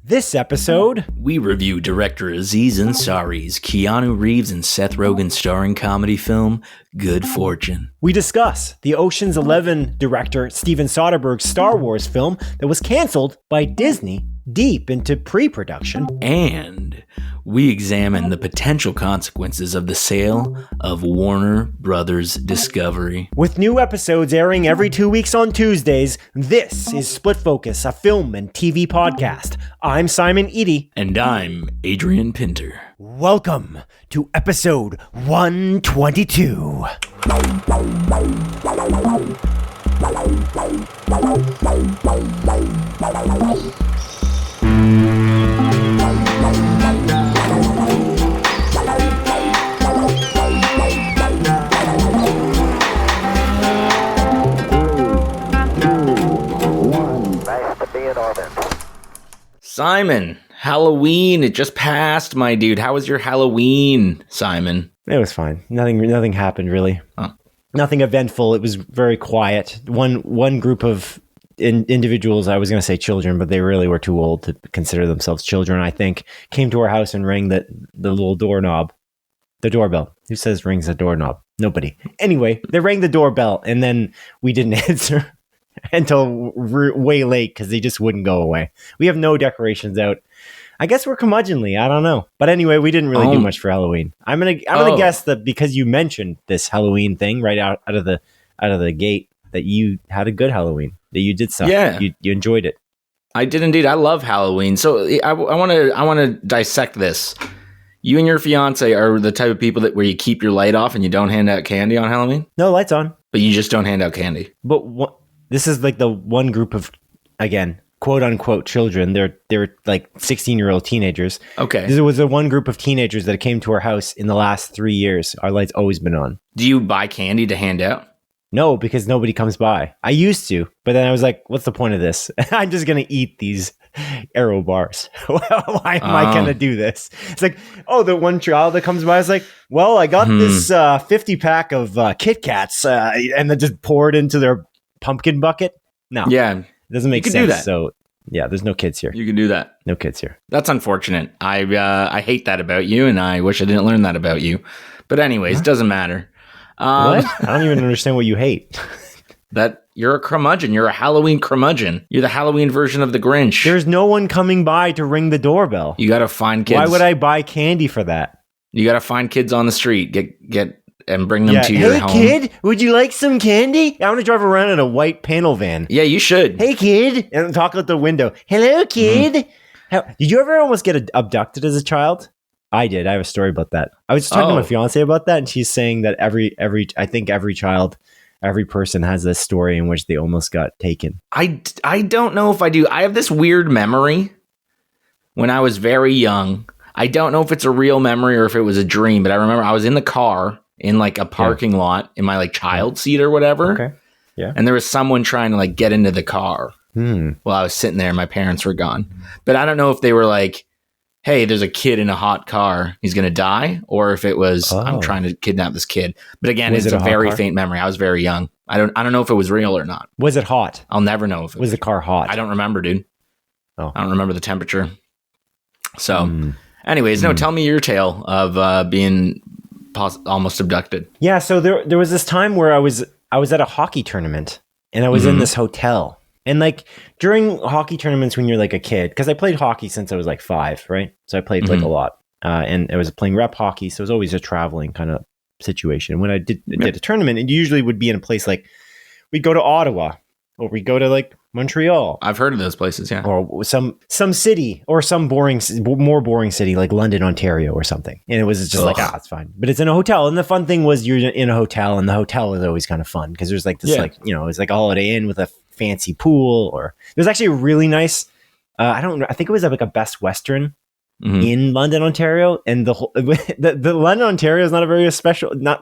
This episode, we review director Aziz Ansari's Keanu Reeves and Seth Rogen starring comedy film, Good Fortune. we discuss the Ocean's 11 director Steven Soderbergh's Star Wars film that was canceled by Disney deep into pre-production. And we examine the potential consequences of the sale of Warner Brothers Discovery. With new episodes airing every 2 weeks on Tuesdays, this is Split Focus, a film and TV podcast. I'm Simon Eady. And I'm Adrian Pinter. Welcome to episode 122. Simon, Halloween, it just passed, my dude. How was your Halloween, Simon? It was fine. Nothing happened really. Huh. Nothing eventful. It was very quiet. One group of individuals, I was going to say children, but they really were too old to consider themselves children, I think, came to our house and rang the little doorknob, the doorbell. Who says rings the doorknob? Nobody. Anyway, they rang the doorbell and then we didn't answer until way late because they just wouldn't go away. We have no decorations out. I guess we're curmudgeonly. I don't know. But anyway, we didn't really do much for Halloween. I'm gonna guess that because you mentioned this Halloween thing right out of the gate, that you had a good Halloween. That you did stuff. Yeah, you enjoyed it. I did indeed. I love Halloween. So I want to dissect this. You and your fiance are the type of people where you keep your light off and you don't hand out candy on Halloween. No, lights on. But you just don't hand out candy. But this is like the one group of, again, quote unquote children. They're like 16-year-old teenagers. Okay. There was the one group of teenagers that came to our house in the last 3 years. Our light's always been on. Do you buy candy to hand out? No, because nobody comes by. I used to, but then I was like, what's the point of this? I'm just going to eat these Aero bars. Why am I going to do this? It's like, oh, the one child that comes by is like, well, I got this 50 pack of Kit Kats and then just pour it into their pumpkin bucket. No. Yeah. It doesn't make sense. Do that. So yeah, there's no kids here. You can do that. No kids here. That's unfortunate. I hate that about you, and I wish I didn't learn that about you. But anyways, doesn't matter. What? I don't even understand what you hate. That you're a curmudgeon. You're a Halloween curmudgeon. You're the Halloween version of the Grinch. There's no one coming by to ring the doorbell. You got to find kids. Why would I buy candy for that? You got to find kids on the street. Get and bring them to your home. Hey kid, would you like some candy? I want to drive around in a white panel van. Yeah, you should. Hey kid, and talk out the window. Hello kid. Did you ever almost get abducted as a child? I did. I have a story about that. I was just talking to my fiance about that, and she's saying that I think every child, every person has this story in which they almost got taken. I don't know if I do. I have this weird memory when I was very young. I don't know if it's a real memory or if it was a dream, but I remember I was in the car in like a parking lot in my like child seat or whatever. Okay. Yeah. And there was someone trying to like get into the car while I was sitting there and my parents were gone. But I don't know if they were like, hey, there's a kid in a hot car, he's going to die, or if it was, I'm trying to kidnap this kid. But again, it's a very faint memory. I was very young. I don't know if it was real or not. Was it hot? I'll never know if it was the car hot. I don't remember, dude. Oh. I don't remember the temperature. So anyways, tell me your tale of being almost abducted. Yeah, so there was this time where I was at a hockey tournament and I was in this hotel. And like during hockey tournaments when you're like a kid, because I played hockey since I was like 5, right? So I played like a lot. And I was playing rep hockey, so it was always a traveling kind of situation. When I did a tournament, it usually would be in a place like we'd go to Ottawa or we'd go to like Montreal. I've heard of those places, yeah. Or some city or some more boring city like London, Ontario or something. And it was just like, it's fine. But it's in a hotel. And the fun thing was you're in a hotel and the hotel is always kind of fun because there's like this it's like a Holiday Inn with a fancy pool, or there's actually a really nice I think it was like a Best Western in London, Ontario, and the whole the London, Ontario is not a very special, not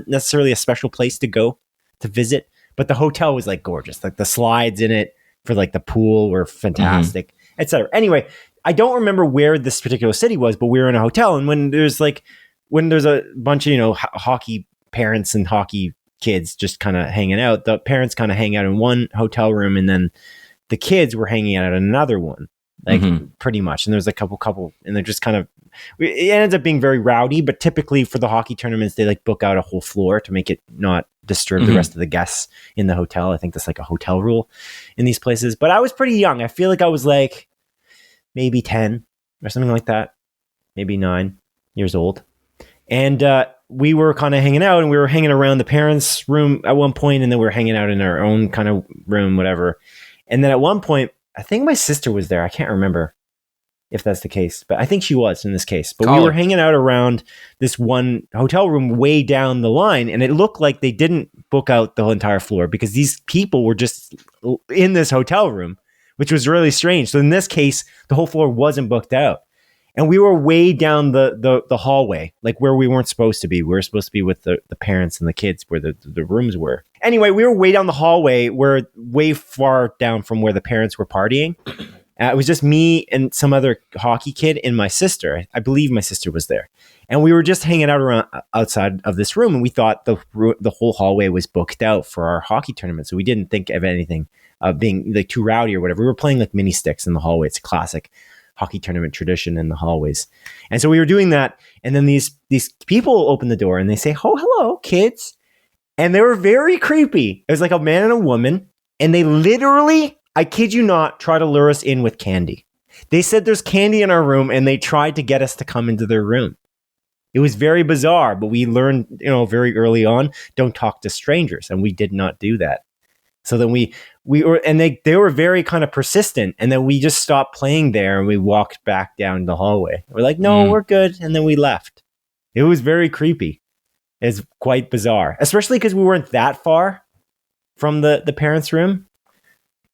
necessarily a special place to go to visit, but the hotel was like gorgeous. Like the slides in it for like the pool were fantastic, etc. Anyway, I don't remember where this particular city was, but we were in a hotel, and when there's a bunch of hockey parents and hockey kids just kind of hanging out. The parents kind of hang out in one hotel room, and then the kids were hanging out in another one. like pretty much. And there's a couple, and they're just kind of, it ends up being very rowdy, but typically for the hockey tournaments, they like book out a whole floor to make it not disturb the rest of the guests in the hotel. I think that's like a hotel rule in these places. But I was pretty young. I feel like I was like maybe 10 or something like that, maybe 9 years old. And we were kind of hanging out, and we were hanging around the parents' room at one point, and then we were hanging out in our own kind of room, whatever. And then at one point, I think my sister was there. I can't remember if that's the case, but I think she was in this case. But we were hanging out around this one hotel room way down the line, and it looked like they didn't book out the whole entire floor because these people were just in this hotel room, which was really strange. So in this case, the whole floor wasn't booked out. And we were way down the hallway, like where we weren't supposed to be. We were supposed to be with the parents and the kids where the rooms were. Anyway, we were way down the hallway. We're way far down from where the parents were partying. It was just me and some other hockey kid and my sister. I believe my sister was there. And we were just hanging out around outside of this room. And we thought the whole hallway was booked out for our hockey tournament. So we didn't think of anything being like too rowdy or whatever. We were playing like mini sticks in the hallway. It's a classic hockey tournament tradition in the hallways. And so we were doing that. And then these people open the door and they say, "Oh, hello, kids." And they were very creepy. It was like a man and a woman. And they literally, I kid you not, try to lure us in with candy. They said there's candy in our room, and they tried to get us to come into their room. It was very bizarre, but we learned, very early on, don't talk to strangers. And we did not do that. So then we were, and they were very kind of persistent. And then we just stopped playing there, and we walked back down the hallway. We're like, "No, we're good." And then we left. It was very creepy. It's quite bizarre, especially because we weren't that far from the parents' room.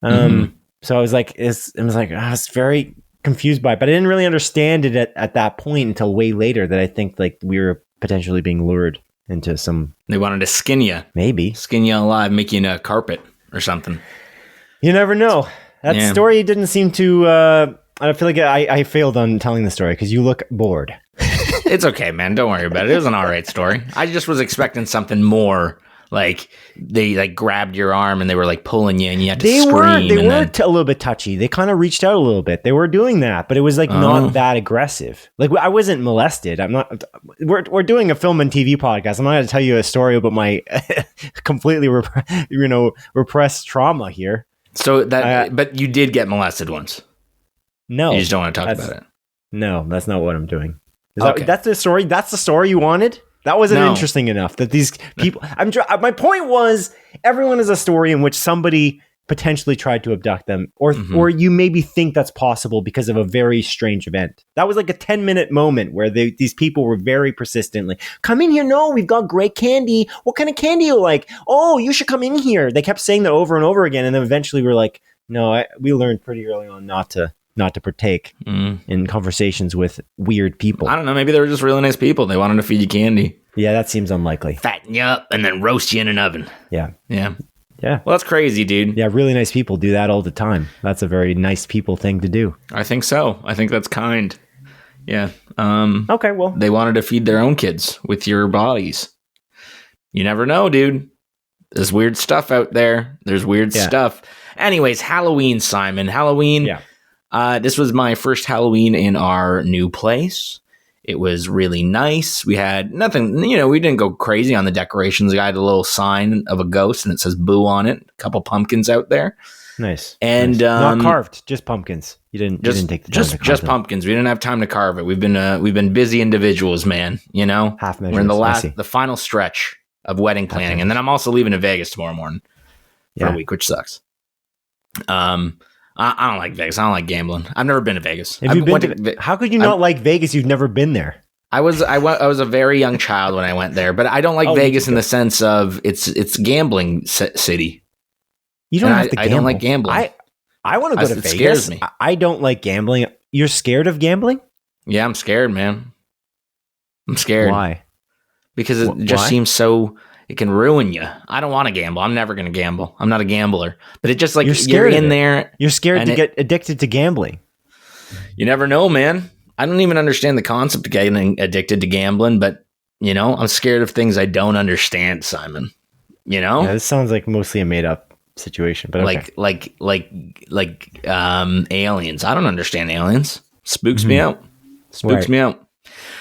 So I was like, I was very confused by it, but I didn't really understand it at that point until way later, that I think like we were potentially being lured into some. They wanted to skin you, maybe skin you alive, make you in a carpet or something. You never know. That story didn't seem to. I feel like I failed on telling the story because you look bored. It's okay, man. Don't worry about it. It was an all right story. I just was expecting something more. Like they like grabbed your arm and they were like pulling you and you had to scream. They were a little bit touchy. They kind of reached out a little bit. They were doing that, but it was like not that aggressive. Like I wasn't molested. I'm not. We're doing a film and TV podcast. I'm not going to tell you a story about my completely repressed trauma here. So that, but you did get molested once. No, you just don't want to talk about it. No, that's not what I'm doing. That's the story. That's the story you wanted. That wasn't interesting enough that these people. My point was, everyone has a story in which somebody potentially tried to abduct them, or you maybe think that's possible because of a very strange event. That was like a 10-minute moment where these people were very persistently, "Come in here. No, we've got great candy. What kind of candy you like? Oh, you should come in here." They kept saying that over and over again, and then eventually we were like, "No, we learned pretty early on not to partake in conversations with weird people." I don't know. Maybe they were just really nice people. They wanted to feed you candy. Yeah, that seems unlikely. Fatten you up and then roast you in an oven. Yeah. Yeah. Yeah. Well, that's crazy, dude. Yeah, really nice people do that all the time. That's a very nice people thing to do. I think so. I think that's kind. Yeah. Okay, well. They wanted to feed their own kids with your bodies. You never know, dude. There's weird stuff out there. There's weird stuff. Anyways, Halloween, Simon. Halloween. Yeah. This was my first Halloween in our new place. It was really nice. We had nothing, we didn't go crazy on the decorations. I had a little sign of a ghost and it says "Boo" on it. A couple pumpkins out there. Nice. And not carved, just pumpkins. You didn't take the time to carve just them. pumpkins. We didn't have time to carve it. We've been busy individuals, man. Half measures. We're in the final stretch of wedding planning, and then I'm also leaving to Vegas tomorrow morning for a week, which sucks. I don't like Vegas. I don't like gambling. I've never been to Vegas. How could you not like Vegas? You've never been there. I was a very young child when I went there, but I don't like Vegas in the sense of it's gambling city. You don't have to gamble. I don't like gambling. I want to go to Vegas. It scares me. I don't like gambling. You're scared of gambling? Yeah, I'm scared, man. I'm scared. Why? Because it just seems so. It can ruin you. I don't want to gamble. I'm never going to gamble. I'm not a gambler. But it just like you're in there. You're scared to get addicted to gambling. You never know, man. I don't even understand the concept of getting addicted to gambling, but I'm scared of things I don't understand, Simon. Yeah, this sounds like mostly a made up situation, but okay. like aliens. I don't understand aliens. Spooks me out. Spooks me out.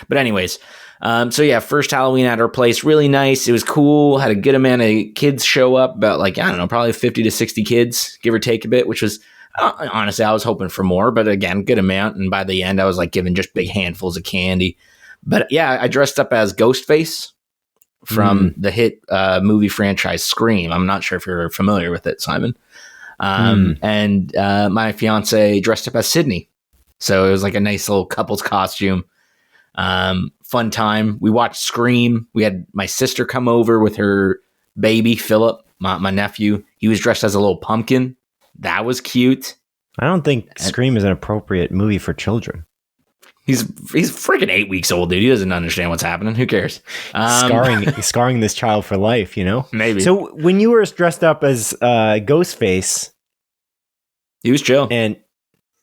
But anyways, so yeah, first Halloween at our place, really nice. It was cool. Had a good amount of kids show up, about like, I don't know, probably 50 to 60 kids, give or take a bit, which was honestly, I was hoping for more, but again, good amount. And by the end, I was like giving just big handfuls of candy. But yeah, I dressed up as Ghostface from the hit movie franchise Scream. I'm not sure if you're familiar with it, Simon. And my fiance dressed up as Sydney. So it was like a nice little couple's costume. Fun time. We watched Scream. We had my sister come over with her baby, Philip, my nephew. He was dressed as a little pumpkin. That was cute. I don't think Scream is an appropriate movie for children. He's freaking 8 weeks old, dude. He doesn't understand what's happening. Who cares? Scarring this child for life, you know? Maybe. So when you were dressed up as Ghostface, he was chill. And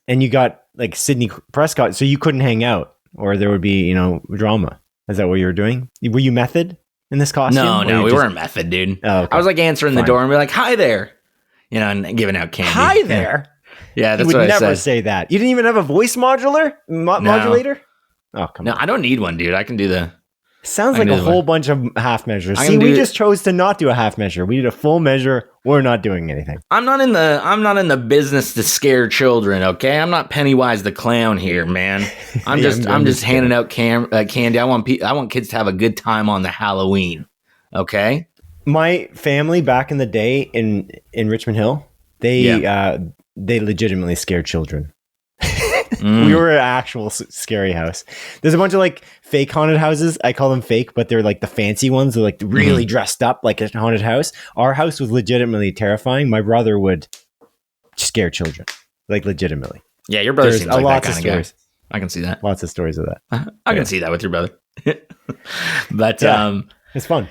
you got like Sidney Prescott, so you couldn't hang out or there would be, drama. Is that what you were doing? Were you method in this costume? No, we weren't method, dude. Oh, okay. I was like answering the door and be like, hi there. And giving out candy. Hi there. Yeah, that's what I said. You would never said. say that. You didn't even have a voice modulator? Modulator? Oh, come on. No, I don't need one, dude. I can do the... Sounds like a whole bunch of half measures. See, we just chose to not do a half measure. We did a full measure. We're not doing anything. I'm not in the business to scare children, okay? I'm not Pennywise the clown here, man. I'm just handing out candy. I want kids to have a good time on the Halloween, okay? My family back in the day in Richmond Hill, they legitimately scared children. We were an actual scary house. There's a bunch of like fake haunted houses. I call them fake, but they're like the fancy ones. They're like really dressed up like a haunted house. Our house was legitimately terrifying. My brother would scare children, like legitimately. Yeah, your brother seems like that kind of guy. I can see that. Lots of stories of that. I can see that with your brother. But it's fun.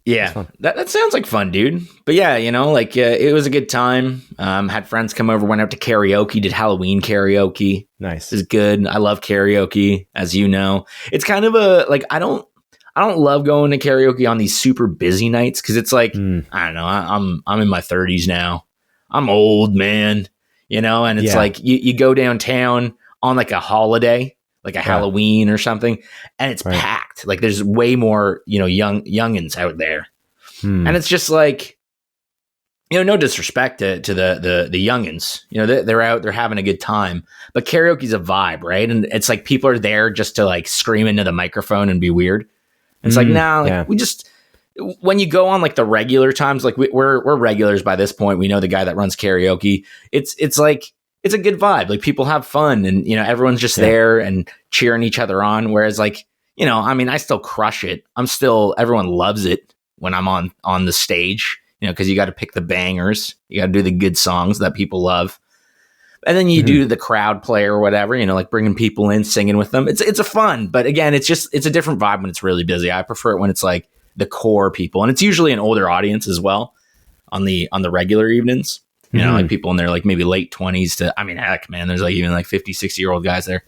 Yeah, that sounds like fun, dude. But yeah, it was a good time. Had friends come over, went out to karaoke, did Halloween karaoke. Nice. It was good. I love karaoke, as you know. It's kind of I don't love going to karaoke on these super busy nights because it's like, I don't know, I'm in my 30s now. I'm old, man, and it's like you go downtown on like a holiday, like a Halloween or something, and it's packed. Like there's way more, youngins out there. And it's just like, no disrespect to the youngins, they're out, they're having a good time, but karaoke's a vibe, right? And it's like people are there just to like scream into the microphone and be weird. It's like, we just, when you go on like the regular times, like we're regulars by this point, we know the guy that runs karaoke. It's like, it's a good vibe. Like people have fun and, everyone's just there and cheering each other on. Whereas like, I still crush it. Everyone loves it when I'm on the stage, cause you got to pick the bangers. You got to do the good songs that people love. And then you do the crowd play or whatever, like bringing people in, singing with them. It's a fun, but again, it's a different vibe when it's really busy. I prefer it when it's like the core people, and it's usually an older audience as well on the regular evenings. Like people in their like maybe late 20s to, heck, man, there's like even like 50, 60-year-old guys there.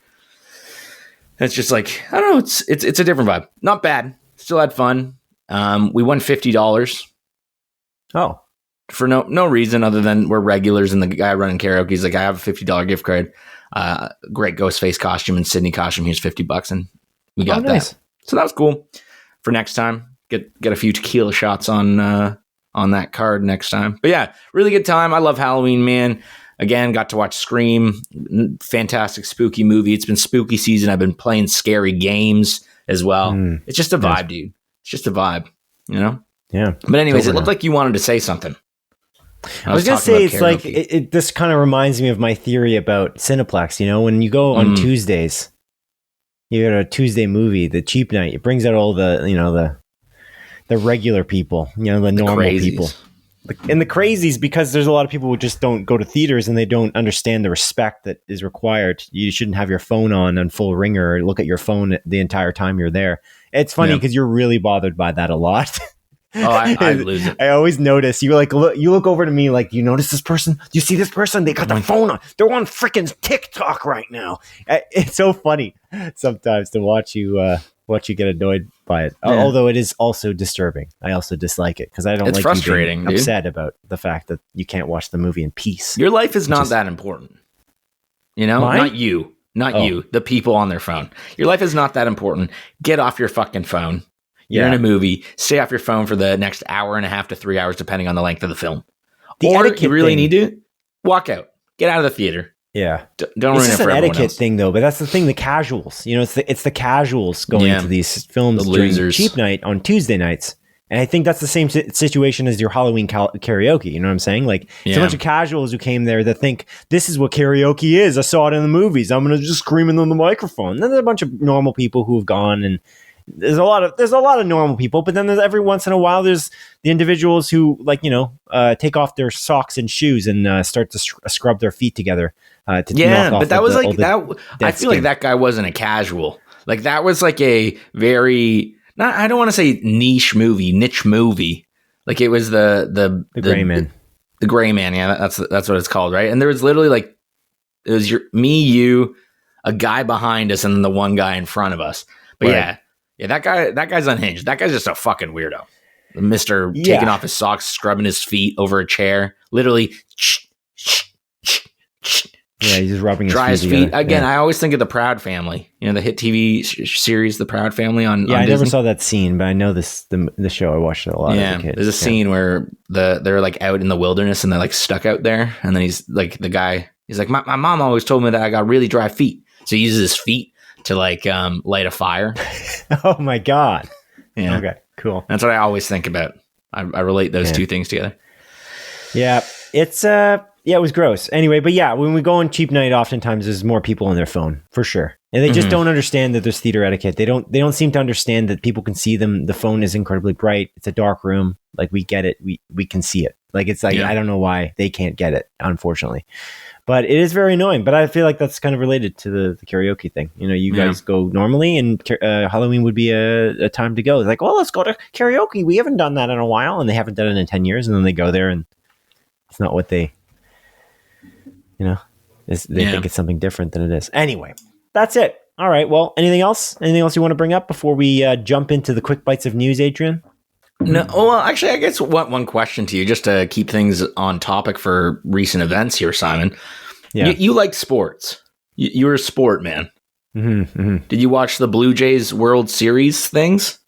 It's just like, I don't know. It's a different vibe. Not bad. Still had fun. We won $50. Oh, for no reason other than we're regulars. And the guy running karaoke is like, I have a $50 gift card. Great Ghostface costume and Sydney costume. Here's $50. And we got that. So that was cool for next time. Get a few tequila shots on that card next time. But yeah, really good time. I love Halloween, man. Again, got to watch Scream. Fantastic spooky movie. It's been spooky season. I've been playing scary games as well. It's just a vibe, dude. It's just a vibe, Yeah. But anyways, it looked like you wanted to say something. I was going to say, it's like, this kind of reminds me of my theory about Cineplex. When you go on Tuesdays, you got a Tuesday movie, the cheap night, it brings out all the regular people, the normal crazies. People. And the crazies, because there's a lot of people who just don't go to theaters and they don't understand the respect that is required. You shouldn't have your phone on full ringer or look at your phone the entire time you're there. It's funny because you're really bothered by that a lot. Oh, I lose it. I always notice you look over to me like, you notice this person? Do you see this person? They got their phone on. They're on freaking TikTok right now. It's so funny sometimes to watch you get annoyed by it. Although it is also disturbing. I also dislike it because I don't like frustrating, you being upset about the fact that you can't watch the movie in peace. Your life is not that important. You know, mine? not you, you, the people on their phone. Your life is not that important. Get off your fucking phone. You're in a movie. Stay off your phone for the next hour and a half to 3 hours, depending on the length of the film. Or you really need to walk out, get out of the theater. Yeah, don't ruin it for everyone else. It's an etiquette thing, though. But that's the thing. The casuals, you know, it's the casuals going to these films during cheap night on Tuesday nights. And I think that's the same situation as your Halloween karaoke. You know what I'm saying? Like, it's a bunch of casuals who came there that think this is what karaoke is. I saw it in the movies. I'm going to just scream into the microphone. And then there's a bunch of normal people who have gone, and there's a lot of normal people. But then there's every once in a while, there's the individuals who, like, you know, take off their socks and shoes and start to scrub their feet together. Knock off but that was like that. I feel like that guy wasn't a casual. Like, that was like a very. I don't want to say niche movie. Like, it was the gray man. The gray man, yeah, that's what it's called, right? And there was literally like, it was me, you, a guy behind us, and then the one guy in front of us. But right. yeah, that guy's unhinged. That guy's just a fucking weirdo. Mister taking off his socks, scrubbing his feet over a chair, literally. Yeah, he's just rubbing dry his feet. Again, I always think of The Proud Family. You know, the hit TV series, The Proud Family on I Disney. never saw that scene, but I know the show. I watched it a lot as a kid. There's a scene where they're like out in the wilderness and they're like stuck out there. And then he's like, my mom always told me that I got really dry feet. So he uses his feet to like light a fire. Oh my God. Yeah. Okay, cool. That's what I always think about. I relate those two things together. Yeah, it was gross. Anyway, but yeah, when we go on cheap night, oftentimes there's more people on their phone for sure, and they just don't understand that there's theater etiquette. They don't seem to understand that people can see them. The phone is incredibly bright. It's a dark room. Like, we get it. We can see it. Like, it's like I don't know why they can't get it, unfortunately. But it is very annoying. But I feel like that's kind of related to the karaoke thing. You know, you guys go normally, and Halloween would be a time to go. It's like, well, let's go to karaoke. We haven't done that in a while, and they haven't done it in 10 years. And then they go there, and it's not what they. You know, they think it's something different than it is. Anyway, that's it. All right. Well, anything else? Anything else you want to bring up before we jump into the quick bites of news, Adrian? No. Well, actually, I guess one question to you, just to keep things on topic for recent events here, Simon. Yeah. You like sports. You're a sport man. Mm-hmm, mm-hmm. Did you watch the Blue Jays World Series things?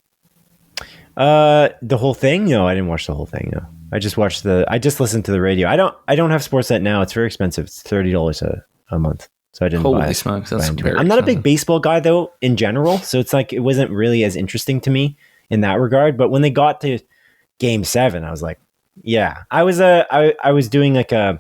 The whole thing? No, I didn't watch the whole thing. No. I just listened to the radio. I don't have Sportsnet now. It's very expensive. It's $30 a month. So I didn't buy it. Holy smokes, that's very I'm not a big baseball guy though in general, so it's like it wasn't really as interesting to me in that regard, but when they got to Game 7, I was like, yeah. I was doing like I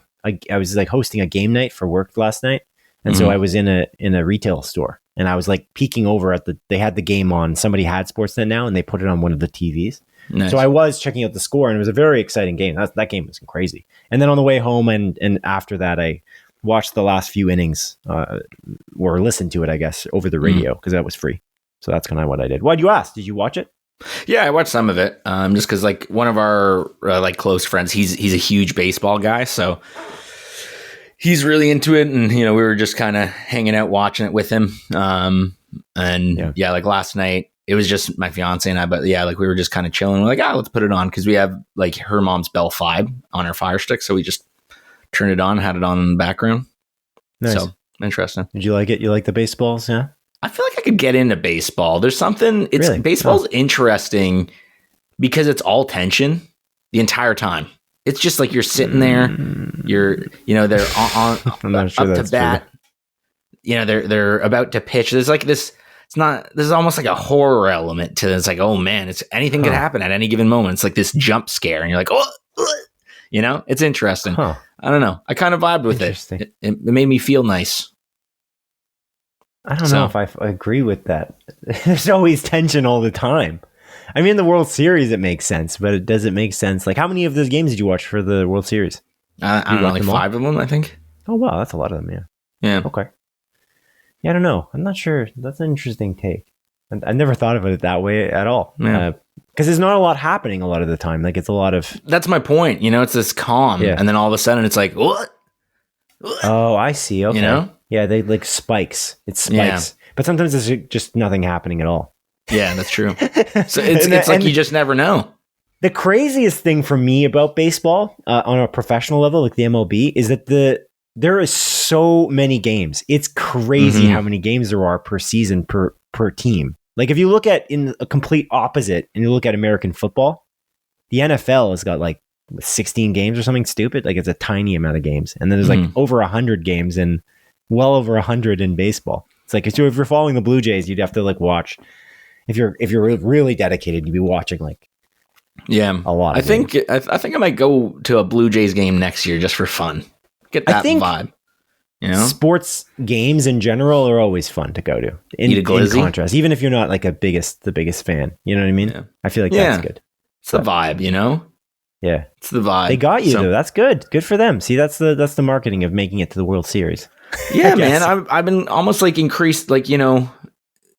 was like hosting a game night for work last night. And so I was in a retail store, and I was like peeking over they had the game on. Somebody had Sportsnet now, and they put it on one of the TVs. Nice. So I was checking out the score, and it was a very exciting game. That game was crazy. And then on the way home and after that, I watched the last few innings or listened to it, I guess, over the radio because that was free. So that's kind of what I did. Why'd you ask? Did you watch it? Yeah, I watched some of it just because like one of our like close friends, he's a huge baseball guy. So he's really into it. And, you know, we were just kind of hanging out watching it with him. Like last night, it was just my fiance and I, but yeah, like we were just kind of chilling. We're like, let's put it on because we have like her mom's Bell 5 on our Fire Stick. So we just turned it on, had it on in the background. Nice. So interesting. Did you like it? You like the baseballs? Yeah. I feel like I could get into baseball. There's something, baseball's interesting because it's all tension the entire time. It's just like you're sitting there, they're on I'm not sure up to bat. True. You know, they're about to pitch. There's like this. There's almost like a horror element to it. It's like, oh man, anything could happen at any given moment. It's like this jump scare, and you're like, you know, it's interesting. Huh. I don't know. I kind of vibed with it. It made me feel nice. I don't know if I agree with that. There's always tension all the time. I mean, the World Series, it makes sense, but it doesn't make sense. Like, how many of those games did you watch for the World Series? I don't know, like 5 of them, I think. Oh, wow. That's a lot of them, yeah. Yeah. Okay. Yeah, I don't know. I'm not sure. That's an interesting take. I never thought of it that way at all. Yeah. Because there's not a lot happening a lot of the time. Like, it's a lot of... That's my point. You know, it's this calm. Yeah. And then all of a sudden, it's like, what? Oh, I see. Okay. You know? Yeah, they like spikes. It spikes. Yeah. But sometimes there's just nothing happening at all. Yeah, that's true. So it's like you just never know. The craziest thing for me about baseball on a professional level, like the MLB, is that there is so many games. It's crazy how many games there are per season per team. Like if you look at in a complete opposite and you look at American football, the NFL has got like 16 games or something stupid. Like it's a tiny amount of games. And then there's like over 100 games and well over 100 in baseball. It's like if you're following the Blue Jays, you'd have to like watch. If you're really dedicated, you'd be watching like a lot. I think I might go to a Blue Jays game next year just for fun. Get that vibe. You know, sports games in general are always fun to go to. In contrast, even if you're not like the biggest fan, you know what I mean? Yeah. I feel like that's good. It's the vibe, you know? Yeah, it's the vibe. They got you though. That's good. Good for them. See, that's the marketing of making it to the World Series. Yeah, man. I've been almost like increased, like, you know,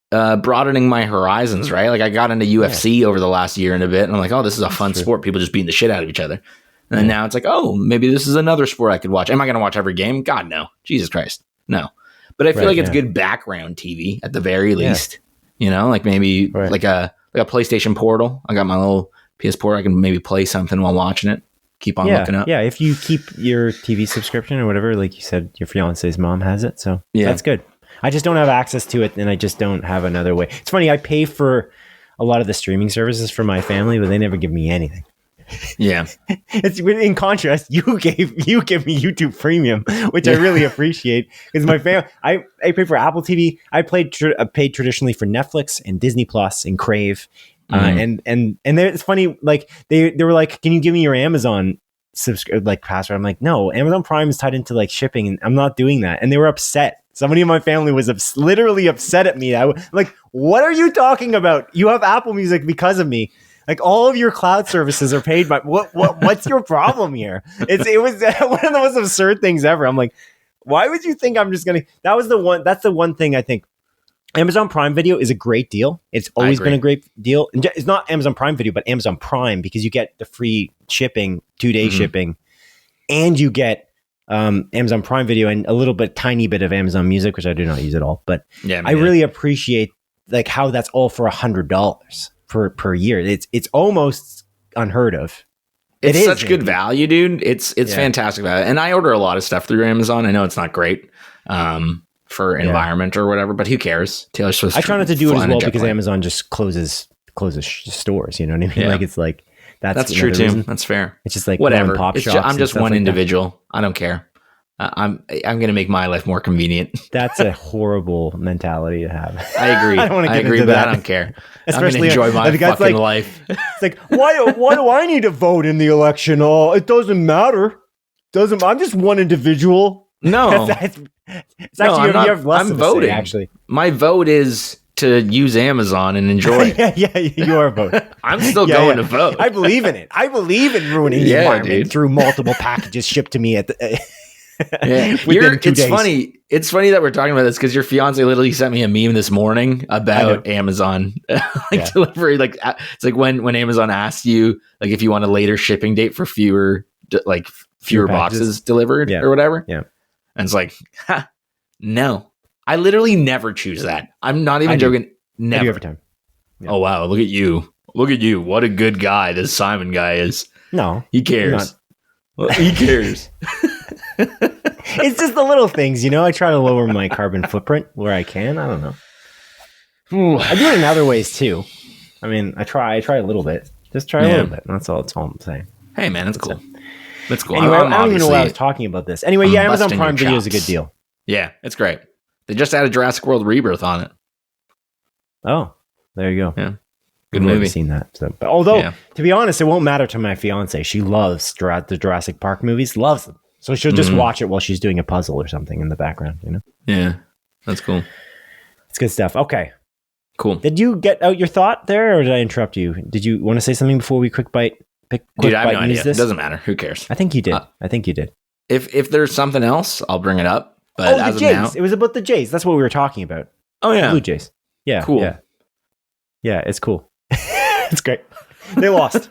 broadening my horizons, right? Like I got into UFC over the last year and a bit, and I'm like, oh, this is a fun sport. People just beating the shit out of each other. And now it's like, oh, maybe this is another sport I could watch. Am I going to watch every game? God, no. Jesus Christ. No. But I feel like it's good background TV at the very least. You know, like maybe like a PlayStation Portal. I got my little PS Portal. I can maybe play something while watching it. Keep on looking up. Yeah, if you keep your TV subscription or whatever, like you said, your fiance's mom has it. So that's good. I just don't have access to it, and I just don't have another way. It's funny. I pay for a lot of the streaming services for my family, but they never give me anything. Yeah, it's in contrast. You give me YouTube Premium, which I really appreciate because my family. I pay for Apple TV. I paid traditionally for Netflix and Disney Plus and Crave, and it's funny. Like they were like, "Can you give me your Amazon password?" I'm like, "No, Amazon Prime is tied into like shipping, and I'm not doing that." And they were upset. Somebody in my family was literally upset at me. I was like, "What are you talking about? You have Apple Music because of me." Like all of your cloud services are paid by what's your problem here? It was one of the most absurd things ever. I'm like, why would you think I'm just going to, that's the one thing I think Amazon Prime Video is a great deal. It's always been a great deal. It's not Amazon Prime Video, but Amazon Prime because you get the free shipping, 2-day shipping, and you get Amazon Prime Video and a tiny bit of Amazon Music, which I do not use at all. But I really appreciate like how that's all for $100. Per year. It's almost unheard of. It's such good value, dude. It's fantastic value. And I order a lot of stuff through Amazon. I know it's not great for environment or whatever, but who cares? Taylor Swift. I try not to do it as well because Amazon just closes stores. You know what I mean? Yeah. Like it's like that's true too. Reason. That's fair. It's just like whatever. Pop shops I'm just one individual. I don't care. I'm going to make my life more convenient. That's a horrible mentality to have. I agree. I don't want to get into that. But I don't care. Especially I'm going to enjoy my fucking life. It's like, why do I need to vote in the election? Oh, it doesn't matter. I'm just one individual. No. It's actually, you have less I'm voting. Say, actually. My vote is to use Amazon and enjoy it. Yeah, you are voting. I'm still going to vote. I believe in it. I believe in ruining the environment through multiple packages shipped to me at the... It's funny. It's funny that we're talking about this because your fiance literally sent me a meme this morning about Amazon delivery. Like it's like when Amazon asks you like if you want a later shipping date for fewer boxes delivered or whatever. Yeah, and it's like, no, I literally never choose that. I'm not even joking. Never. I do every time. Yeah. Oh wow, look at you! Look at you! What a good guy this Simon guy is. No, he cares. Well, he cares. It's just the little things, you know. I try to lower my carbon footprint where I can. I don't know. I do it in other ways too. I mean, I try a little bit. Just try a little bit. That's all I'm saying. Hey, man, that's cool. That's cool. Anyway, I don't even know why I was talking about this. Anyway, Amazon Prime Video is a good deal. Yeah, it's great. They just added Jurassic World Rebirth on it. Oh, there you go. Yeah. Good movie. Never seen that. So, but although, to be honest, it won't matter to my fiance. She loves the Jurassic Park movies. Loves them. So she'll just watch it while she's doing a puzzle or something in the background, you know? Yeah, that's cool. It's good stuff. Okay. Cool. Did you get out your thought there, or did I interrupt you? Did you want to say something before we quick bite? Dude, I have no idea. It doesn't matter. Who cares? I think you did. If there's something else, I'll bring it up. But as the Jays. Of now, it was about the Jays. That's what we were talking about. Oh, yeah. The Blue Jays. Yeah. Cool. Yeah, it's cool. It's great. They lost.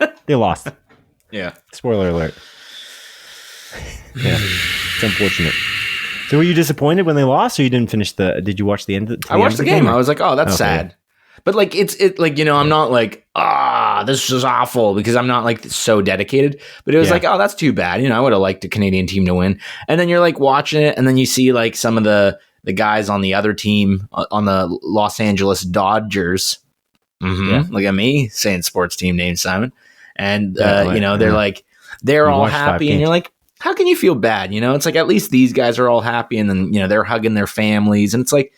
Yeah. Spoiler alert. Yeah. It's unfortunate. So were you disappointed when they lost, or you didn't finish did you watch the end? I watched the game. I was like, oh, that's sad. But like I'm not like, this is awful, because I'm not like so dedicated. But it was like, oh, that's too bad. I would have liked a Canadian team to win. And then you're like watching it, and then you see like some of the guys on the other team, on the Los Angeles Dodgers. Look at me saying sports team names, Simon. And they're like, they're all happy, and you're like, how can you feel bad? It's like, at least these guys are all happy, and then they're hugging their families, and it's like,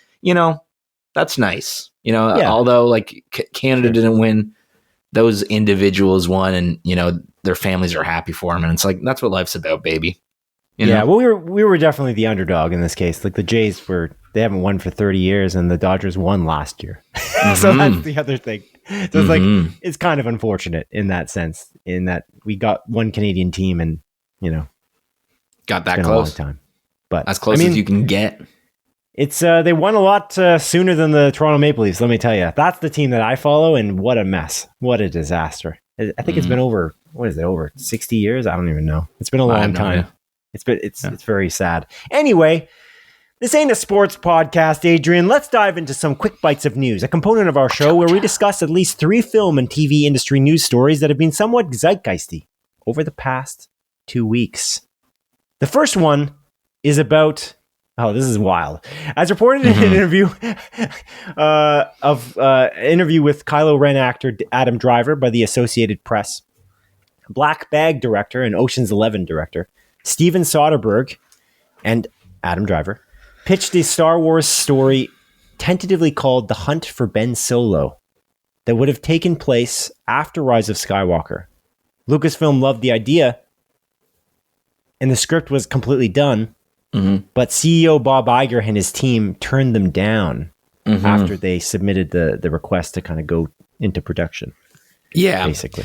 that's nice. Although like Canada didn't win, those individuals won, and their families are happy for them, and it's like, that's what life's about, baby. Well, we were definitely the underdog in this case. Like the Jays they haven't won for 30 years, and the Dodgers won last year. So that's the other thing. So it's like, it's kind of unfortunate in that sense, in that we got one Canadian team, and got that close. A long time, but as close as you can get. It's they won a lot sooner than the Toronto Maple Leafs. Let me tell you, that's the team that I follow, and what a mess, what a disaster. I think it's been over. What is it? Over 60 years? I don't even know. It's been a long time. It's very sad. Anyway, this ain't a sports podcast, Adrian. Let's dive into some quick bites of news, a component of our show where we discuss at least 3 film and TV industry news stories that have been somewhat zeitgeisty over the past 2 weeks. The first one is about, this is wild. As reported in an interview interview with Kylo Ren actor Adam Driver by the Associated Press, Black Bag director and Ocean's 11 director Steven Soderbergh and Adam Driver pitched a Star Wars story tentatively called The Hunt for Ben Solo that would have taken place after Rise of Skywalker. Lucasfilm loved the idea, and the script was completely done, but CEO Bob Iger and his team turned them down after they submitted the request to kind of go into production. Yeah, basically.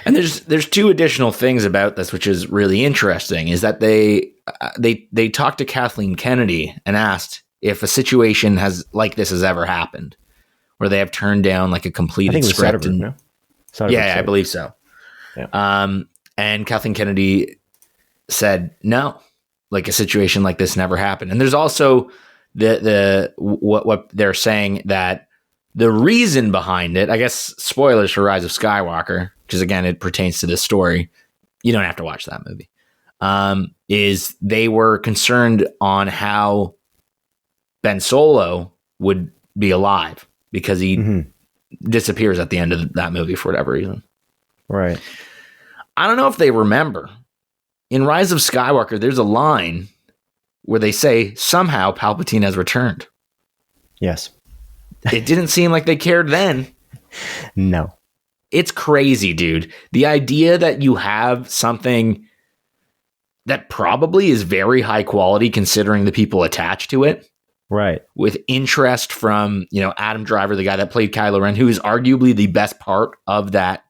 And there's 2 additional things about this, which is really interesting, is that they talked to Kathleen Kennedy and asked if a situation like this has ever happened, where they have turned down like a completed script. I believe so. Yeah. And Kathleen Kennedy said no, like a situation like this never happened. And there's also what they're saying, that the reason behind it, I guess, spoilers for Rise of Skywalker, because again, it pertains to this story. You don't have to watch that movie. Is they were concerned on how Ben Solo would be alive, because he disappears at the end of that movie for whatever reason. Right. I don't know if they remember. In Rise of Skywalker, there's a line where they say, somehow Palpatine has returned. Yes. It didn't seem like they cared then. No. It's crazy, dude. The idea that you have something that probably is very high quality, considering the people attached to it. Right. With interest from, Adam Driver, the guy that played Kylo Ren, who is arguably the best part of that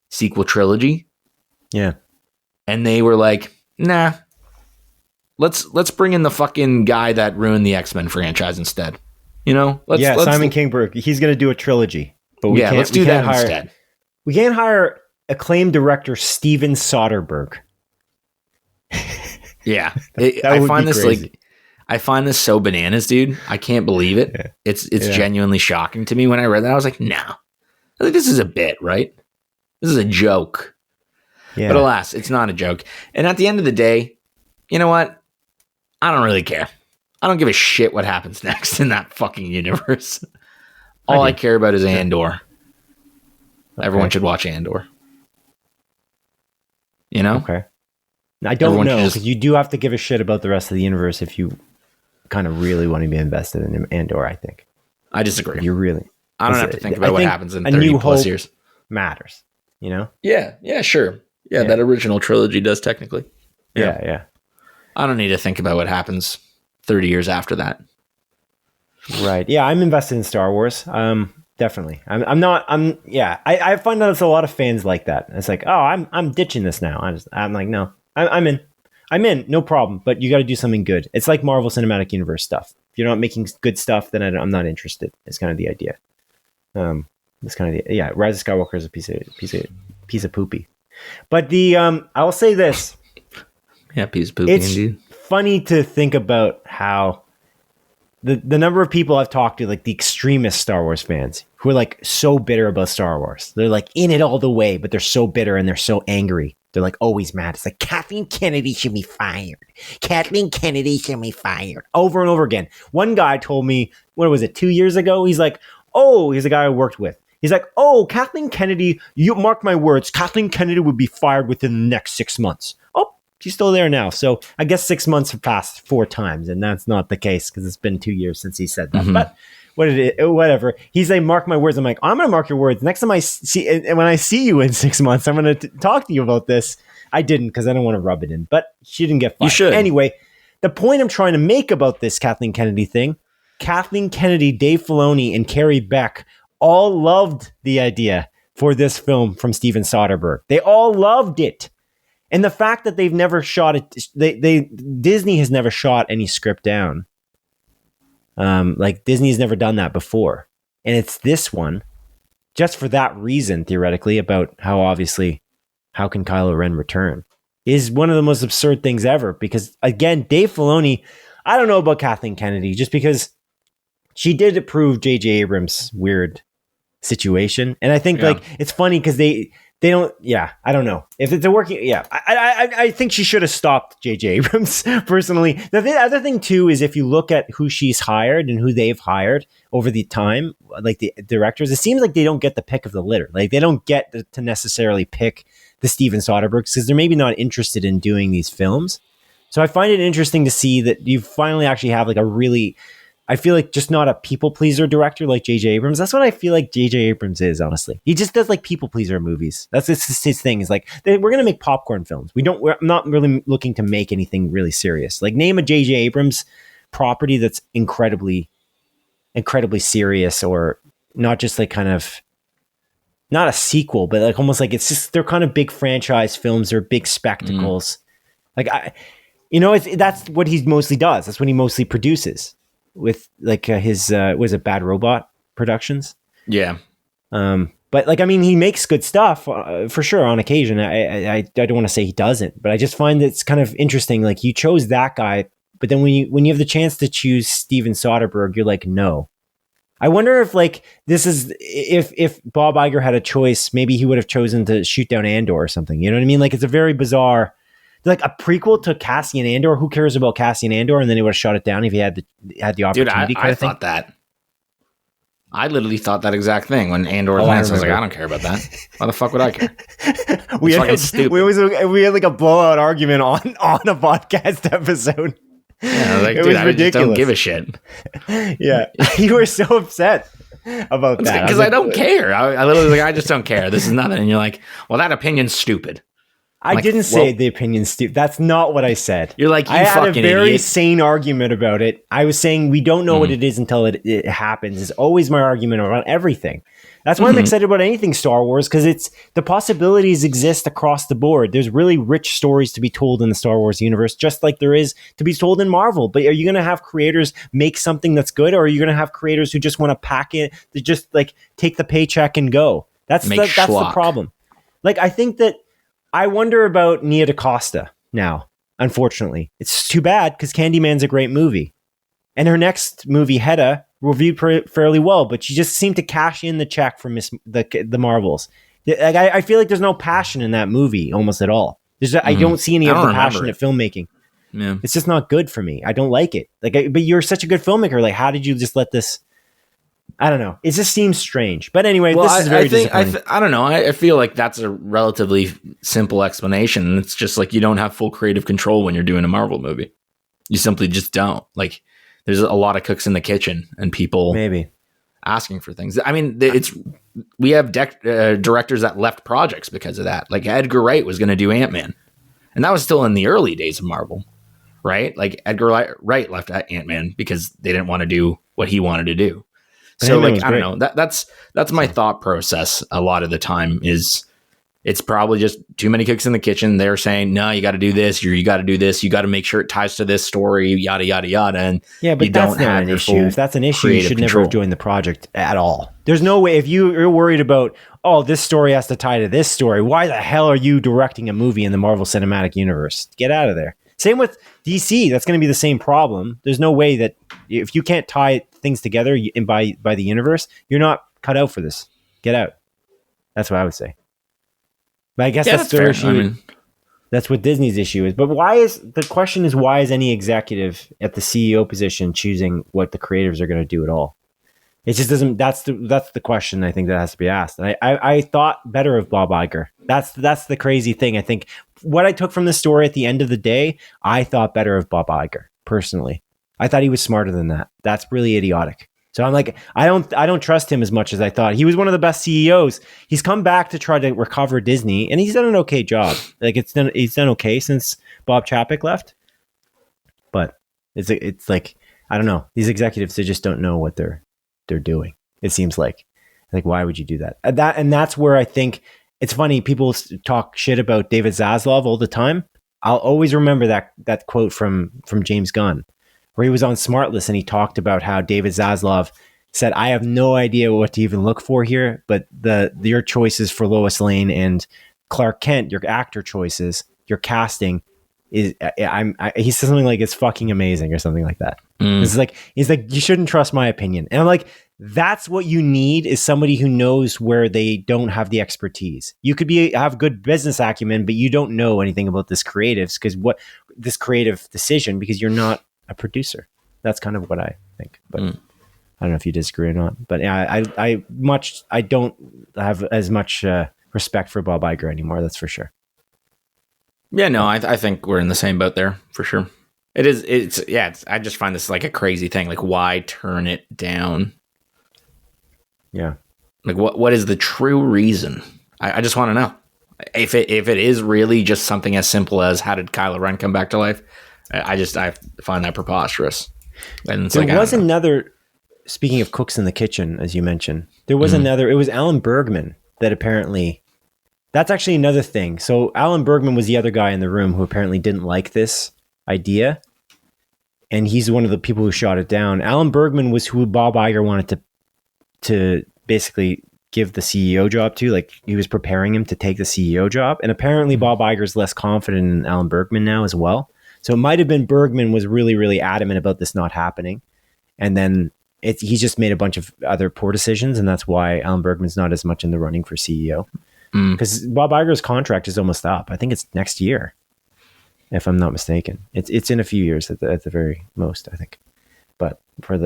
sequel trilogy. Yeah. And they were like, nah, let's bring in the fucking guy that ruined the X-Men franchise instead. Let's Simon Kinberg. He's going to do a trilogy. But let's do that instead. We can't hire acclaimed director Steven Soderbergh. Yeah. I find this crazy. I find this so bananas, dude. I can't believe it. Yeah. It's genuinely shocking to me. When I read that, I was like, no. I think this is a bit, right? This is a joke. Yeah. But alas, it's not a joke. And at the end of the day, you know what? I don't really care. I don't give a shit what happens next in that fucking universe. All I care about is Andor. Okay. Everyone should watch Andor. Okay. I don't know, because you do have to give a shit about the rest of the universe if you kind of really want to be invested in Andor, I think. I disagree. I don't have to think about what happens in 30 plus years. Matters, Yeah, sure. Yeah, that original trilogy does technically. Yeah. I don't need to think about what happens 30 years after that. Right. Yeah, I'm invested in Star Wars. Definitely. I find that there's a lot of fans like that. It's like, oh, I'm ditching this now. I'm like, no, I'm in, no problem. But you got to do something good. It's like Marvel Cinematic Universe stuff. If you're not making good stuff, then I'm not interested. It's kind of the idea. Rise of Skywalker is a piece of poopy. But I will say this. Yeah, piece of poopy it's indeed. Funny to think about how the number of people I've talked to, like the extremist Star Wars fans who are like so bitter about Star Wars. They're like in it all the way, but they're so bitter and they're so angry. They're like always mad. It's like Kathleen Kennedy should be fired. Kathleen Kennedy should be fired. Over and over again. One guy told me, what was it, 2 years ago? He's like, oh, he's a guy I worked with. He's like, oh, Kathleen Kennedy, you mark my words, Kathleen Kennedy would be fired within the next 6 months. Oh, she's still there now. So I guess 6 months have passed 4 times, and that's not the case because it's been 2 years since he said that. Mm-hmm. But whatever. He's like, mark my words. I'm like, I'm going to mark your words. Next time I see, and when I see you in 6 months, I'm going to talk to you about this. I didn't because I don't want to rub it in, but she didn't get fired. You should. Anyway, the point I'm trying to make about this Kathleen Kennedy thing, Kathleen Kennedy, Dave Filoni, and Carrie Beck all loved the idea for this film from Steven Soderbergh. They all loved it. And the fact that they've never shot it, Disney has never shot any script down. Like Disney's never done that before. And it's this one, just for that reason, theoretically, about how can Kylo Ren return, is one of the most absurd things ever. Because again, Dave Filoni, I don't know about Kathleen Kennedy, just because she did approve J.J. Abrams' weird situation. And I think like it's funny because they don't, I don't know. If it's a working, I think she should have stopped J.J. Abrams, personally. The other thing, too, is if you look at who she's hired and who they've hired over the time, like the directors, it seems like they don't get the pick of the litter. Like they don't get to necessarily pick the Steven Soderberghs because they're maybe not interested in doing these films. So I find it interesting to see that you finally actually have like a really... I feel like just not a people pleaser director like J.J. Abrams. That's what I feel like J.J. Abrams is, honestly. He just does like people pleaser movies. That's his thing. Is like, we're going to make popcorn films. I'm not really looking to make anything really serious. Like name a J.J. Abrams property that's incredibly, incredibly serious, or not just like kind of, not a sequel, but like almost like it's just, they're kind of big franchise films or big spectacles. Like that's what he mostly does. That's what he mostly produces. With like his was it Bad Robot Productions? Yeah. But like, I mean, he makes good stuff for sure on occasion. I don't want to say he doesn't, but I just find it's kind of interesting. Like you chose that guy, but then when you have the chance to choose Steven Soderbergh, you're like, no. I wonder if like this is if Bob Iger had a choice, maybe he would have chosen to shoot down Andor or something. You know what I mean? Like it's a very bizarre. Like a prequel to Cassian Andor. Who cares about Cassian Andor? And then he would have shot it down if he had the opportunity. Dude, I thought that. I literally thought that exact thing when Andor lands. I was like, I don't care about that. Why the fuck would I care? we had like a blowout argument on a podcast episode. Yeah, I was like, dude, I just don't give a shit. Yeah, you were so upset about that because I don't care. I literally was like, I just don't care. This is nothing. And you're like, well, that opinion's stupid. I didn't say the opinion's stupid. That's not what I said. You're like, I had a very idiot. sane argument about it. I was saying we don't know what it is until it happens. It's always my argument around everything. That's why I'm excited about anything Star Wars, because it's the possibilities exist across the board. There's really rich stories to be told in the Star Wars universe, just like there is to be told in Marvel. But are you going to have creators make something that's good, or are you going to have creators who just want to pack it, to just like take the paycheck and go? That's the problem. Like, I think that I wonder about Nia DaCosta now, unfortunately. It's too bad because Candyman's a great movie. And her next movie, Hedda, reviewed fairly well, but she just seemed to cash in the check from the Marvels. Like, I feel like there's no passion in that movie almost at all. I don't see any of the passionate filmmaking. Yeah. It's just not good for me. I don't like it. But you're such a good filmmaker. Like, how did you just let this... I don't know. It just seems strange. But anyway, this is very disappointing. I don't know. I feel like that's a relatively simple explanation. It's just like you don't have full creative control when you're doing a Marvel movie. You simply just don't. Like, there's a lot of cooks in the kitchen and people maybe asking for things. I mean, we have directors that left projects because of that. Like Edgar Wright was going to do Ant-Man, and that was still in the early days of Marvel, right? Like Edgar Wright left Ant-Man because they didn't want to do what he wanted to do. So like, I don't know, that's my thought process. A lot of the time is it's probably just too many cooks in the kitchen. They're saying, no, you got to do this. You got to do this. You got to make sure it ties to this story, yada, yada, yada. And yeah, but that's not an issue. If that's an issue, you should never have joined the project at all. There's no way. If you're worried about, oh, this story has to tie to this story, why the hell are you directing a movie in the Marvel Cinematic Universe? Get out of there. Same with DC. That's going to be the same problem. There's no way that if you can't tie things together by the universe, you're not cut out for this. Get out. That's what I would say. But I guess that's their issue. That's what Disney's issue is. But why is any executive at the CEO position choosing what the creatives are going to do at all? It just doesn't. That's the question I think that has to be asked. And I thought better of Bob Iger. That's the crazy thing. I think what I took from the story at the end of the day, I thought better of Bob Iger personally. I thought he was smarter than that. That's really idiotic. So I'm like, I don't trust him as much as I thought. He was one of the best CEOs. He's come back to try to recover Disney, and he's done an okay job. Like he's done okay since Bob Chapek left. But it's like, I don't know. These executives, they just don't know what they're doing. It seems like why would you do that? And that's where I think it's funny. People talk shit about David Zaslav all the time. I'll always remember that quote from James Gunn, where he was on Smartless and he talked about how David Zaslav said, I have no idea what to even look for here, but your choices for Lois Lane and Clark Kent, your actor choices, your casting is, he said something like, it's fucking amazing or something like that. He's like, you shouldn't trust my opinion. And I'm like, that's what you need, is somebody who knows where they don't have the expertise. You could have good business acumen, but you don't know anything about this creative decision because you're not a producer. That's kind of what I think, but I don't know if you disagree or not. But yeah, I don't have as much respect for Bob Iger anymore. That's for sure. Yeah, no, I think we're in the same boat there for sure. I just find this like a crazy thing. Like, why turn it down? Yeah. Like, what is the true reason? I just want to know. If it is really just something as simple as how did Kylo Ren come back to life? I find that preposterous. And there was another, speaking of cooks in the kitchen, as you mentioned, there was another, it was Alan Bergman that apparently, that's actually another thing. So Alan Bergman was the other guy in the room who apparently didn't like this idea. And he's one of the people who shot it down. Alan Bergman was who Bob Iger wanted to basically give the CEO job to. Like, he was preparing him to take the CEO job. And apparently Bob Iger's less confident in Alan Bergman now as well. So it might have been Bergman was really, really adamant about this not happening. And then he just made a bunch of other poor decisions. And that's why Alan Bergman's not as much in the running for CEO. Because Bob Iger's contract is almost up. I think it's next year, if I'm not mistaken. It's in a few years at the very most, I think. But for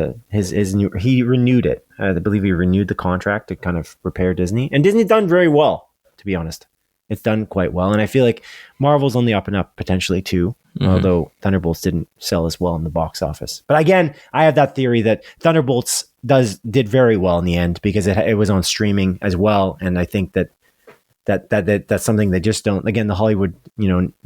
he renewed it. I believe he renewed the contract to kind of repair Disney. And Disney's done very well, to be honest. It's done quite well. And I feel like Marvel's on the up and up potentially too, although Thunderbolts didn't sell as well in the box office. But again, I have that theory that Thunderbolts did very well in the end because it was on streaming as well. And I think that's something they just don't, again, the Hollywood,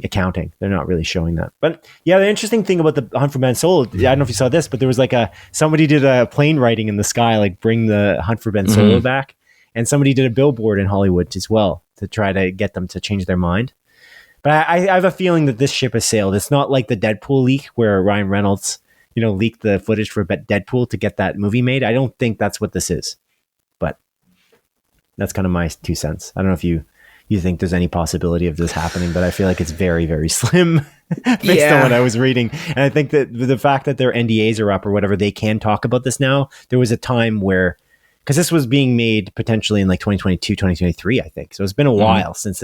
accounting, they're not really showing that. But yeah, the interesting thing about the Hunt for Ben Solo, I don't know if you saw this, but there was like somebody did a plane writing in the sky, like bring the Hunt for Ben Solo back. And somebody did a billboard in Hollywood as well to try to get them to change their mind. But I have a feeling that this ship has sailed. It's not like the Deadpool leak where Ryan Reynolds, leaked the footage for Deadpool to get that movie made. I don't think that's what this is. But that's kind of my 2 cents. I don't know if you think there's any possibility of this happening, but I feel like it's very, very slim based on what I was reading. And I think that the fact that their NDAs are up or whatever, they can talk about this now. There was a time where, because this was being made potentially in like 2022, 2023, I think. So it's been a while since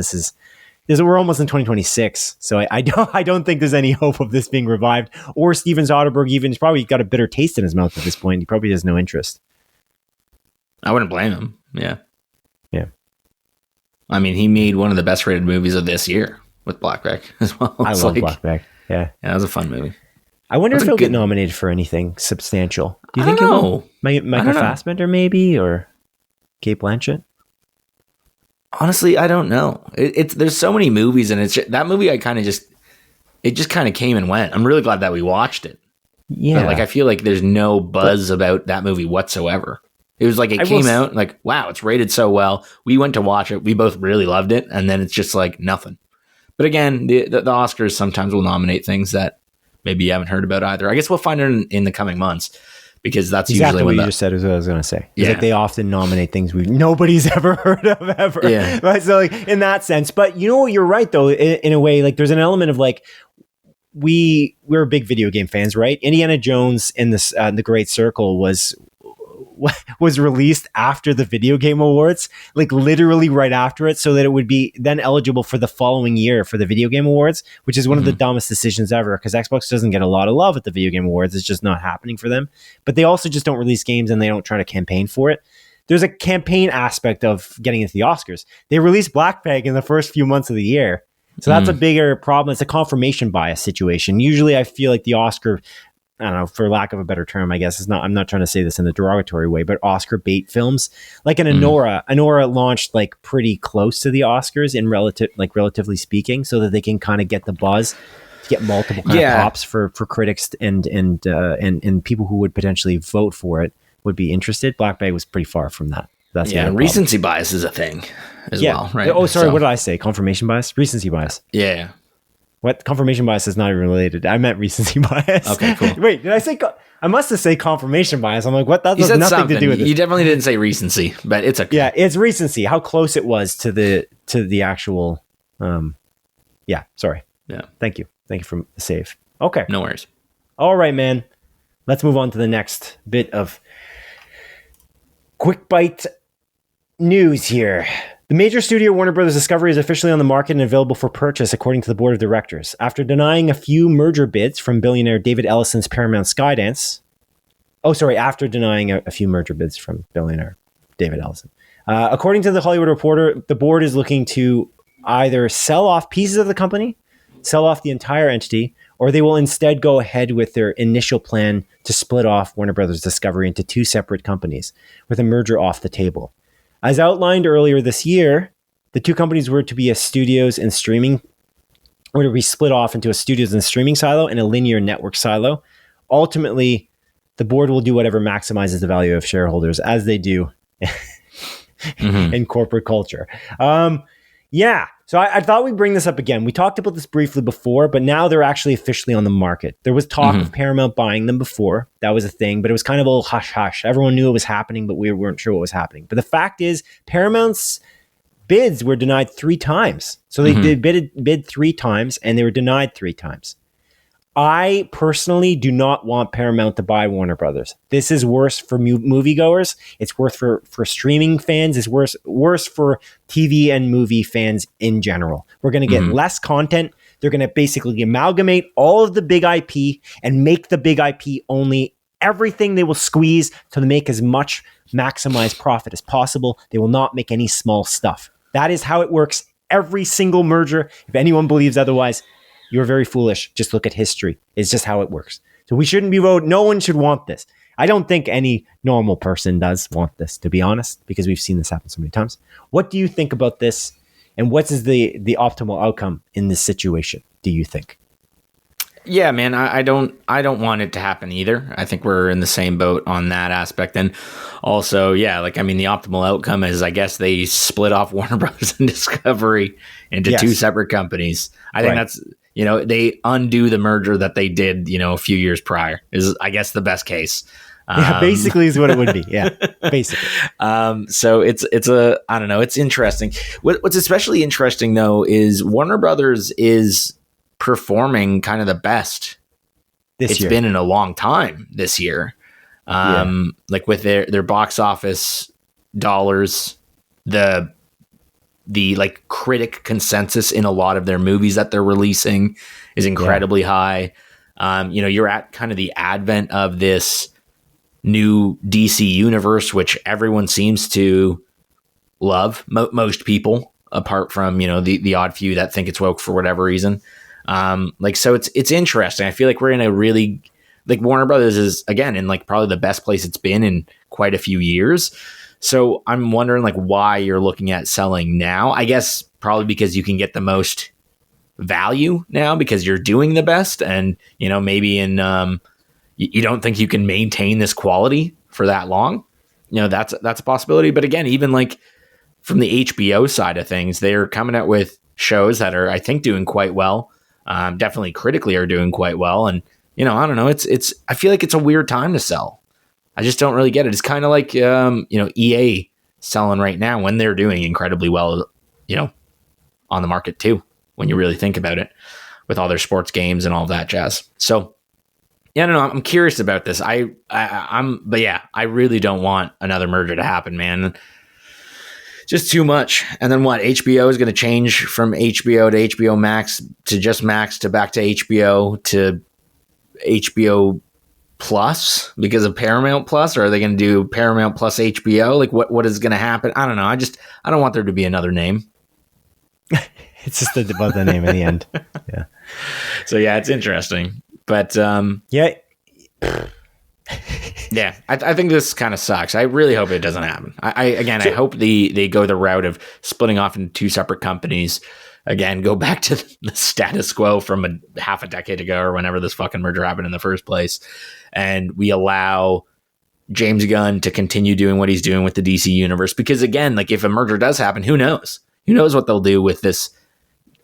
we're almost in 2026. So I don't think there's any hope of this being revived, or Steven Soderbergh he's probably got a bitter taste in his mouth at this point. He probably has no interest. I wouldn't blame him. Yeah. Yeah. I mean, he made one of the best rated movies of this year with Blackback as well. I love Blackback. Yeah. Yeah, that was a fun movie. I wonder if he'll get nominated for anything substantial. Do you think he will? Michael Fassbender maybe, or Cate Blanchett? Honestly, I don't know. There's so many movies, and that movie it just kind of came and went. I'm really glad that we watched it. Yeah, but I feel like there's no buzz about that movie whatsoever. It was like it came out like, wow, it's rated so well. We went to watch it. We both really loved it, and then it's just like nothing. But again, the Oscars sometimes will nominate things that maybe you haven't heard about either. I guess we'll find it in the coming months, because that's usually what you just said is what I was going to say. It's like they often nominate things nobody's ever heard of ever. Yeah. Right? So like in that sense, but you're right though, in a way, like there's an element of like, we're big video game fans, right? Indiana Jones and the Great Circle was released after the Video Game Awards, like literally right after it, so that it would be then eligible for the following year for the Video Game Awards, which is one of the dumbest decisions ever, because Xbox doesn't get a lot of love at the Video Game Awards. It's just not happening for them. But they also just don't release games, and they don't try to campaign for it. There's a campaign aspect of getting into the Oscars. They released Black Bag in the first few months of the year. So that's a bigger problem. It's a confirmation bias situation. Usually I feel like the Oscar, I don't know, for lack of a better term, I guess I'm not trying to say this in a derogatory way, but Oscar bait films, like an Anora launched like pretty close to the Oscars in relatively speaking, so that they can kind of get the buzz, get multiple kind of pops for critics and people who would potentially vote for it would be interested. Black Bag was pretty far from that. That's recency bias is a thing as well, right? Oh, sorry, what did I say? Confirmation bias? Recency bias. Yeah. What? Confirmation bias is not even related. I meant recency bias. Okay, cool. Wait, did I say... I must have said confirmation bias. I'm like, what? That has nothing to do with it. You definitely didn't say recency, but it's okay. Yeah, it's recency. How close it was to the actual... sorry. Yeah. Thank you for the save. Okay. No worries. All right, man. Let's move on to the next bit of quick bite news here. The major studio Warner Brothers Discovery is officially on the market and available for purchase, according to the board of directors. After denying a few merger bids from billionaire David Ellison's Paramount Skydance. After denying a few merger bids from billionaire David Ellison. According to the Hollywood Reporter, the board is looking to either sell off pieces of the company, sell off the entire entity, or they will instead go ahead with their initial plan to split off Warner Brothers Discovery into two separate companies, with a merger off the table. As outlined earlier this year, the two companies were to be split off into a studios and streaming silo and a linear network silo. Ultimately, the board will do whatever maximizes the value of shareholders, as they do in corporate culture. So I thought we'd bring this up again. We talked about this briefly before, but now they're actually officially on the market. There was talk of Paramount buying them before. That was a thing, but it was kind of a little hush-hush. Everyone knew it was happening, but we weren't sure what was happening. But the fact is, Paramount's bids were denied 3 times. So they did bid 3 times, and they were denied 3 times. I personally do not want Paramount to buy Warner Brothers. This is worse for moviegoers. It's worse for streaming fans. It's worse for TV and movie fans in general. We're going to get less content. They're going to basically amalgamate all of the big IP and make the big IP only everything they will squeeze to make as much maximized profit as possible. They will not make any small stuff. That is how it works. Every single merger. If anyone believes otherwise, you're very foolish. Just look at history. It's just how it works. So we shouldn't be voting. No one should want this. I don't think any normal person does want this, to be honest, because we've seen this happen so many times. What do you think about this? And what is the optimal outcome in this situation, do you think? Yeah, man, I don't want it to happen either. I think we're in the same boat on that aspect. And also, the optimal outcome is, I guess, they split off Warner Brothers and Discovery into 2 separate companies. I think that's... they undo the merger that they did, a few years prior is, I guess, the best case. Basically is what it would be. Yeah, basically. So I don't know. It's interesting. What's especially interesting, though, is Warner Brothers is performing kind of the best it's been in a long time this year. Like with their box office dollars, the like critic consensus in a lot of their movies that they're releasing is incredibly high. You're at kind of the advent of this new DC universe, which everyone seems to love. Most people, apart from, the odd few that think it's woke for whatever reason. So it's interesting. I feel like we're in a really, like, Warner Brothers is, again, in like probably the best place it's been in quite a few years. So I'm wondering, like, why you're looking at selling now. I guess probably because you can get the most value now because you're doing the best, and maybe you don't think you can maintain this quality for that long. That's a possibility. But again, even like from the HBO side of things, they're coming out with shows that are, I think, doing quite well. Definitely critically are doing quite well, and I don't know. It's I feel like it's a weird time to sell. I just don't really get it. It's kind of like, EA selling right now when they're doing incredibly well, on the market too, when you really think about it. with all their sports games and all that jazz. So yeah, I don't know. I'm curious about this. But yeah, I really don't want another merger to happen, man. Just too much. And then what? HBO is going to change from HBO to HBO Max to just Max to back to HBO Plus because of Paramount Plus, or are they going to do Paramount Plus HBO? Like what is going to happen? I don't know. I don't want there to be another name. It's just about the name in the end. Yeah. So yeah, it's interesting. But yeah. Yeah, I think this kind of sucks. I really hope it doesn't happen. I hope they go the route of splitting off into two separate companies. Again, go back to the status quo from half a decade ago or whenever this fucking merger happened in the first place. And we allow James Gunn to continue doing what he's doing with the DC universe. Because again, like if a merger does happen, who knows? Who knows what they'll do with this?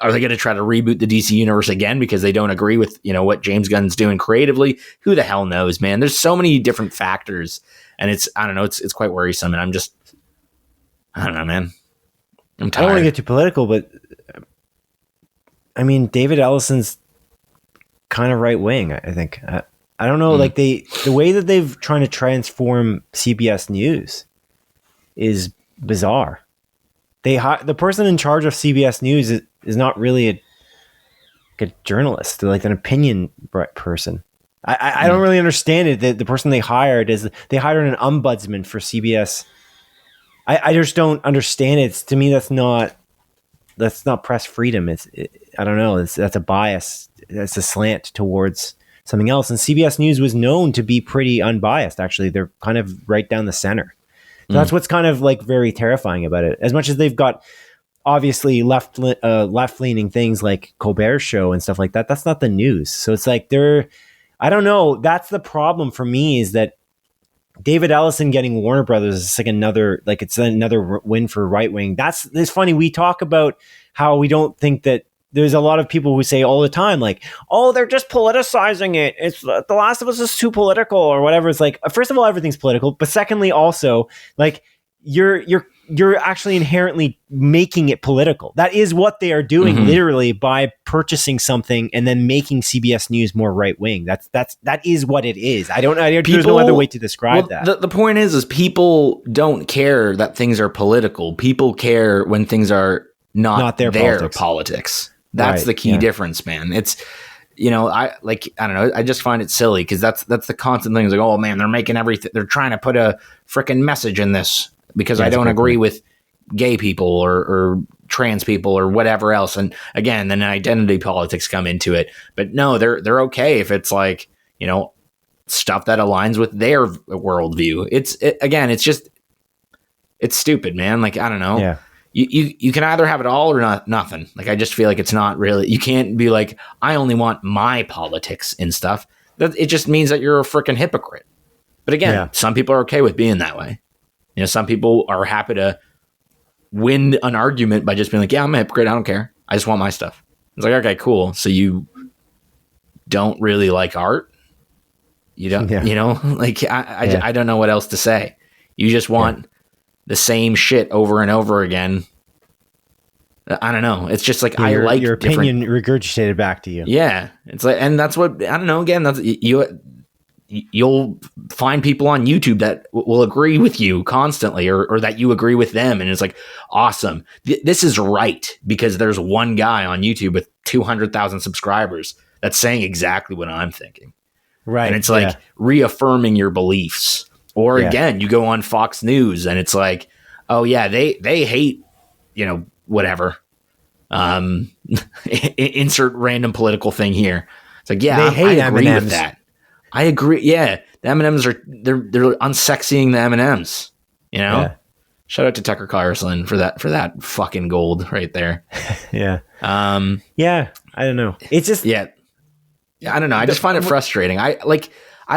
Are they going to try to reboot the DC universe again because they don't agree with, what James Gunn's doing creatively? Who the hell knows, man? There's so many different factors, and I don't know, it's quite worrisome, and I don't know, man. I'm tired. I don't want to get too political, but I mean, David Ellison's kind of right wing, I think. I don't know, like the way that they've trying to transform CBS News is bizarre. The person in charge of CBS News is not really a journalist. They're like an opinion person. I don't really understand it. The person they hired they hired an ombudsman for CBS. I just don't understand it. To me, that's not press freedom. I don't know. That's a bias. That's a slant towards something else. And CBS News was known to be pretty unbiased. Actually, they're kind of right down the center. So that's what's kind of like very terrifying about it. As much as they've got obviously left-leaning things like Colbert's show and stuff like that, that's not the news. So it's like I don't know. That's the problem for me, is that David Ellison getting Warner Brothers is like another win for right wing. It's funny. We talk about how we don't think that. There's a lot of people who say all the time, like, oh, they're just politicizing it. It's The Last of Us is too political or whatever. It's like, first of all, everything's political. But secondly, also, like, you're actually inherently making it political. That is what they are doing, literally, by purchasing something and then making CBS News more right wing. That is what it is. There's no other way to describe that. The point is people don't care that things are political. People care when things are not their politics. That's the key difference, man. It's, I don't know. I just find it silly because that's the constant thing. It's like, oh man, they're making everything. They're trying to put a freaking message in this because I don't agree with gay people or trans people or whatever else. And again, then identity politics come into it. But no, they're okay if it's like, stuff that aligns with their worldview. It's stupid, man. Like, I don't know. Yeah. You can either have it all or nothing. Like, I just feel like it's not really, you can't be like, I only want my politics and stuff. It just means that you're a freaking hypocrite. But again, some people are okay with being that way. Some people are happy to win an argument by just being like, yeah, I'm a hypocrite. I don't care. I just want my stuff. It's like, okay, cool. So you don't really like art? You don't, I don't know what else to say. You just want the same shit over and over again. I don't know. It's just like, I like your opinion regurgitated back to you. Yeah. It's like, and that's what, I don't know. Again, that's you'll find people on YouTube that will agree with you constantly or that you agree with them. And it's like, awesome. This is right because there's one guy on YouTube with 200,000 subscribers that's saying exactly what I'm thinking. Right. And it's like reaffirming your beliefs. Or again, you go on Fox News and it's like, oh yeah, they hate, whatever. Insert random political thing here. It's like, yeah, I agree with that. I agree. Yeah, the M&Ms they're unsexying the M&Ms. Shout out to Tucker Carlson for that fucking gold right there. Yeah. I don't know. It's just I don't know. I just find it frustrating. I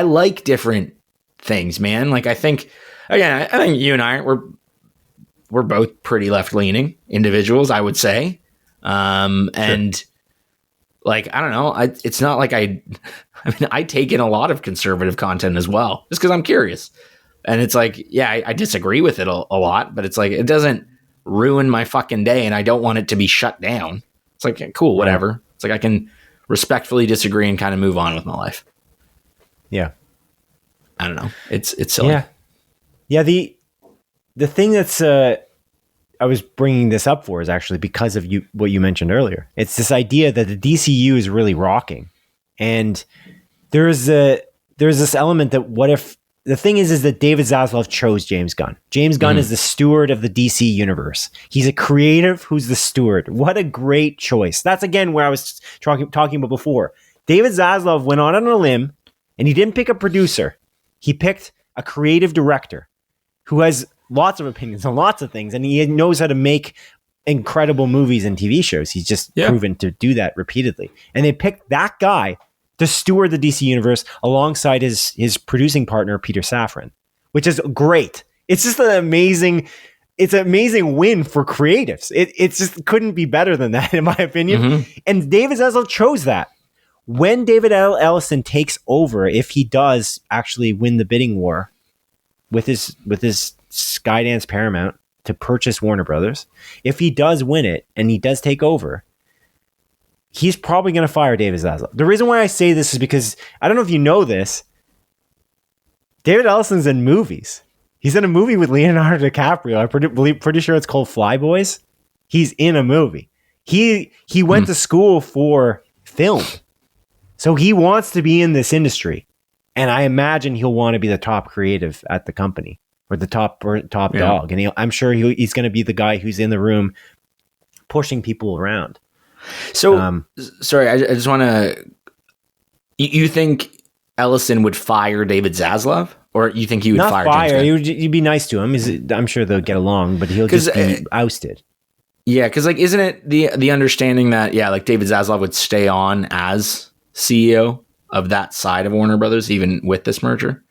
like different things, man. Like, I think you and I we're both pretty left leaning individuals, I would say. And like, I don't know. It's not like I take in a lot of conservative content as well, just because I'm curious. And it's like, I disagree with it a lot, but it's like, it doesn't ruin my fucking day and I don't want it to be shut down. It's like, cool, whatever. It's like, I can respectfully disagree and kind of move on with my life. Yeah. I don't know. It's silly. Yeah. Yeah. The thing that's, I was bringing this up for is actually because of what you mentioned earlier. It's this idea that the DCU is really rocking. And there's this element that what if the thing is that David Zaslav chose James Gunn. James Gunn is the steward of the DC universe. He's a creative who's the steward. What a great choice. That's again where I was talking about before. David Zaslav went on a limb and he didn't pick a producer. He picked a creative director who has lots of opinions on lots of things, and he knows how to make incredible movies and TV shows. He's just proven to do that repeatedly. And they picked that guy to steward the DC universe alongside his producing partner, Peter Safran, which is great. It's just an amazing win for creatives. It just couldn't be better than that, in my opinion. And David Zaslav chose that. When David L. Ellison takes over, if he does actually win the bidding war with his Skydance Paramount to purchase Warner Brothers, if he does win it and he does take over, he's probably going to fire David Zaslav. The reason why I say this is because, I don't know if you know this, David Ellison's in movies. He's in a movie with Leonardo DiCaprio. I'm pretty sure it's called Flyboys. He's in a movie. He went to school for film. So he wants to be in this industry. And I imagine he'll want to be the top creative at the company, or the top dog. And I'm sure he's going to be the guy who's in the room pushing people around. So, sorry, I just want to... You think Ellison would fire David Zaslav? Or you think he would not fire James Gunn? You'd be nice to him. I'm sure they'll get along, but he'll just be ousted. Yeah, because isn't it the understanding that, David Zaslav would stay on as CEO of that side of Warner Brothers, even with this merger?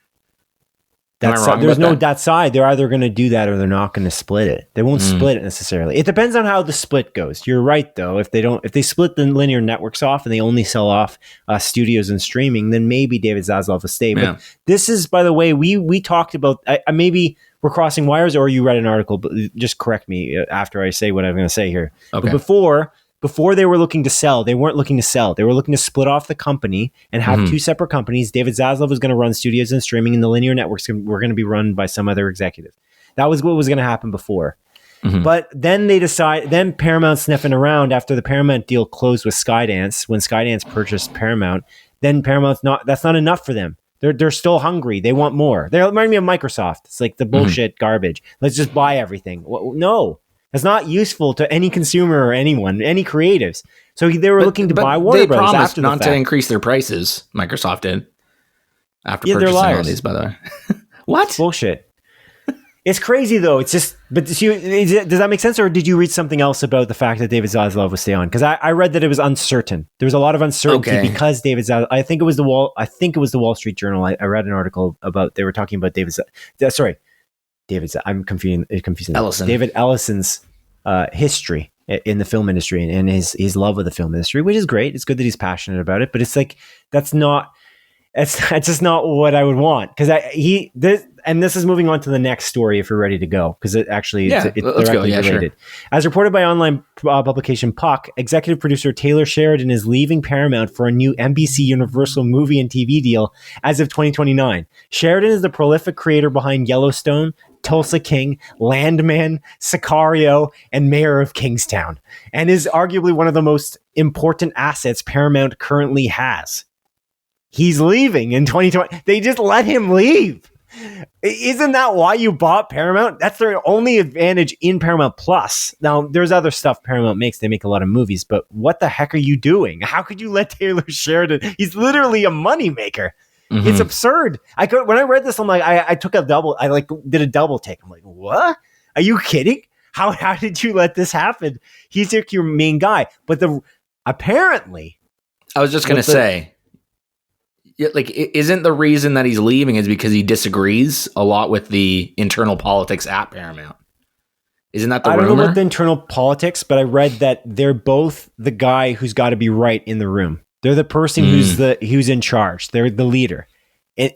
There's no that side. They're either going to do that or they're not going to split it. They won't split it necessarily. It depends on how the split goes. You're right, though. If they split the linear networks off and they only sell off studios and streaming, then maybe David Zaslav will stay. But this is, by the way, we talked about. Maybe we're crossing wires, or you read an article. But just correct me after I say what I'm going to say here. Okay. But before they were looking to sell, they weren't looking to sell. They were looking to split off the company and have two separate companies. David Zaslav was going to run studios and streaming, and the linear networks were going to be run by some other executive. That was what was going to happen before. But then then Paramount sniffing around after the Paramount deal closed with Skydance, when Skydance purchased Paramount, then that's not enough for them. They're still hungry. They want more. They remind me of Microsoft. It's like the bullshit garbage. Let's just buy everything. No. It's not useful to any consumer or anyone, any creatives. So they were looking to buy Warner Brothers after the fact. Not to increase their prices. Microsoft did. After purchasing all these, by the way. What? Bullshit. It's crazy, though. It's just, but does that make sense? Or did you read something else about the fact that David Zaslav would stay on? Because I read that it was uncertain. There was a lot of uncertainty because David Zaslav, I think it was the Wall Street Journal. I read an article about, they were talking about I'm confusing Ellison. David Ellison's history in the film industry and his love of the film industry, which is great. It's good that he's passionate about it, but it's like that's just not what I would want, because this is moving on to the next story if you're ready to go, because it's directly related. Sure. As reported by online publication Puck, executive producer Taylor Sheridan is leaving Paramount for a new NBCUniversal movie and TV deal as of 2029. Sheridan is the prolific creator behind Yellowstone, Tulsa King, Landman, Sicario, and Mayor of Kingstown, and is arguably one of the most important assets Paramount currently has. He's leaving in 2020. They just let him leave. Isn't that why you bought Paramount? That's their only advantage in Paramount Plus. Now, there's other stuff Paramount makes. They make a lot of movies, but what the heck are you doing? How could you let Taylor Sheridan? He's literally a moneymaker. It's absurd. When I read this, I'm like, I took a double. I did a double take. I'm like, what? Are you kidding? How did you let this happen? He's your main guy, but apparently, I was just gonna say. Yeah, isn't the reason that he's leaving is because he disagrees a lot with the internal politics at Paramount? Isn't that the rumor? I don't know about the internal politics, but I read that they're both the guy who's got to be right in the room. They're the person who's in charge. They're the leader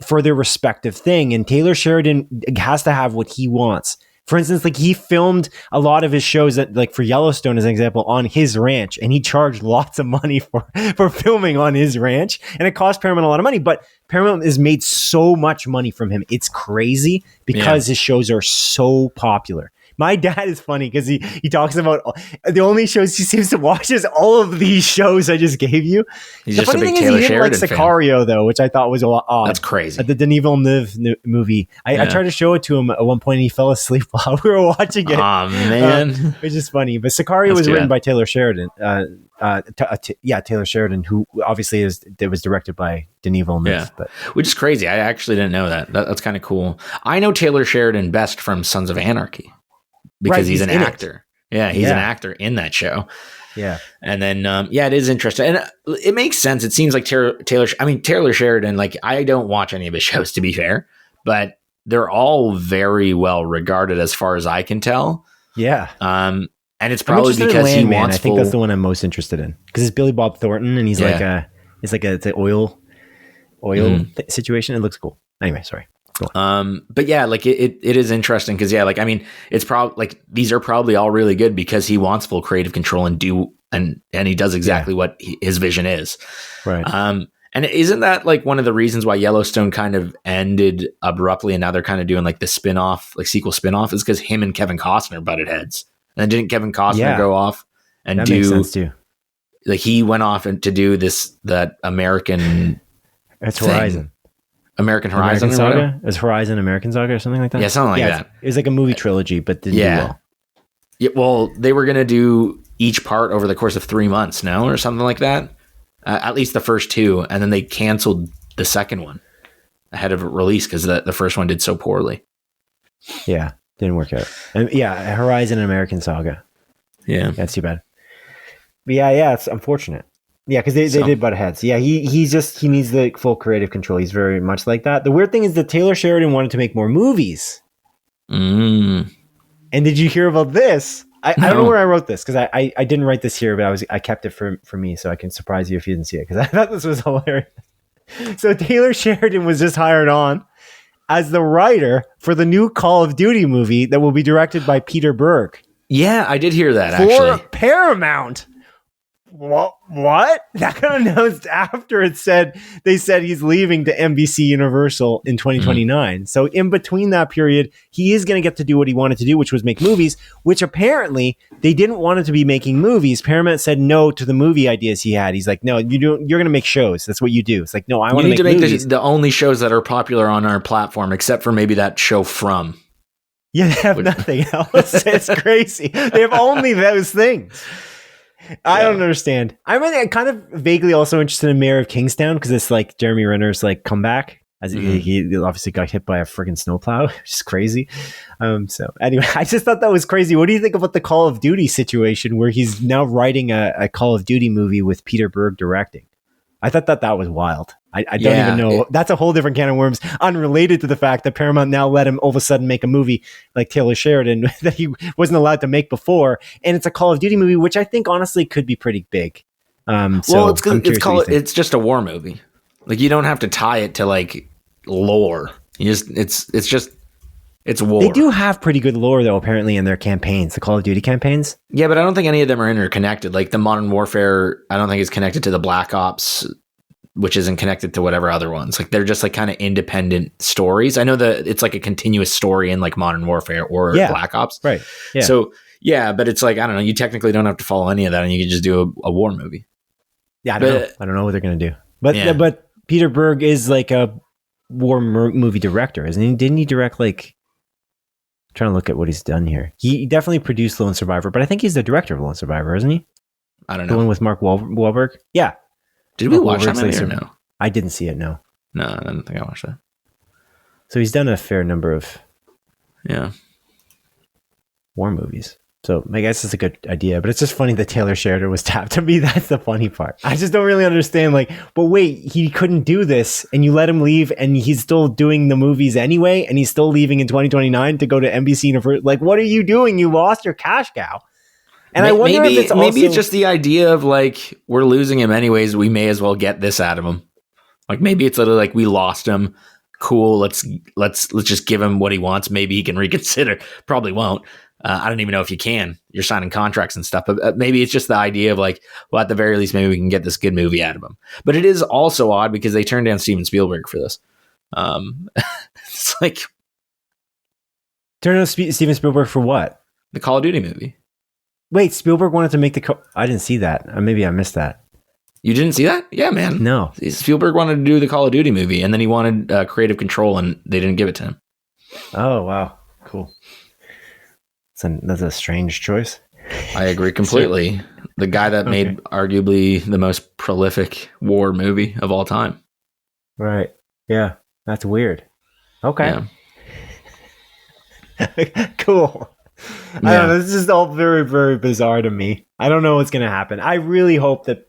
for their respective thing. And Taylor Sheridan has to have what he wants. For instance, like he filmed a lot of his shows that, like for Yellowstone as an example, on his ranch, and he charged lots of money for filming on his ranch, and it cost Paramount a lot of money, but Paramount has made so much money from him. It's crazy because his shows are so popular. My dad is funny because he talks about the only shows he seems to watch is all of these shows I just gave you. He's the just funny a big thing Taylor is he didn't Sheridan like Sicario though, which I thought was a lot odd. That's crazy. The Denis Villeneuve movie. I tried to show it to him at one point and he fell asleep while we were watching it. Oh man, which is funny. But Sicario was written by Taylor Sheridan. Taylor Sheridan, who obviously was directed by Denis Villeneuve. But which is crazy. I actually didn't know that. That's kind of cool. I know Taylor Sheridan best from Sons of Anarchy. Because he's an actor. Yeah, he's an actor in that show. Yeah. And then, it is interesting. And it makes sense. It seems like Taylor Sheridan, like, I don't watch any of his shows, to be fair, but they're all very well regarded as far as I can tell. Yeah. And it's probably because he wants I think that's the one I'm most interested in. Because it's Billy Bob Thornton, and he's it's an oil situation. It looks cool. Anyway, sorry. Cool. But yeah, like it is interesting because it's probably like these are probably all really good because he wants full creative control and he does exactly what his vision is. Right. And isn't that like one of the reasons why Yellowstone kind of ended abruptly and now they're kind of doing like the spin-off, like sequel spin-off, is because him and Kevin Costner butted heads. And then didn't Kevin Costner go off and that makes sense too. Like he went off to do that American It's Horizon. American Horizon Saga? It was Horizon American Saga or something like that? Yeah, something like that. It was like a movie trilogy, but didn't do well. Yeah, well, they were going to do each part over the course of 3 months, no? Or something like that. At least the first two. And then they canceled the second one ahead of release because the first one did so poorly. Yeah, didn't work out. And Horizon and American Saga. Yeah. That's too bad. But yeah, it's unfortunate. Yeah, because they did butt heads. Yeah, he needs the full creative control. He's very much like that. The weird thing is that Taylor Sheridan wanted to make more movies. And did you hear about this? I don't know where I wrote this because I didn't write this here, but I kept it for me so I can surprise you if you didn't see it because I thought this was hilarious. So Taylor Sheridan was just hired on as the writer for the new Call of Duty movie that will be directed by Peter Berg. Yeah, I did hear that for Paramount. What? That got announced after they said he's leaving to NBCUniversal in 2029. So in between that period, he is going to get to do what he wanted to do, which was make movies, which apparently they didn't want him to be making movies. Paramount said no to the movie ideas he had. He's like, no, you're going to make shows. That's what you do. It's like, no, I want to make movies. The only shows that are popular on our platform, except for maybe that show From. Yeah, they have nothing else. It's crazy. They have only those things. I don't understand. I'm kind of vaguely also interested in Mayor of Kingstown because it's like Jeremy Renner's like comeback as he obviously got hit by a friggin' snowplow, which is crazy. So anyway, I just thought that was crazy. What do you think about the Call of Duty situation where he's now writing a Call of Duty movie with Peter Berg directing? I thought that was wild. I don't even know. That's a whole different can of worms, unrelated to the fact that Paramount now let him all of a sudden make a movie like Taylor Sheridan that he wasn't allowed to make before. And it's a Call of Duty movie, which I think honestly could be pretty big. It's just a war movie. Like you don't have to tie it to like lore. It's war. They do have pretty good lore though, apparently, in their campaigns, the Call of Duty campaigns. Yeah, but I don't think any of them are interconnected. Like the Modern Warfare, I don't think is connected to the Black Ops, which isn't connected to whatever other ones. Like they're just like kind of independent stories. I know that it's like a continuous story in like Modern Warfare or Black Ops. Right. Yeah. So yeah, but it's like, I don't know, you technically don't have to follow any of that and you can just do a war movie. Yeah, I don't know what they're going to do. But Peter Berg is like a war movie director, isn't he? Didn't he direct like... Trying to look at what he's done here. He definitely produced Lone Survivor, but I think he's the director of Lone Survivor, isn't he? I don't know. The one with Mark Wahlberg? Yeah. Did we watch that movie or no? I didn't see it, no. No, I don't think I watched that. So he's done a fair number of war movies. So I guess it's a good idea, but it's just funny that Taylor Sheridan was tapped. To me, that's the funny part. I just don't really understand, like, but wait, he couldn't do this and you let him leave and he's still doing the movies anyway and he's still leaving in 2029 to go to NBC Universal. Like, what are you doing? You lost your cash cow. And I wonder if it's maybe it's just the idea of like, we're losing him anyways. We may as well get this out of him. Like maybe it's literally like we lost him. cool. Let's just give him what he wants. Maybe he can reconsider. Probably won't. I don't even know if you can. You're signing contracts and stuff, but maybe it's just the idea of like, well, at the very least, maybe we can get this good movie out of him. But it is also odd because they turned down Steven Spielberg for this. It's like turn on Steven Spielberg for what? The Call of Duty movie. Wait, Spielberg wanted to make I didn't see that. Maybe I missed that. You didn't see that? Yeah, man. No. Spielberg wanted to do the Call of Duty movie, and then he wanted creative control, and they didn't give it to him. Oh, wow. Cool. That's a strange choice. I agree completely. The guy that made arguably the most prolific war movie of all time. Right. Yeah. That's weird. Okay. Yeah. Cool. Yeah. I don't know. This is all very, very bizarre to me. I don't know what's going to happen. I really hope that.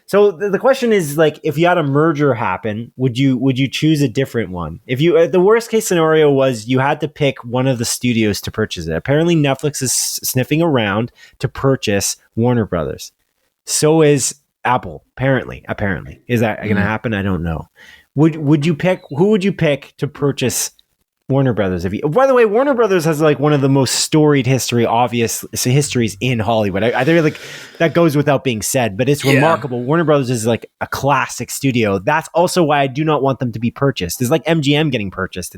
So the question is, like, if you had a merger happen, would you choose a different one? If you the worst case scenario was you had to pick one of the studios to purchase it. Apparently, Netflix is sniffing around to purchase Warner Brothers. So is Apple. Apparently, is that going to happen? I don't know. Would you pick? Who would you pick to purchase Warner Brothers? By the way, Warner Brothers has like one of the most storied histories in Hollywood. I think like that goes without being said, but it's remarkable. Warner Brothers is like a classic studio. That's also why I do not want them to be purchased. It's like MGM getting purchased.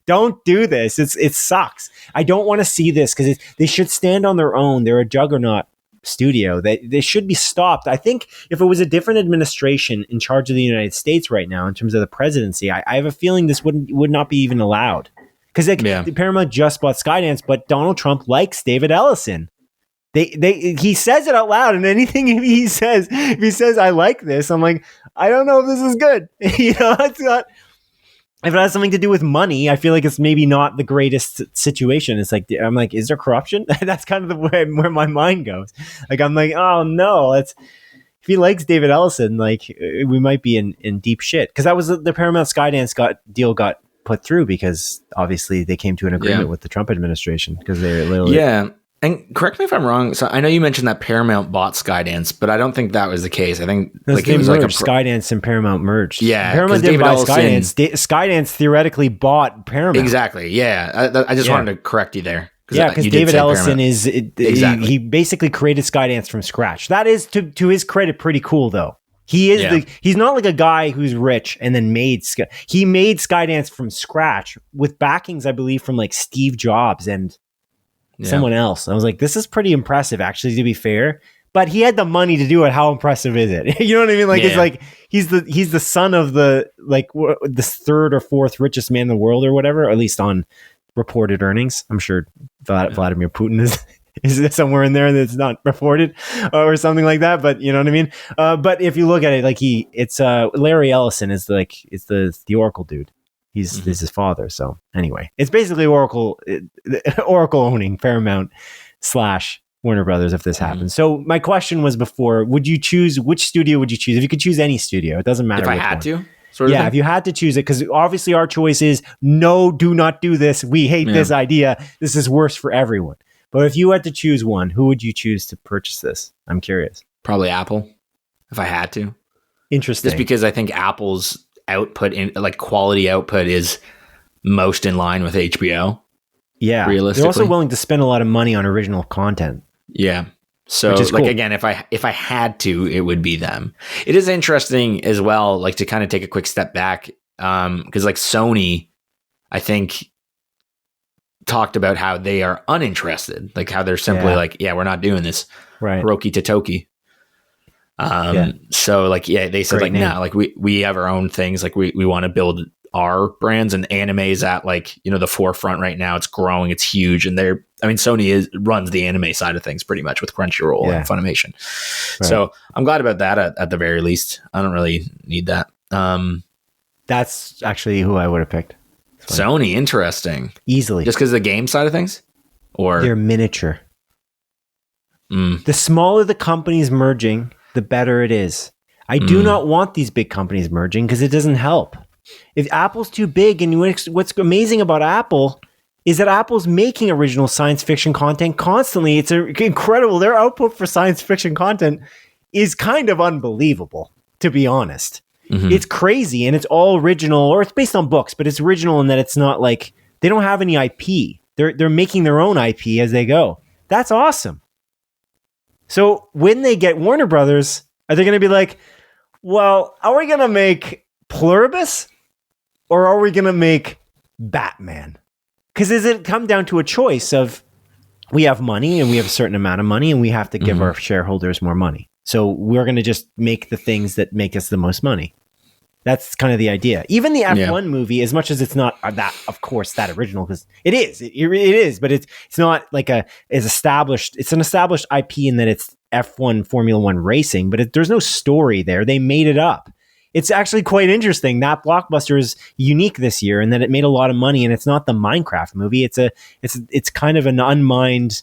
Don't do this. It sucks. I don't want to see this because they should stand on their own. They're a juggernaut studio. They should be stopped. I think if it was a different administration in charge of the United States right now in terms of the presidency, I have a feeling this would not be even allowed because Paramount just bought Skydance, but Donald Trump likes David Ellison. He says it out loud, and anything if he says I like this, I'm like, I don't know if this is good. It's not. If it has something to do with money, I feel like it's maybe not the greatest situation. It's like, I'm like, is there corruption? That's kind of the way where my mind goes. Like, I'm like, oh no, if he likes David Ellison, like we might be in deep shit. Cause that was the Paramount Skydance deal got put through because obviously they came to an agreement with the Trump administration because they're literally. And correct me if I'm wrong. So I know you mentioned that Paramount bought Skydance, but I don't think that was the case. I think like it was merged. Like Skydance and Paramount merged. Yeah, Paramount didn't buy Skydance. Skydance theoretically bought Paramount. Exactly. Yeah, I just wanted to correct you there. Yeah, because David Ellison he basically created Skydance from scratch. That is to his credit pretty cool though. He is he's not like a guy who's rich and then he made Skydance from scratch with backings, I believe, from like Steve Jobs and someone else. I was like, this is pretty impressive, actually, to be fair. But he had the money to do it. How impressive is it? You know what I mean? Like it's like he's the son of the third or fourth richest man in the world or whatever, or at least on reported earnings. I'm sure Vladimir Putin is somewhere in there that's not reported or something like that. But you know what I mean? But if you look at it, like it's Larry Ellison is the Oracle dude. He's his father. So anyway, it's basically Oracle owning Paramount / Warner Brothers if this happens. So my question was before, which studio would you choose? If you could choose any studio, it doesn't matter. If I had to? If you had to choose it, because obviously our choice is no, do not do this. We hate this idea. This is worse for everyone. But if you had to choose one, who would you choose to purchase this? I'm curious. Probably Apple, if I had to. Interesting. Just because I think Apple's output quality output is most in line with HBO. Yeah. Realistically. They're also willing to spend a lot of money on original content. Yeah. So cool. Again, if I had to, it would be them. It is interesting as well, like to kind of take a quick step back. Because like Sony, I think talked about how they are uninterested, like how they're simply we're not doing this. Right. Roki Totoki. So like, they said great like, nah, like we have our own things. Like we want to build our brands, and anime is at like, the forefront right now. It's growing. It's huge. And Sony runs the anime side of things pretty much with Crunchyroll and Funimation. Right. So I'm glad about that at the very least. I don't really need that. That's actually who I would have picked. Sony. Interesting. Easily. Just because of the game side of things, or they're miniature. The smaller the companies merging, the better it is. I do not want these big companies merging because it doesn't help. If Apple's too big, and what's amazing about Apple is that Apple's making original science fiction content constantly. It's incredible. Their output for science fiction content is kind of unbelievable, to be honest. It's crazy, and it's all original, or it's based on books, but it's original in that it's not like they don't have any IP. They're making their own IP as they go. That's awesome. So when they get Warner Brothers, are they going to be like, well, are we going to make Pluribus or are we going to make Batman? Because does it come down to a choice of we have money and we have a certain amount of money and we have to give our shareholders more money. So we're going to just make the things that make us the most money. That's kind of the idea. Even the F1 movie, as much as it's not that, of course, that original, because it is, but it's not like it's an established IP in that it's F1 Formula One racing, but there's no story there. They made it up. It's actually quite interesting. That blockbuster is unique this year in that it made a lot of money, and it's not the Minecraft movie. It's kind of an unmined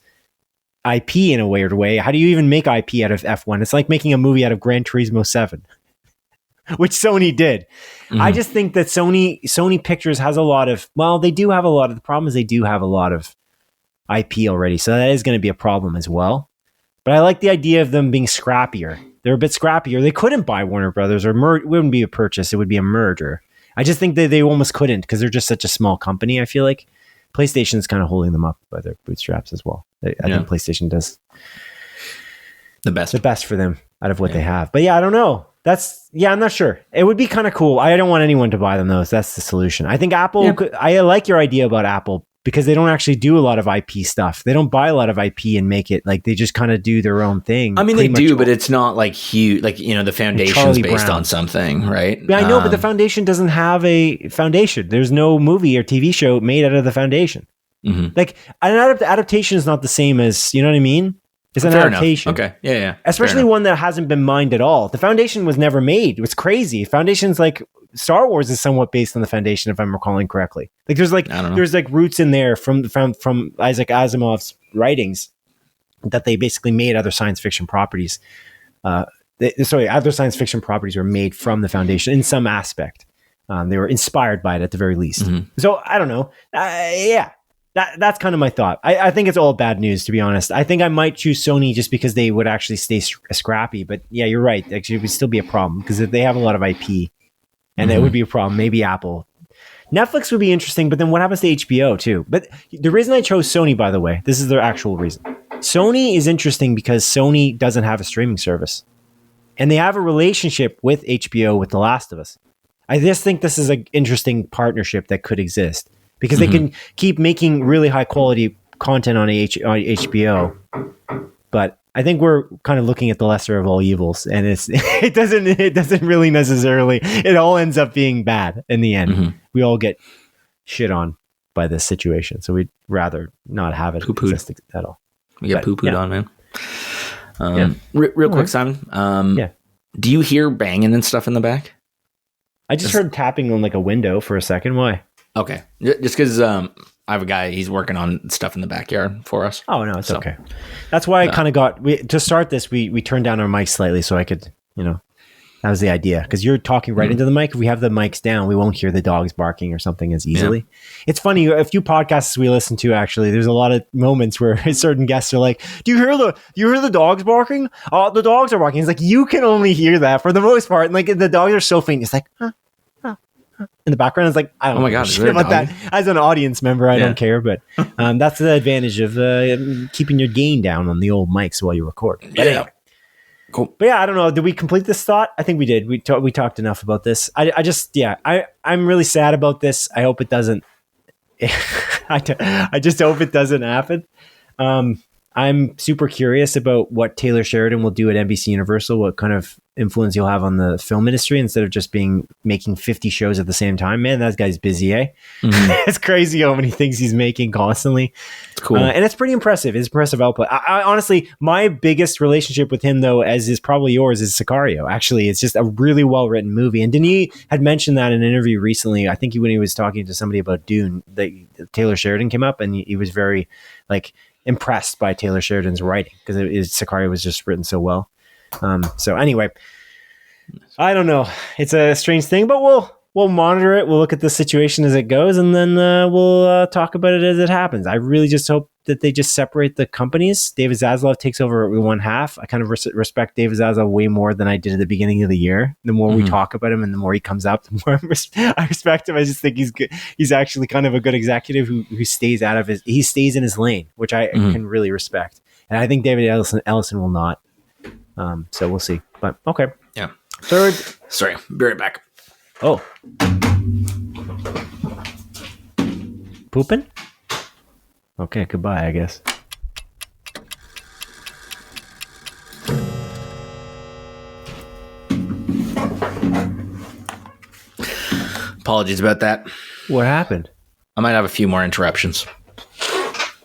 IP in a weird way. How do you even make IP out of F1? It's like making a movie out of Gran Turismo 7. Which Sony did. I just think that Sony Pictures has a lot of, the problem is they do have a lot of IP already. So that is going to be a problem as well. But I like the idea of them being scrappier. They're a bit scrappier. They couldn't buy Warner Brothers it wouldn't be a purchase. It would be a merger. I just think that they almost couldn't because they're just such a small company. I feel like PlayStation's kind of holding them up by their bootstraps as well. I think PlayStation does the best for them out of what they have. But yeah, I don't know. I'm not sure. It would be kind of cool. I don't want anyone to buy them though. So that's the solution. I think Apple, I like your idea about Apple because they don't actually do a lot of IP stuff. They don't buy a lot of IP and make it like they just kind of do their own thing. I mean, they do, but it's not like huge, like, the foundation's based on something, right? Yeah, I know, but the foundation doesn't have a foundation. There's no movie or TV show made out of the foundation. Like an adaptation is not the same as, you know what I mean? It's an adaptation. Okay. Yeah. Especially one that hasn't been mined at all. The Foundation was never made. It was crazy. Foundation's like Star Wars is somewhat based on the Foundation, if I'm recalling correctly. Like there's roots in there from Isaac Asimov's writings that they basically made other science fiction properties. Other science fiction properties were made from the Foundation in some aspect. They were inspired by it at the very least. So I don't know. That's kind of my thought. I think it's all bad news, to be honest. I think I might choose Sony just because they would actually stay scrappy. But yeah, you're right. Actually, it would still be a problem because if they have a lot of IP, and that would be a problem. Maybe Apple. Netflix would be interesting, but then what happens to HBO too? But the reason I chose Sony, by the way, this is their actual reason. Sony is interesting because Sony doesn't have a streaming service. And they have a relationship with HBO with The Last of Us. I just think this is an interesting partnership that could exist. Because they can keep making really high quality content on HBO, but I think we're kind of looking at the lesser of all evils, and it doesn't really necessarily. It all ends up being bad in the end. We all get shit on by this situation, so we'd rather not have it exist at all. We get poo-pooed on, man. Real quick, Simon. Do you hear banging and stuff in the back? I just heard tapping on like a window for a second. Why? Okay. Just because I have a guy, he's working on stuff in the backyard for us. Oh, no, it's okay. That's why I kind of to start this, we turned down our mic slightly so I could, that was the idea. Because you're talking right into the mic. If we have the mics down, we won't hear the dogs barking or something as easily. Yeah. It's funny, a few podcasts we listen to, actually, there's a lot of moments where certain guests are like, do you hear the dogs barking? Oh, the dogs are barking. It's like, you can only hear that for the most part. And like the dogs are so faint. It's like, huh? In the background, it's like, I don't know shit about that. As an audience member, I don't care, but that's the advantage of keeping your gain down on the old mics while you record. But anyway, cool. But yeah, I don't know. Did we complete this thought? I think we did. We talked enough about this. I'm really sad about this. I hope it doesn't. I just hope it doesn't happen. I'm super curious about what Taylor Sheridan will do at NBCUniversal, what kind of influence he'll have on the film industry instead of just making 50 shows at the same time. Man, that guy's busy, eh? It's crazy how many things he's making constantly. It's cool. And it's pretty impressive. It's impressive output. I honestly, my biggest relationship with him, though, as is probably yours, is Sicario. Actually, it's just a really well-written movie. And Denis had mentioned that in an interview recently. I think when he was talking to somebody about Dune, Taylor Sheridan came up and he was very, impressed by Taylor Sheridan's writing because Sicario was just written so well. So anyway, I don't know. It's a strange thing, but we'll monitor it. We'll look at the situation as it goes, and then we'll talk about it as it happens. I really just hope that they just separate the companies. David Zaslav takes over one half. I kind of respect David Zaslav way more than I did at the beginning of the year. The more we talk about him and the more he comes up, the more I respect him. I just think he's good. He's actually kind of a good executive who stays he stays in his lane, which I can really respect. And I think David Ellison will not. So we'll see. But okay. Yeah. Third. Sorry. Be right back. Oh. Pooping? Okay, goodbye, I guess. Apologies about that. What happened? I might have a few more interruptions.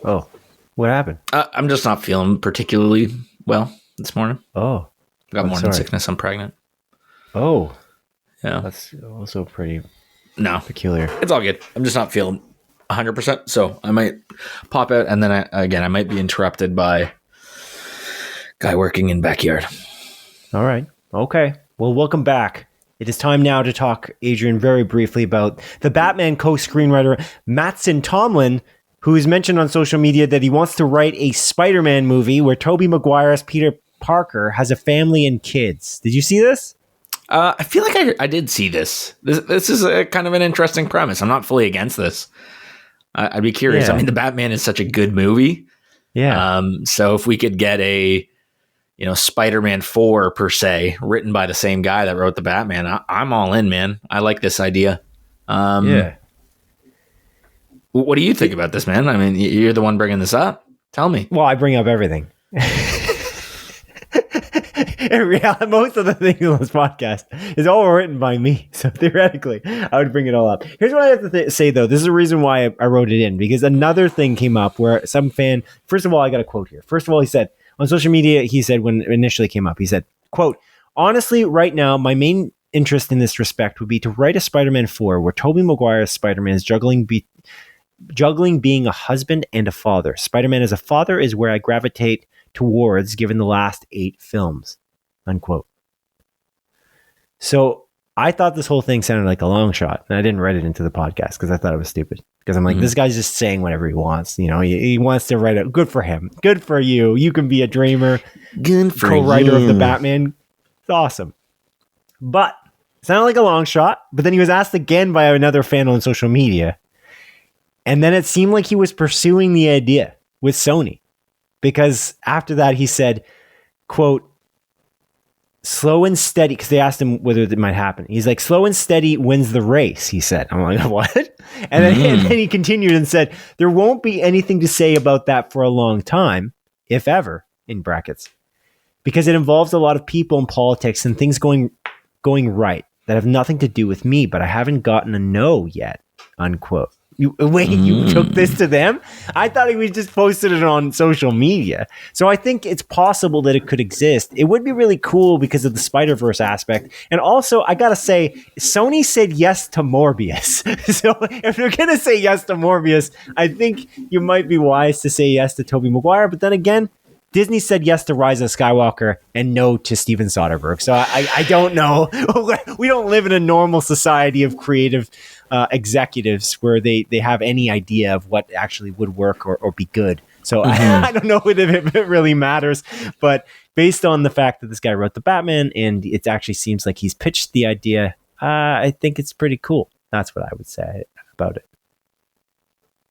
Oh, what happened? I'm just not feeling particularly well this morning. Oh. Got morning sickness. I'm pregnant. Oh. Yeah. That's also pretty peculiar. It's all good. I'm just not feeling 100%. So I might pop out, and then I might be interrupted by guy working in backyard. All right. Okay. Well, welcome back. It is time now to talk, Adrian, very briefly about the Batman co-screenwriter Mattson Tomlin, who has mentioned on social media that he wants to write a Spider-Man movie where Tobey Maguire as Peter Parker has a family and kids. Did you see this? I feel like I did see this. This is a kind of an interesting premise. I'm not fully against this. I'd be curious. Yeah. I mean, the Batman is such a good movie. Yeah. So if we could get a, Spider-Man 4 per se, written by the same guy that wrote the Batman, I'm all in, man. I like this idea. Yeah. What do you think about this, man? I mean, you're the one bringing this up. Tell me. Well, I bring up everything. In reality, most of the things on this podcast is all written by me. So theoretically, I would bring it all up. Here's what I have to say, though. This is the reason why I wrote it in, because another thing came up where some fan, first of all, I got a quote here. First of all, he said on social media, when it initially came up, he said, quote, "Honestly, right now, my main interest in this respect would be to write a Spider-Man 4 where Tobey Maguire as Spider-Man is juggling being a husband and a father. Spider-Man as a father is where I gravitate towards given the last 8 films." Unquote. So I thought this whole thing sounded like a long shot, and I didn't write it into the podcast because I thought it was stupid. Because I'm like, this guy's just saying whatever he wants. He wants to write it. Good for him. Good for you. You can be a dreamer. Good for co-writer you. of the Batman. It's awesome. But it sounded like a long shot. But then he was asked again by another fan on social media. And then it seemed like he was pursuing the idea with Sony. Because after that, he said, quote, "Slow and steady," because they asked him whether it might happen. He's like, "Slow and steady wins the race," he said. I'm like, what? And then he continued and said, "There won't be anything to say about that for a long time, if ever," in brackets, "because it involves a lot of people and politics and things going right that have nothing to do with me, but I haven't gotten a no yet," unquote. You took this to them? I thought he was just posted it on social media. So I think it's possible that it could exist. It would be really cool because of the Spider-Verse aspect. And also, I got to say, Sony said yes to Morbius. So if you're going to say yes to Morbius, I think you might be wise to say yes to Tobey Maguire. But then again, Disney said yes to Rise of Skywalker and no to Steven Soderbergh. So I don't know. We don't live in a normal society of creative executives where they have any idea of what actually would work or be good. So I don't know if it really matters. But based on the fact that this guy wrote the Batman and it actually seems like he's pitched the idea, I think it's pretty cool. That's what I would say about it.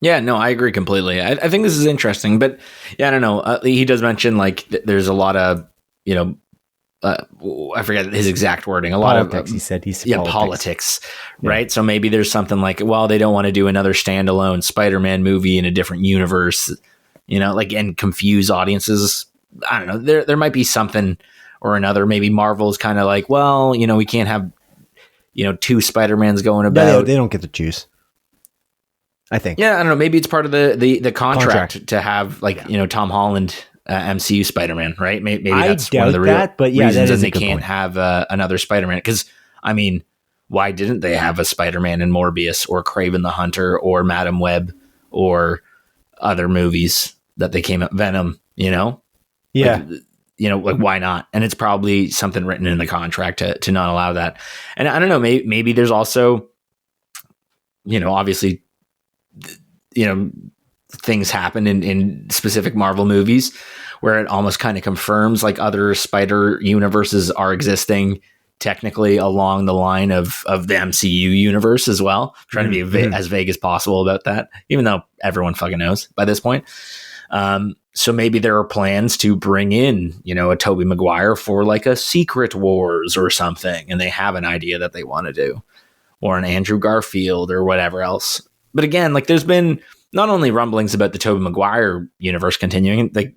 Yeah, no, I agree completely. I think this is interesting, but yeah, I don't know. He does mention like there's a lot of, I forget his exact wording. A Politics, lot of he said he's politics, right? So maybe there's something like, well, they don't want to do another standalone Spider-Man movie in a different universe, and confuse audiences. I don't know. There might be something or another. Maybe Marvel's kind of like, well, we can't have, 2 Spider-Mans going about. They don't get to choose. I think. Yeah, I don't know. Maybe it's part of the contract to have Tom Holland MCU Spider-Man, right? Maybe that's one of the reasons that they can't have another Spider-Man. Because I mean, why didn't they have a Spider-Man in Morbius or Kraven the Hunter or Madam Web or other movies that they came up, Venom? Yeah. Like why not? And it's probably something written in the contract to not allow that. And I don't know. Maybe there's also, obviously, things happen in specific Marvel movies where it almost kind of confirms like other spider universes are existing technically along the line of the MCU universe as well. I'm trying to be as vague as possible about that, even though everyone fucking knows by this point. So maybe there are plans to bring in, a Tobey Maguire for like a Secret Wars or something, and they have an idea that they want to do, or an Andrew Garfield or whatever else. But again, like there's been not only rumblings about the Tobey Maguire universe continuing, like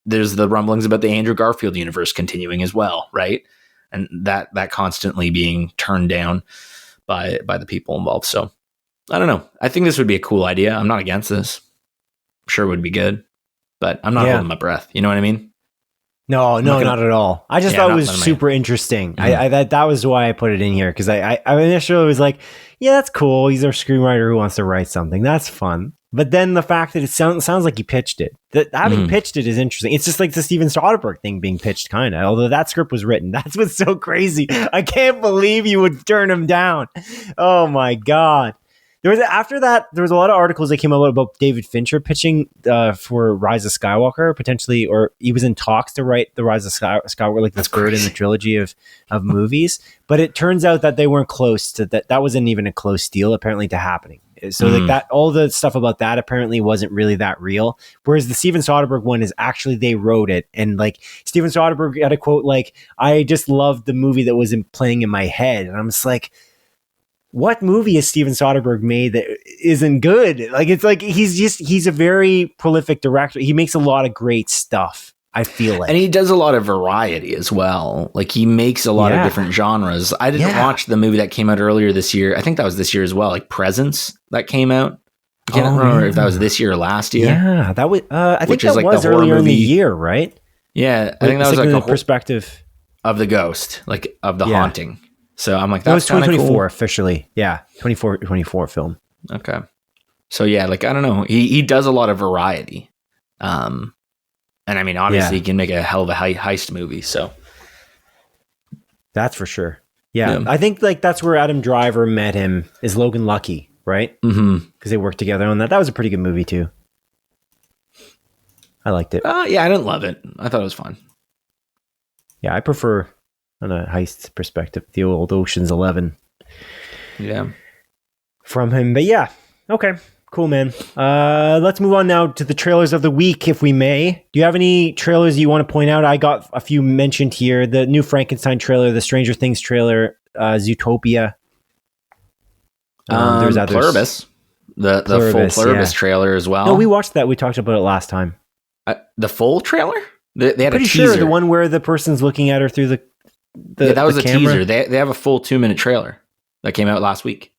there's the rumblings about the Andrew Garfield universe continuing as well, right? And that constantly being turned down by the people involved. So I don't know. I think this would be a cool idea. I'm not against this. I'm sure it would be good, but I'm not holding my breath. You know what I mean? No, not at all. I just thought it was super interesting. Mm-hmm. That was why I put it in here, because I initially was like, yeah, that's cool. He's a screenwriter who wants to write something. That's fun. But then the fact that it sounds like he pitched it, that having pitched it is interesting. It's just like the Steven Soderbergh thing being pitched, kind of. Although that script was written, that's what's so crazy. I can't believe you would turn him down. Oh my god. After that, there was a lot of articles that came out about David Fincher pitching for Rise of Skywalker, potentially, or he was in talks to write the Rise of Skywalker, like the third in the trilogy of movies. But it turns out that they weren't close to that. That wasn't even a close deal, apparently, to happening. So like that, all the stuff about that apparently wasn't really that real. Whereas the Steven Soderbergh one is actually, they wrote it. And like Steven Soderbergh had a quote like, "I just loved the movie that was playing in my head." And I'm just like, what movie has Steven Soderbergh made that isn't good? Like, it's like, he's a very prolific director. He makes a lot of great stuff, I feel like. And he does a lot of variety as well. Like, he makes a lot of different genres. I didn't watch the movie that came out earlier this year. I think that was this year as well. Like Presence that came out. I can't remember if that was this year or last year. Yeah, that was, I think that was earlier in the year, right? Yeah, I think that was like the a perspective of the ghost, like of the haunting. So I'm like, that was 2024 cool. Officially. Yeah. 24 film. Okay. So yeah, like, I don't know. He does a lot of variety. And I mean, obviously he can make a hell of a heist movie. So that's for sure. Yeah. I think like that's where Adam Driver met him, is Logan Lucky, right? Mm-hmm. Because they worked together on that. That was a pretty good movie too. I liked it. Yeah, I didn't love it. I thought it was fun. Yeah, I prefer, on a heist perspective, the old Ocean's 11. Yeah. From him. But yeah. Okay. Cool, man. Let's move on now to the trailers of the week, if we may. Do you have any trailers you want to point out? I got a few mentioned here. The new Frankenstein trailer, the Stranger Things trailer, Zootopia. There's others. Pluribus. The full Pluribus trailer as well. No, we watched that. We talked about it last time. The full trailer? They had pretty a teaser. Sure, the one where the person's looking at her through the that was a camera. teaser. They have a full 2-minute trailer that came out last week.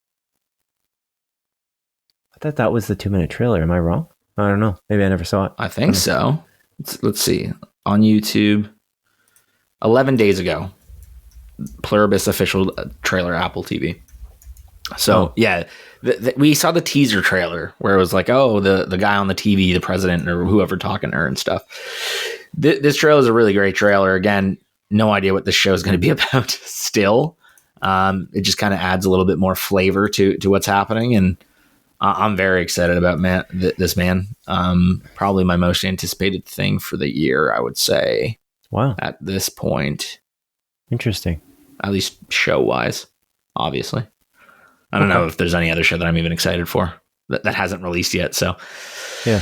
I thought that was the 2-minute trailer. Am I wrong? I don't know. Maybe I never saw it. I think so. Let's see. On YouTube, 11 days ago, Pluribus official trailer, Apple TV. So yeah, we saw the teaser trailer where it was like, oh, the guy on the TV, the president or whoever talking to her and stuff. This trailer is a really great trailer. Again, no idea what this show is going to be about still. It just kind of adds a little bit more flavor to what's happening. And I'm very excited about this man. Probably my most anticipated thing for the year, I would say. Wow. At this point. Interesting. At least show-wise, obviously. I don't know if there's any other show that I'm even excited for that hasn't released yet. So, yeah.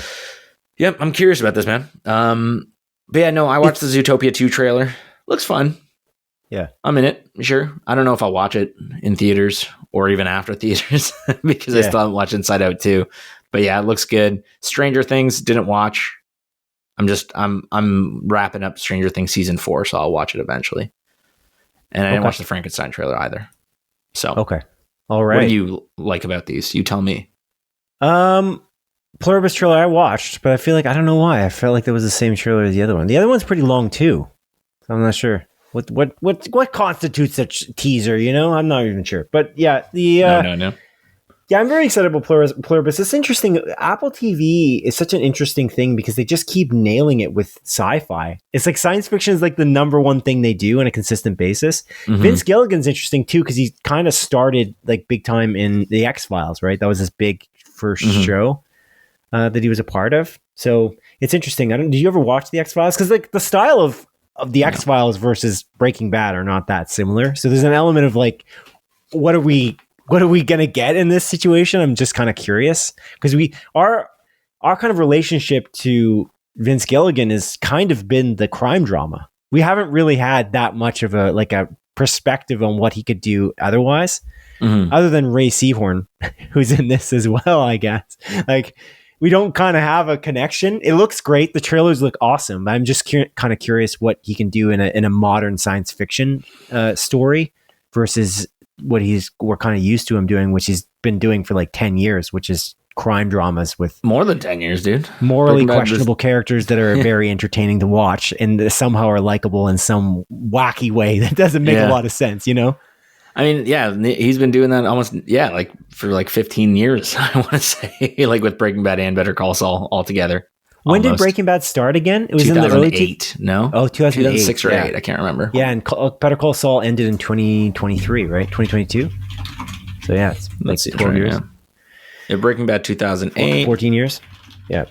Yep, I'm curious about this, man. But yeah, no, I watched the Zootopia 2 trailer. Looks fun. Yeah. I'm in it, sure. I don't know if I'll watch it in theaters or even after theaters because I still haven't watched Inside Out 2. But yeah, it looks good. Stranger Things, didn't watch. I'm wrapping up Stranger Things season 4, so I'll watch it eventually. And I didn't watch the Frankenstein trailer either. So okay. All right. What do you like about these? You tell me. Pluribus trailer I watched, but I feel like, I don't know why. I felt like there was the same trailer as the other one. The other one's pretty long too. So I'm not sure. What constitutes a teaser, you know? I'm not even sure. But yeah, No. Yeah, I'm very excited about Pluribus. It's interesting. Apple TV is such an interesting thing because they just keep nailing it with sci-fi. It's like science fiction is like the number one thing they do on a consistent basis. Mm-hmm. Vince Gilligan's interesting too because he kind of started like big time in the X-Files, right? That was his big first show. that he was a part of. So it's interesting. Did you ever watch the X-Files? Because like the style of the X-Files versus Breaking Bad are not that similar. So there's an element of like, what are we gonna get in this situation? I'm just kind of curious because our kind of relationship to Vince Gilligan has kind of been the crime drama. We haven't really had that much of a perspective on what he could do otherwise, other than Ray Seahorn, who's in this as well, I guess. Like, we don't kind of have a connection. It looks great. The trailers look awesome. I'm just kind of curious what he can do in a modern science fiction story versus what we're kind of used to him doing, which he's been doing for like 10 years, which is crime dramas with more than 10 years, dude. Morally questionable characters that are very entertaining to watch and somehow are likable in some wacky way that doesn't make a lot of sense, you know? I mean, yeah, he's been doing that almost, like for like 15 years, I want to say, like with Breaking Bad and Better Call Saul all together. When did Breaking Bad start again? It was in the early 2008, no? Oh, 2008. 2006 or 8, I can't remember. Yeah, and Better Call Saul ended in 2023, right? 2022? So yeah, it's like 12 years. Yeah, Breaking Bad 2008. 14 years? Yeah.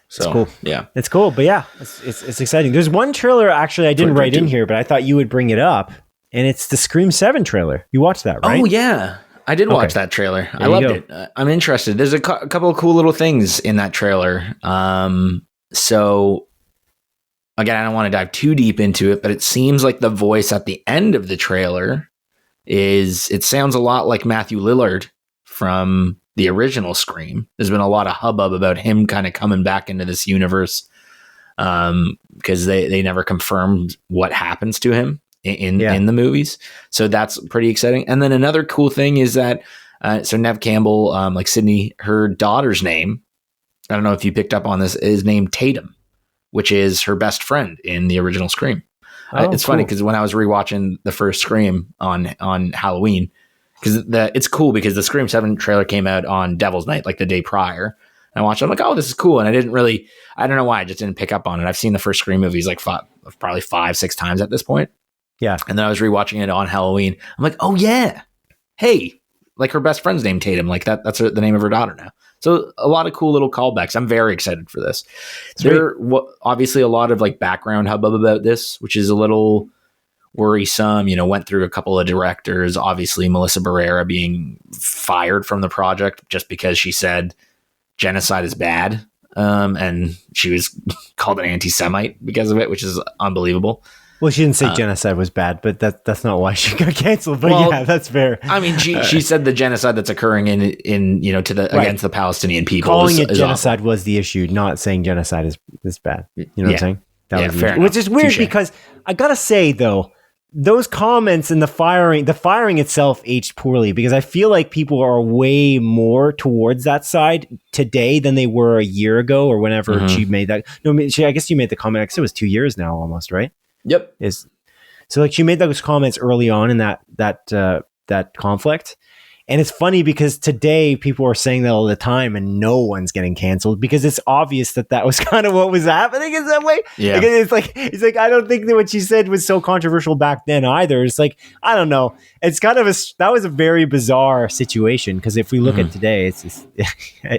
So, it's cool. Yeah. It's cool, but yeah, it's exciting. There's one trailer actually I didn't write in here, but I thought you would bring it up. And it's the Scream 7 trailer. You watched that, right? Oh, yeah. I did watch that trailer. I loved it. I'm interested. There's a couple of cool little things in that trailer. So, again, I don't want to dive too deep into it, but it seems like the voice at the end of the trailer it sounds a lot like Matthew Lillard from the original Scream. There's been a lot of hubbub about him kind of coming back into this universe because they never confirmed what happens to him in the movies. So that's pretty exciting. And then another cool thing is that so Nev Campbell, like Sydney, her daughter's name, I don't know if you picked up on this, is named Tatum, which is her best friend in the original Scream. It's funny because when I was rewatching the first Scream on Halloween, because it's cool because the Scream 7 trailer came out on Devil's Night, like the day prior. And I watched it, I'm like, oh, this is cool. And I don't know why, I just didn't pick up on it. I've seen the first Scream movies like probably 5-6 times at this point. Yeah. And then I was rewatching it on Halloween. I'm like, oh yeah. Hey, like her best friend's named Tatum. Like that's the name of her daughter now. So a lot of cool little callbacks. I'm very excited for this. Obviously a lot of like background hubbub about this, which is a little worrisome. Went through a couple of directors, obviously Melissa Barrera being fired from the project just because she said genocide is bad. And she was called an anti-Semite because of it, which is unbelievable. Well, she didn't say genocide was bad, but that's not why she got canceled. But yeah, that's fair. I mean, she said the genocide that's occurring in against the Palestinian people. Calling it genocide was the issue, not saying genocide is bad. You know what I'm saying? That was fair. Which is weird because I gotta say though, those comments and the firing itself aged poorly because I feel like people are way more towards that side today than they were a year ago or whenever she made that. No, I guess you made the comment. I guess it was 2 years now, almost, right? Yep. So like she made those comments early on in that conflict. And it's funny because today people are saying that all the time and no one's getting canceled because it's obvious that was kind of what was happening in some way. Yeah. Like, it's like, I don't think that what she said was so controversial back then either. It's like, I don't know. It's kind of that was a very bizarre situation because if we look at today, it's just,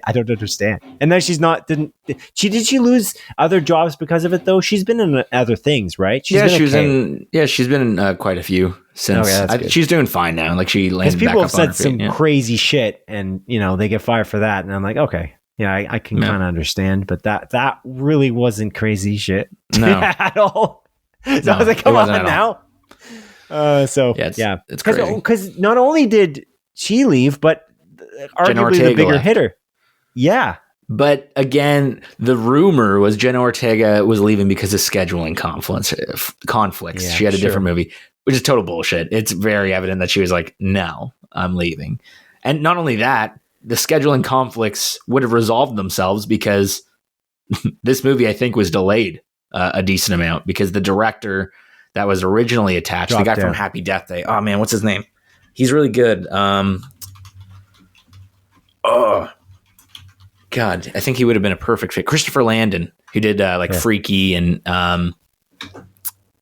I don't understand. And then did she lose other jobs because of it though? She's been in other things, right? She's been in quite a few since. She's doing fine now. Like she landed back up on her feet. People have said some crazy shit and they get fired for that. And I'm like, okay, yeah, I can kind of understand, but that really wasn't crazy shit at all. So I was like, come on now. It's crazy. Because not only did she leave, but arguably the bigger hitter. Yeah. But again, the rumor was Jenna Ortega was leaving because of scheduling conflicts. Yeah, she had a different movie, which is total bullshit. It's very evident that she was like, no, I'm leaving. And not only that, the scheduling conflicts would have resolved themselves because this movie, I think, was delayed a decent amount because the director that was originally attached, the guy from Happy Death Day. Oh man, what's his name? He's really good. God, I think he would have been a perfect fit. Christopher Landon, who did Freaky and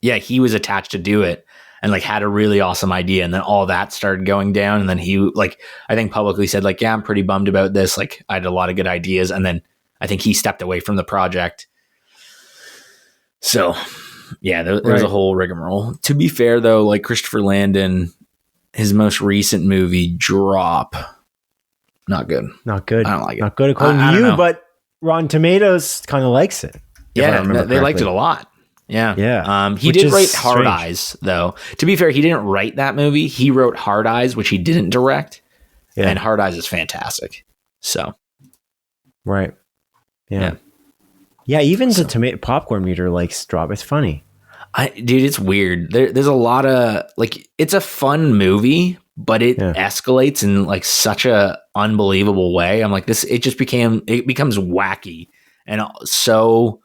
he was attached to do it. and like had a really awesome idea. And then all that started going down. And then he like, I think publicly said like, yeah, I'm pretty bummed about this. Like I had a lot of good ideas. And then I think he stepped away from the project. So yeah, there was a whole rigmarole. To be fair though, like Christopher Landon, his most recent movie, Drop, not good. Not good. I don't like it. Not good according to you, but Rotten Tomatoes kind of likes it. Yeah, they liked it a lot. Yeah. Yeah. He did write Hard Eyes, though. To be fair, he didn't write that movie. He wrote Hard Eyes, which he didn't direct. Yeah. And Hard Eyes is fantastic. So. Right. Yeah. Yeah, even the tomato popcorn meter likes Drop. It's funny. Dude, it's weird. There's a lot of, like, it's a fun movie, but it escalates in, like, such a unbelievable way. I'm like, it becomes wacky. And so...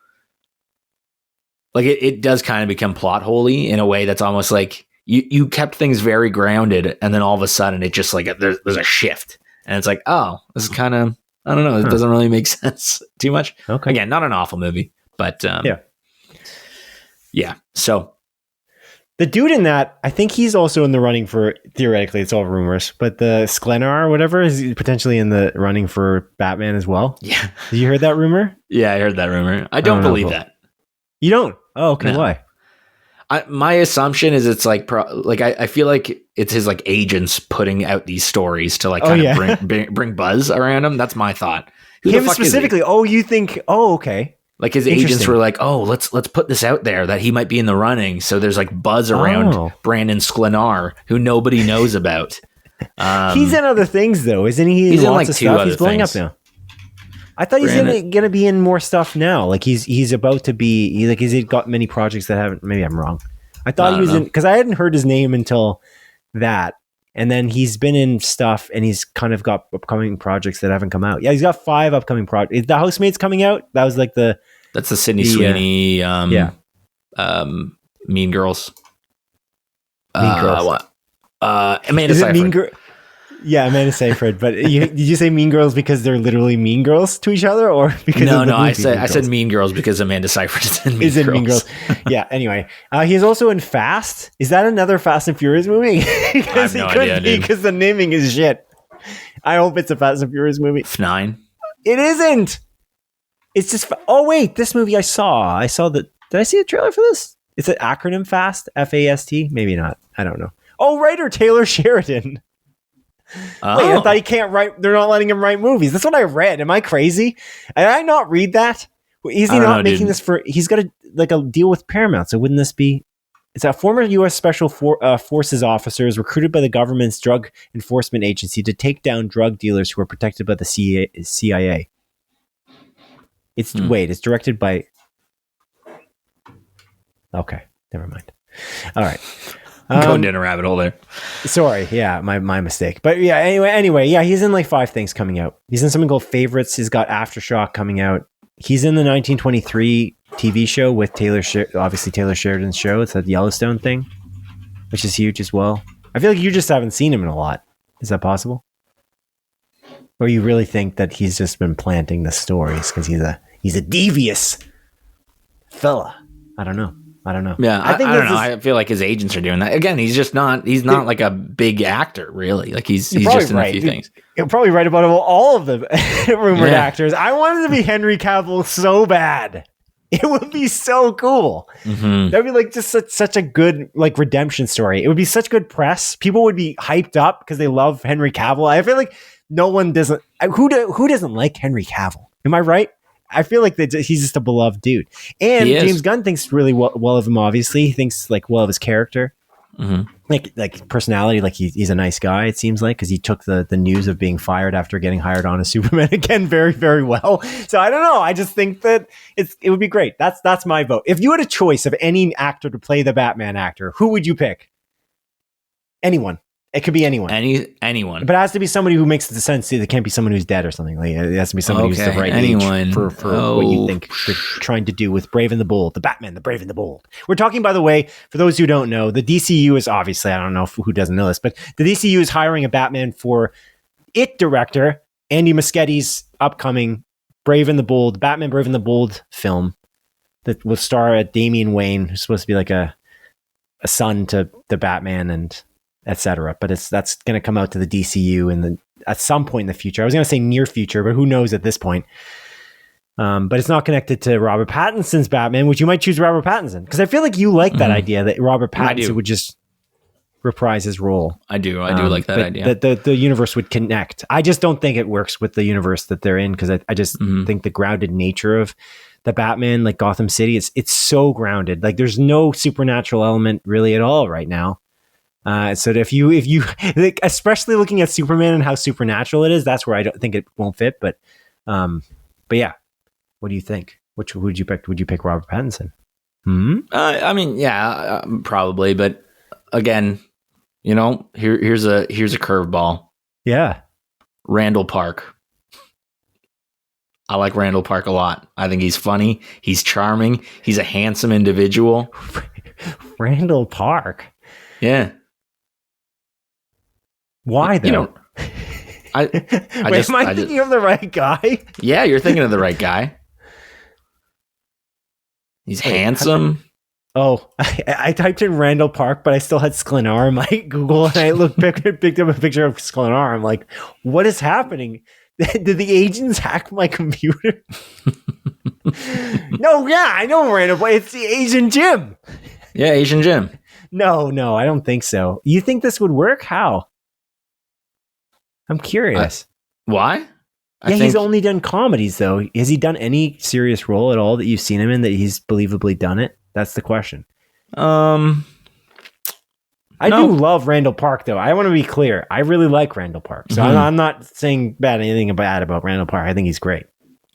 like it does kind of become plot holy in a way that's almost like you kept things very grounded, and then all of a sudden it just like there's a shift, and it's like, oh, this is kind of, I don't know, it doesn't really make sense too much. Okay, again, not an awful movie, but yeah. So the dude in that, I think he's also in the running for, theoretically, it's all rumors, but the Sklenar or whatever is potentially in the running for Batman as well. Yeah, you heard that rumor? Yeah, I heard that rumor. I don't believe that. You don't? Oh, okay. No. Why? My assumption is it's like, I feel like it's his like agents putting out these stories to like kind of bring buzz around him. That's my thought. Who him the fuck specifically? Oh, you think? Oh, okay. Like his agents were like, oh, let's put this out there that he might be in the running. So there's like buzz around Brandon Sklenar, who nobody knows about. He's in other things though, isn't he? He's in like two other He's blowing things. Up now. I thought he's gonna be in more stuff now. Like he's about to be. Has he got many projects that haven't? Maybe I'm wrong. I thought he was in, because I hadn't heard his name until that, and then he's been in stuff, and he's kind of got upcoming projects that haven't come out. Yeah, he's got 5 upcoming projects. The Housemaid's coming out. That was like that's the Sydney Sweeney. Mean Girls. Mean Girls. What? Amanda Seyfried. Yeah, Amanda Seyfried. But did you say Mean Girls because they're literally mean girls to each other, or because no? I said Mean Girls because Amanda Seyfried is in Mean Girls. Yeah. Anyway, he's also in Fast. Is that another Fast and Furious movie? Because I have no idea, because the naming is shit. I hope it's a Fast and Furious movie. F9. It isn't. It's just. Oh wait, this movie I saw. Did I see a trailer for this? It's an acronym Fast. FAST. Maybe not. I don't know. Oh, writer Taylor Sheridan. Oh. Wait, I thought he can't write. They're not letting him write movies. That's what I read. Am I crazy? Did I not read that? Is he not making this for? He's got a deal with Paramount. So wouldn't this be? It's a former U.S. Special Forces officer is recruited by the government's drug enforcement agency to take down drug dealers who are protected by the CIA. It's directed by. Okay, never mind. All right. Going down a rabbit hole there. Sorry, yeah, my mistake. But yeah, anyway, yeah, he's in like 5 things coming out. He's in something called Favorites. He's got Aftershock coming out. He's in the 1923 TV show with obviously Taylor Sheridan's show. It's that Yellowstone thing, which is huge as well. I feel like you just haven't seen him in a lot. Is that possible? Or you really think that he's just been planting the stories because he's a devious fella? I don't know. Yeah, I don't know. I feel like his agents are doing that. Again, he's not like a big actor, really. Like he's just in a few things. You'll probably write about all of the rumored actors. I wanted to be Henry Cavill so bad. It would be so cool. Mm-hmm. That'd be like just such a good like redemption story. It would be such good press. People would be hyped up because they love Henry Cavill. I feel like no one doesn't. Who doesn't like Henry Cavill? Am I right? I feel like he's just a beloved dude. And James Gunn thinks really well of him, obviously. He thinks like well of his character. Mm-hmm. Like personality, like he's a nice guy, it seems like, because he took the news of being fired after getting hired on as Superman again very, very well. So I don't know. I just think that it would be great. That's my vote. If you had a choice of any actor to play the Batman actor, who would you pick? Anyone. It could be anyone. Anyone. But it has to be somebody who makes the sense. It can't be someone who's dead or something. Like it has to be somebody who's the right age for what you think they're trying to do with Brave and the Bold, the Batman, the Brave and the Bold. We're talking, by the way, for those who don't know, the DCU is obviously, I don't know who doesn't know this, but the DCU is hiring a Batman for It director, Andy Muschietti's upcoming Brave and the Bold, Batman Brave and the Bold film that will star Damian Wayne, who's supposed to be like a a son to the Batman and etc. But that's going to come out to the DCU at some point in the future. I was going to say near future, but who knows at this point. But it's not connected to Robert Pattinson's Batman, which you might choose Robert Pattinson. Because I feel like you like that idea that Robert Pattinson would just reprise his role. I do like that idea. That the universe would connect. I just don't think it works with the universe that they're in, because I just think the grounded nature of the Batman, like Gotham City, it's so grounded. Like there's no supernatural element really at all right now. So if you like, especially looking at Superman and how supernatural it is, that's where I don't think it won't fit. But yeah. What do you think? Which would you pick? Would you pick Robert Pattinson? I mean, yeah, probably. But again, here's a curveball. Yeah, Randall Park. I like Randall Park a lot. I think he's funny. He's charming. He's a handsome individual. Randall Park. Yeah. Why though? Am I thinking of the right guy? Yeah, you're thinking of the right guy. He's handsome. I typed in Randall Park, but I still had Sklenar in my Google, and I picked up a picture of Sklenar. I'm like, what is happening? Did the agents hack my computer? No, yeah, I know Randall, but it's the Asian Jim. Yeah, Asian Jim. No, I don't think so. You think this would work? How? I'm curious. Why? He's only done comedies, though. Has he done any serious role at all that you've seen him in that he's believably done it? That's the question. I do love Randall Park, though. I want to be clear. I really like Randall Park. So I'm not saying anything bad about Randall Park. I think he's great.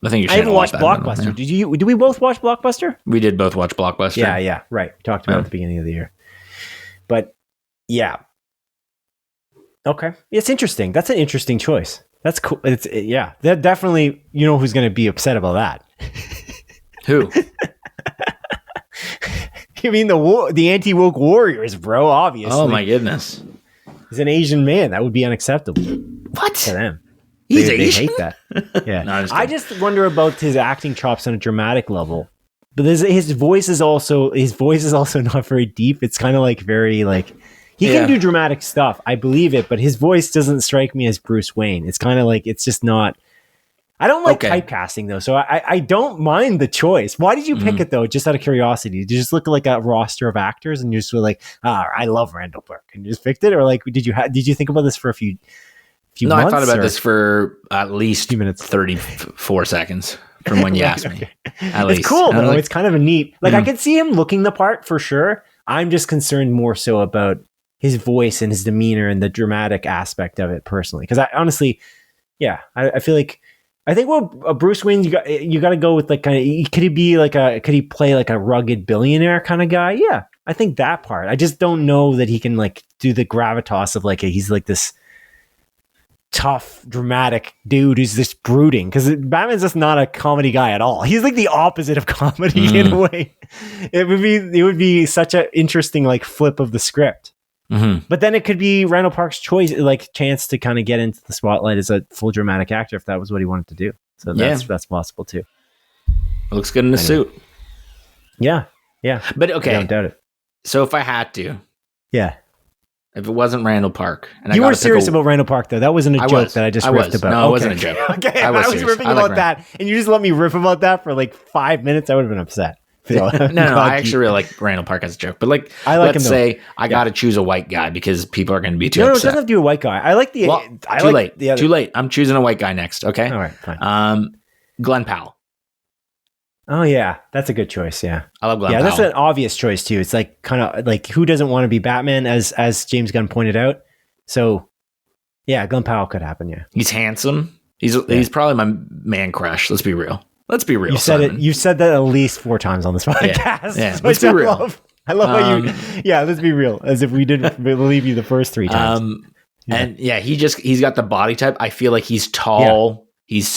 I think you should. I haven't watched Blockbuster. Did we both watch Blockbuster? We did both watch Blockbuster. Yeah, right. We talked about it at the beginning of the year. But yeah. Okay. It's interesting. That's an interesting choice. That's cool. That definitely, who's going to be upset about that. Who? You mean the anti-woke warriors, bro, obviously. Oh my goodness. He's an Asian man. That would be unacceptable. What? To them. He's They Asian? hate that. Yeah. No, I just wonder about his acting chops on a dramatic level. But his voice is also not very deep. It's kind of like very like he can do dramatic stuff. I believe it, but his voice doesn't strike me as Bruce Wayne. It's kind of like it's just not. I don't like typecasting though, so I don't mind the choice. Why did you pick it though? Just out of curiosity, did you just look at like a roster of actors and you just were like, I love Randall Park, and you just picked it, or like did you think about this for a few No, months? I thought about this for at least few minutes, 34 seconds from when you asked me. At least it's cool though. like, it's kind of a neat. Like I could see him looking the part for sure. I'm just concerned more so about his voice and his demeanor and the dramatic aspect of it personally. Because I honestly, I feel like. I think Bruce Wayne, you got to go with like kind of, could he play like a rugged billionaire kind of guy? Yeah, I think that part. I just don't know that he can like do the gravitas of like he's like this tough, dramatic dude who's just brooding, because Batman's just not a comedy guy at all. He's like the opposite of comedy in a way. It would be such an interesting like flip of the script. But then it could be Randall Park's choice, like chance to kind of get into the spotlight as a full dramatic actor if that was what he wanted to do. So that's possible too. Looks good in a suit. Yeah. But okay, I don't doubt it. So if I had to, if it wasn't Randall Park, and you were serious about Randall Park though, that wasn't a joke that I just riffed about. No, it wasn't a joke. Okay, I was riffing about that, and you just let me riff about that for like 5 minutes. I would have been upset. No, I actually really like Randall Park as a joke. But like, let's say I got to choose a white guy because people are going to be too upset. No, it doesn't have to be a white guy. I like the. Too late. I'm choosing a white guy next. Okay. All right. Fine. Glenn Powell. Oh yeah, that's a good choice. Yeah, I love Glenn Powell. Yeah, that's an obvious choice too. It's like kind of like who doesn't want to be Batman, as James Gunn pointed out. So yeah, Glenn Powell could happen. Yeah, he's handsome. He's probably my man crush. Let's be real. You said it. You said that at least 4 times on this podcast. Yeah. Let's be real. I love how you. Yeah, let's be real. As if we didn't believe you the first 3 times. And he's got the body type. I feel like he's tall. Yeah.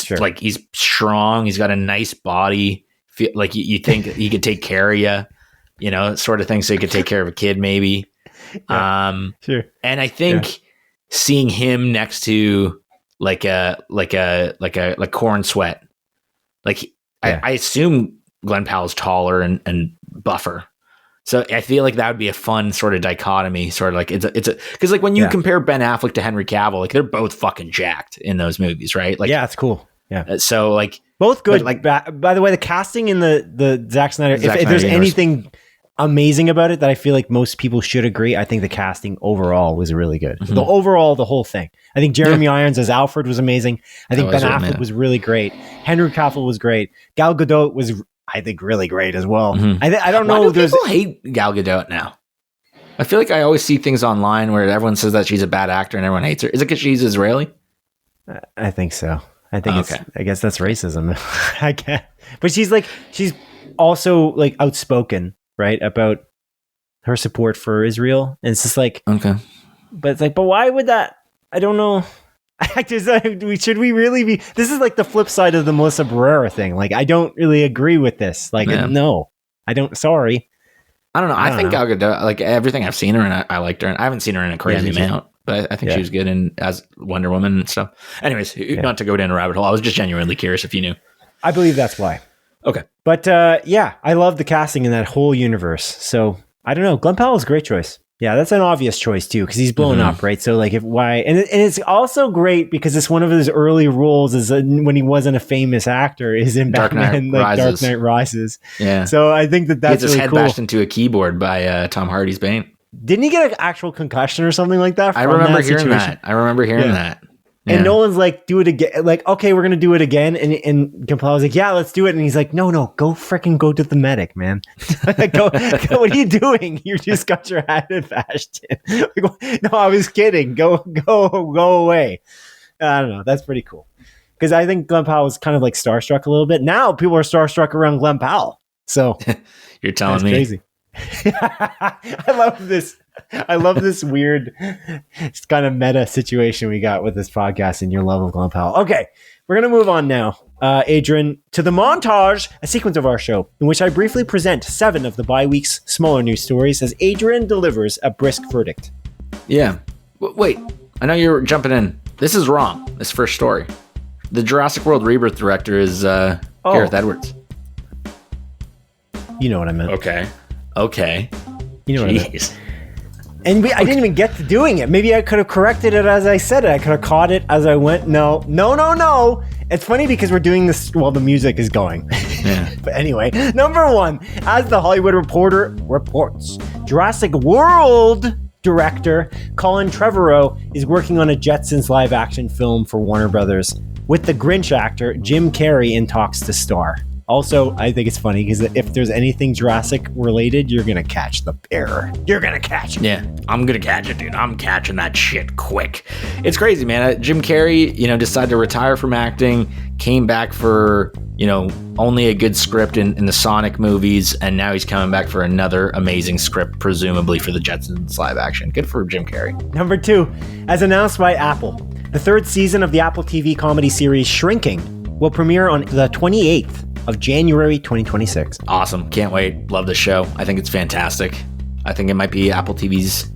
He's strong. He's got a nice body. Feel like you think he could take care of you, sort of thing. So he could take care of a kid, maybe. Sure. And I think seeing him next to like Corn Sweat. Like I assume Glenn Powell's taller and buffer, So I feel like that would be a fun sort of dichotomy, sort of like it's a because like when you compare Ben Affleck to Henry Cavill, like they're both fucking jacked in those movies, right? Like it's cool. Yeah. So like both good. Like by the way, the casting in the Zack Snyder, if there's anything amazing about it that I feel like most people should agree, I think the casting overall was really good. Mm-hmm. The whole thing. I think Jeremy Irons as Alfred was amazing. I think Ben Affleck was really great. Henry Cavill was great. Gal Gadot was, I think, really great as well. Mm-hmm. I don't know. Why do people hate Gal Gadot now? I feel like I always see things online where everyone says that she's a bad actor and everyone hates her. Is it because she's Israeli? I think so. I think I guess that's racism. I can't. But she's also like outspoken, right, about her support for Israel. And it's just like, but it's like, but why would that? I don't know. Should we really be? This is like the flip side of the Melissa Barrera thing. Like, I don't really agree with this. Like, no, I don't. Sorry. I don't know. I think Gal Gadot, like everything I've seen her in, I liked her. And I haven't seen her in a crazy amount, but I think she was good in as Wonder Woman and stuff. Anyways, not to go down a rabbit hole. I was just genuinely curious if you knew. I believe that's why. Okay. But I love the casting in that whole universe. So I don't know. Glenn Powell's a great choice. Yeah, that's an obvious choice too, because he's blown up, right? So like, and it's also great because it's one of his early roles is when he wasn't a famous actor is in Batman, Dark Knight Rises. Yeah. So I think that's he gets his really head bashed into a keyboard by Tom Hardy's Bane. Didn't he get an actual concussion or something like that? I remember hearing that. And Nolan's like, do it again. Like, okay, we're going to do it again. And Campbell's like, yeah, let's do it. And he's like, no, go to the medic, man. go, what are you doing? You just got your head bashed in. Like, no, I was kidding. Go away. I don't know. That's pretty cool. Because I think Glenn Powell was kind of like starstruck a little bit. Now people are starstruck around Glenn Powell. So you're telling me. Crazy. I love this weird kind of meta situation we got with this podcast and your love of Glenn Powell. Okay, we're going to move on now, Adrian, to the montage, a sequence of our show in which I briefly present 7 of the bi-week's smaller news stories as Adrian delivers a brisk verdict. Yeah. Wait, I know you're jumping in. This is wrong, this first story. The Jurassic World Rebirth director is Gareth Edwards. You know what I meant. Okay. You know what I meant. And I didn't even get to doing it. Maybe I could have corrected it as I said it. I could have caught it as I went. No. It's funny because we're doing this while the music is going. Yeah. But anyway, number 1, as the Hollywood Reporter reports, Jurassic World director Colin Trevorrow is working on a Jetsons live-action film for Warner Brothers with the Grinch actor Jim Carrey in talks to star. Also, I think it's funny because if there's anything Jurassic related, you're going to catch the bear. You're going to catch it. Yeah, I'm going to catch it, dude. I'm catching that shit quick. It's crazy, man. Jim Carrey, decided to retire from acting, came back for, only a good script in the Sonic movies, and now he's coming back for another amazing script, presumably for the Jetsons live action. Good for Jim Carrey. Number 2, as announced by Apple, the 3rd season of the Apple TV comedy series Shrinking will premiere on the 28th of January 2026. Awesome. Can't wait. Love the show. I think it's fantastic. I think it might be Apple TV's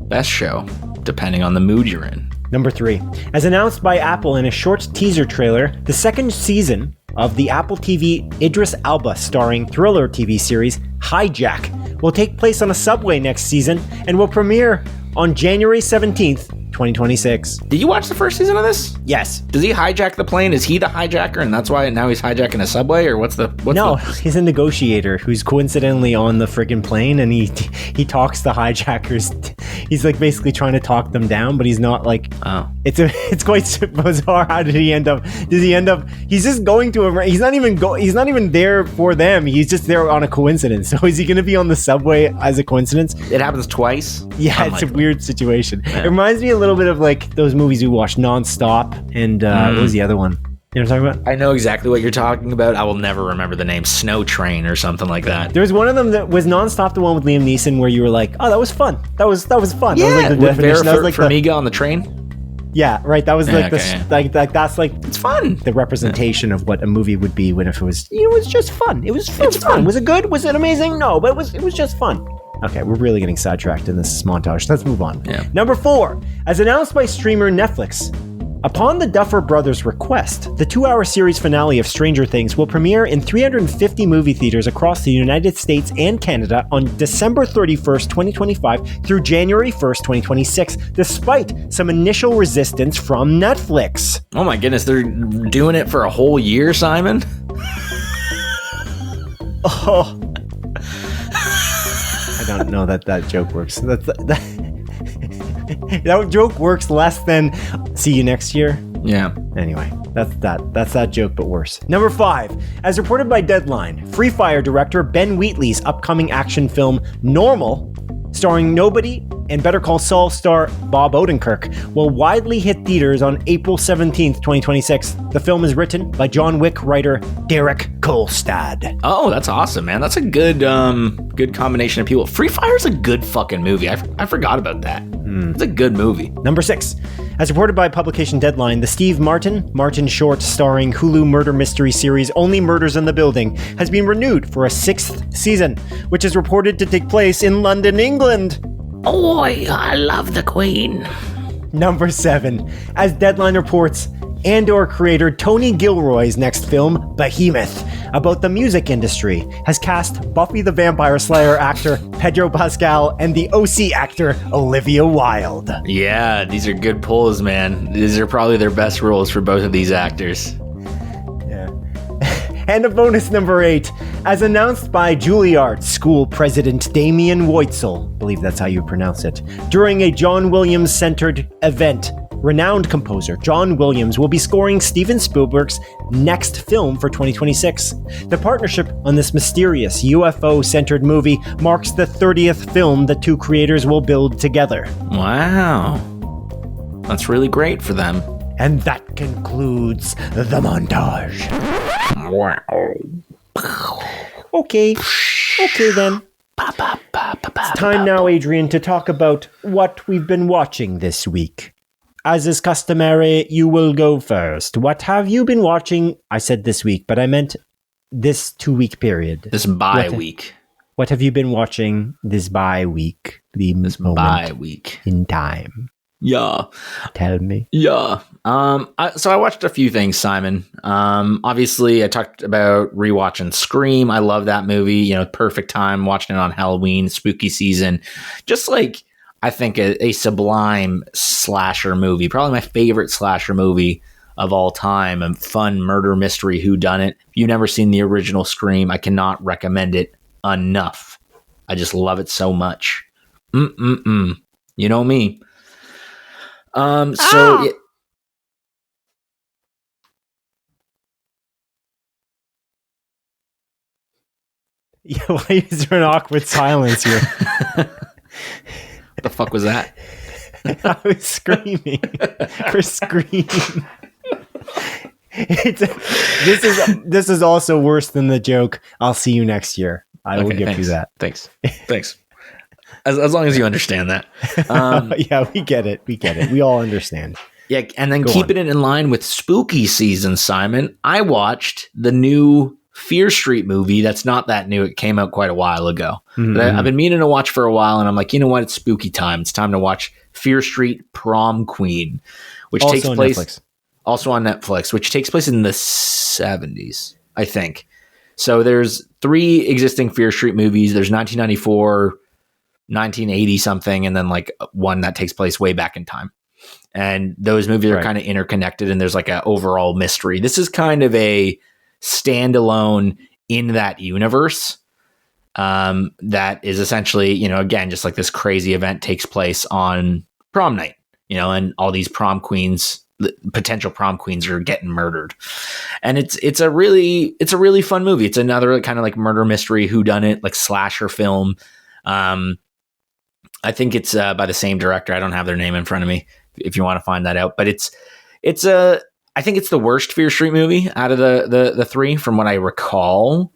best show, depending on the mood you're in. Number 3. As announced by Apple in a short teaser trailer, the 2nd season of the Apple TV Idris Elba starring thriller TV series Hijack will take place on a subway next season and will premiere on January 17th, 2026. Did you watch the first season of this? Yes. Does he hijack the plane? Is he the hijacker and that's why now he's hijacking a subway, or he's a negotiator who's coincidentally on the friggin' plane, and he talks the hijackers. He's like basically trying to talk them down, but he's not like, it's quite bizarre. How did he end up? He's just going to a, he's not even there for them. He's just there on a coincidence. So is he going to be on the subway as a coincidence? It happens twice. Yeah, it's a weird situation. Yeah. It reminds me a little bit of like those movies we watched, Non-Stop, and what was the other one? You know what I'm talking about? I know exactly what you're talking about. I will never remember the name. Snow Train or something like that. There was one of them that was Non-Stop, the one with Liam Neeson, where you were like, "Oh, that was fun. That was fun." Yeah, that was like the definition. That was like Farmiga on the train. Yeah, right. That was like that's like it's fun. The representation of what a movie would be when if it was just fun. It was fun. Was it good? Was it amazing? No, but it was just fun. Okay, we're really getting sidetracked in this montage. Let's move on. Yeah. Number 4, as announced by streamer Netflix, Upon the Duffer Brothers' request, the 2-hour series finale of Stranger Things will premiere in 350 movie theaters across the United States and Canada on December 31st, 2025 through January 1st, 2026, despite some initial resistance from Netflix. Oh my goodness, they're doing it for a whole year, Simon? Oh. I don't know that joke works. That joke works less than see you next year. Yeah. Anyway, that's that joke, but worse. Number 5, as reported by Deadline, Free Fire director Ben Wheatley's upcoming action film Normal, starring Nobody and Better Call Saul star Bob Odenkirk, will widely hit theaters on April 17th, 2026. The film is written by John Wick writer Derek Kolstad. Oh, that's awesome, man. That's a good combination of people. Free Fire's a good fucking movie. I forgot about that. It's a good movie. Number 6, as reported by publication Deadline, the Steve Martin short starring Hulu murder mystery series Only Murders in the Building has been renewed for a 6th season, which is reported to take place in London, England. Oh, I love the Queen. Number 7, as Deadline reports, Andor creator Tony Gilroy's next film, Behemoth, about the music industry, has cast Buffy the Vampire Slayer actor Pedro Pascal and the OC actor Olivia Wilde. Yeah, these are good pulls, man. These are probably their best roles for both of these actors. Yeah. And a bonus number 8, as announced by Juilliard School President Damien Woitzel, I believe that's how you pronounce it, during a John Williams-centered event, renowned composer John Williams will be scoring Steven Spielberg's next film for 2026. The partnership on this mysterious UFO-centered movie marks the 30th film the two creators will build together. Wow. That's really great for them. And that concludes the montage. Wow. Okay then. It's time now, Adrian, to talk about what we've been watching this week. As is customary, you will go first. What have you been watching? I said this week, but I meant this 2-week period. This week. What have you been watching this week? This week in time. Yeah. Tell me. Yeah. So I watched a few things, Simon. Obviously, I talked about rewatching Scream. I love that movie. You know, perfect time watching it on Halloween, spooky season. Just like, I think a sublime slasher movie. Probably my favorite slasher movie of all time. A fun murder mystery whodunit. If you've never seen the original Scream, I cannot recommend it enough. I just love it so much. You know me. So yeah, why is there an awkward silence here? What the fuck was that? I was screaming for Scream. This is also worse than the joke. I'll see you next year. I will give you that. Thanks. As long as you understand that. Yeah, we get it. We all understand. Yeah, and then keeping it in line with spooky season, Simon, I watched the new Fear Street movie. That's not that new. It came out quite a while ago. Mm-hmm. But I've been meaning to watch for a while, and I'm like, you know what? It's spooky time. It's time to watch Fear Street Prom Queen, which also takes place Netflix. Also on Netflix, which takes place in the 70s, I think. So there's 3 existing Fear Street movies. There's 1994, 1980 something, and then like one that takes place way back in time. And those movies are kind of interconnected, and there's like an overall mystery. This is kind of a standalone in that universe that is essentially, you know, again, just like this crazy event takes place on prom night, you know, and all these prom queens, potential prom queens, are getting murdered. And it's a really fun movie. It's another kind of like murder mystery whodunit, like slasher film. I think it's by the same director. I don't have their name in front of me if you want to find that out, but I think it's the worst Fear Street movie out of the 3 from what I recall,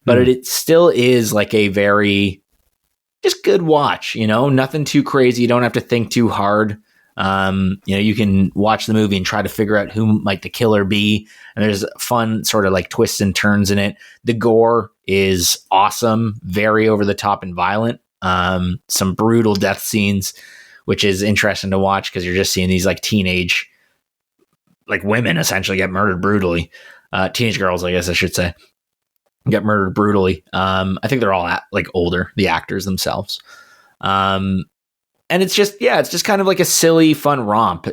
but it still is like a very just good watch, you know, nothing too crazy. You don't have to think too hard. You know, you can watch the movie and try to figure out who might the killer be. And there's fun sort of like twists and turns in it. The gore is awesome, very over the top and violent. Some brutal death scenes, which is interesting to watch because you're just seeing these like teenage like women essentially get murdered brutally. Teenage girls, I guess I should say, get murdered brutally. I think they're all like older, the actors themselves. And it's just kind of like a silly, fun romp.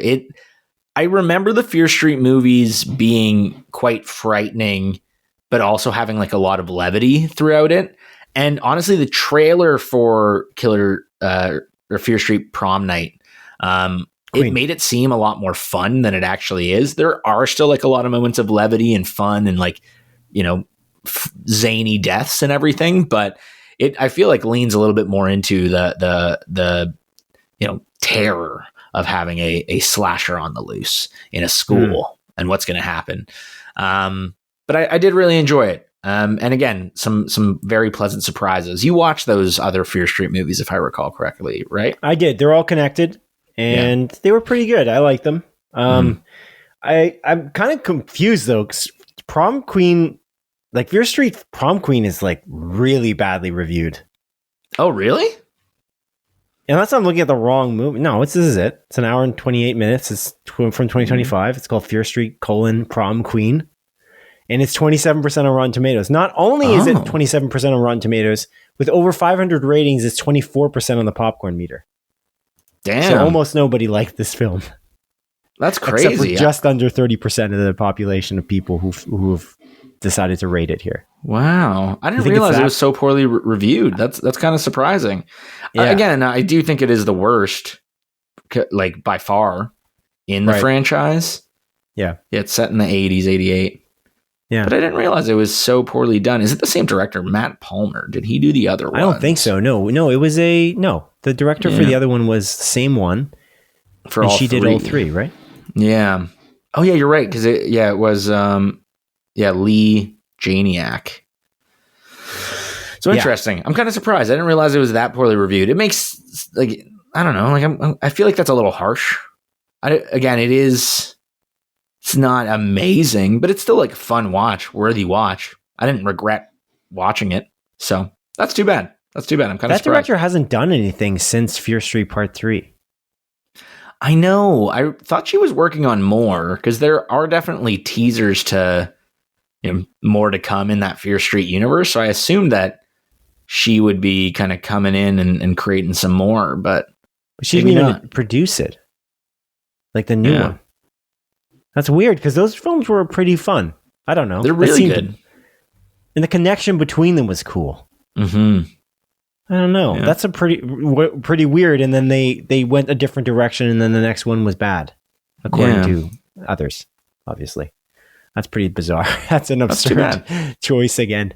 I remember the Fear Street movies being quite frightening, but also having like a lot of levity throughout it. And honestly, the trailer for or Fear Street Prom Night, it made it seem a lot more fun than it actually is. There are still like a lot of moments of levity and fun and like, zany deaths and everything, but I feel like leans a little bit more into the terror of having a slasher on the loose in a school and what's going to happen. But I did really enjoy it. And again, some very pleasant surprises. You watched those other Fear Street movies, if I recall correctly, right? I did. They're all connected, and they were pretty good. I like them. I'm kind of confused though, 'cause Prom Queen, like Fear Street Prom Queen, is like really badly reviewed. Oh, really? Unless I'm looking at the wrong movie. No, this is it. It's an hour and 28 minutes. It's from 2025. It's called Fear Street: Prom Queen. And it's 27% on Rotten Tomatoes. Not only is it 27% on Rotten Tomatoes, with over 500 ratings, it's 24% on the popcorn meter. Damn. So almost nobody liked this film. That's crazy. Except for just under 30% of the population of people who've decided to rate it here. Wow. I didn't realize it was so poorly reviewed. That's kind of surprising. Yeah. Again, I do think it is the worst, like by far, in the franchise. Yeah. It's set in the 80s, 88. Yeah. But I didn't realize it was so poorly done. Is it the same director, Matt Palmer? Did he do the other one? I don't think so. No, it was the director for the other one was the same one. For all she three. did all three, right? Yeah. Oh yeah, you're right. Cause it was, Lee Janiak. So interesting. I'm kind of surprised. I didn't realize it was that poorly reviewed. It makes like, I don't know. Like I feel like that's a little harsh. It's not amazing, but it's still like a fun watch, worthy watch. I didn't regret watching it. So that's too bad. I'm kind of surprised. That director hasn't done anything since Fear Street Part 3. I know. I thought she was working on more because there are definitely teasers to more to come in that Fear Street universe. So I assumed that she would be kind of coming in and creating some more, but she didn't even produce it. Like the new one. That's weird because those films were pretty fun. I don't know. They're really good. And the connection between them was cool. Mm-hmm. I don't know. Yeah. That's a pretty weird. And then they went a different direction, and then the next one was bad, according to others, obviously. That's pretty bizarre. That's an absurd choice again.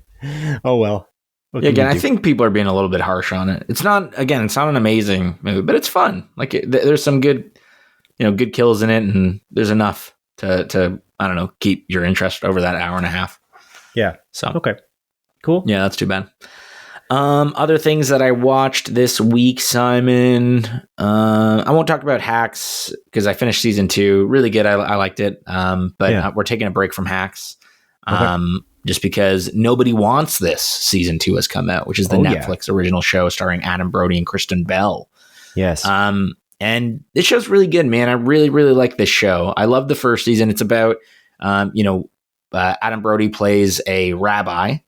Oh, well. Again, I think people are being a little bit harsh on it. It's not an amazing movie, but it's fun. Like there's some good, good kills in it, and there's enough to I don't know, keep your interest over that hour and a half. Yeah. So okay, cool. Yeah, that's too bad. Other things that I watched this week, Simon. I won't talk about Hacks because I finished season 2. Really good. I liked it. But we're taking a break from Hacks. Just because nobody wants this. Season 2 has come out, which is the Netflix original show starring Adam Brody and Kristen Bell. Yes. And this show's really good, man. I really, really like this show. I love the first season. It's about, Adam Brody plays a rabbi,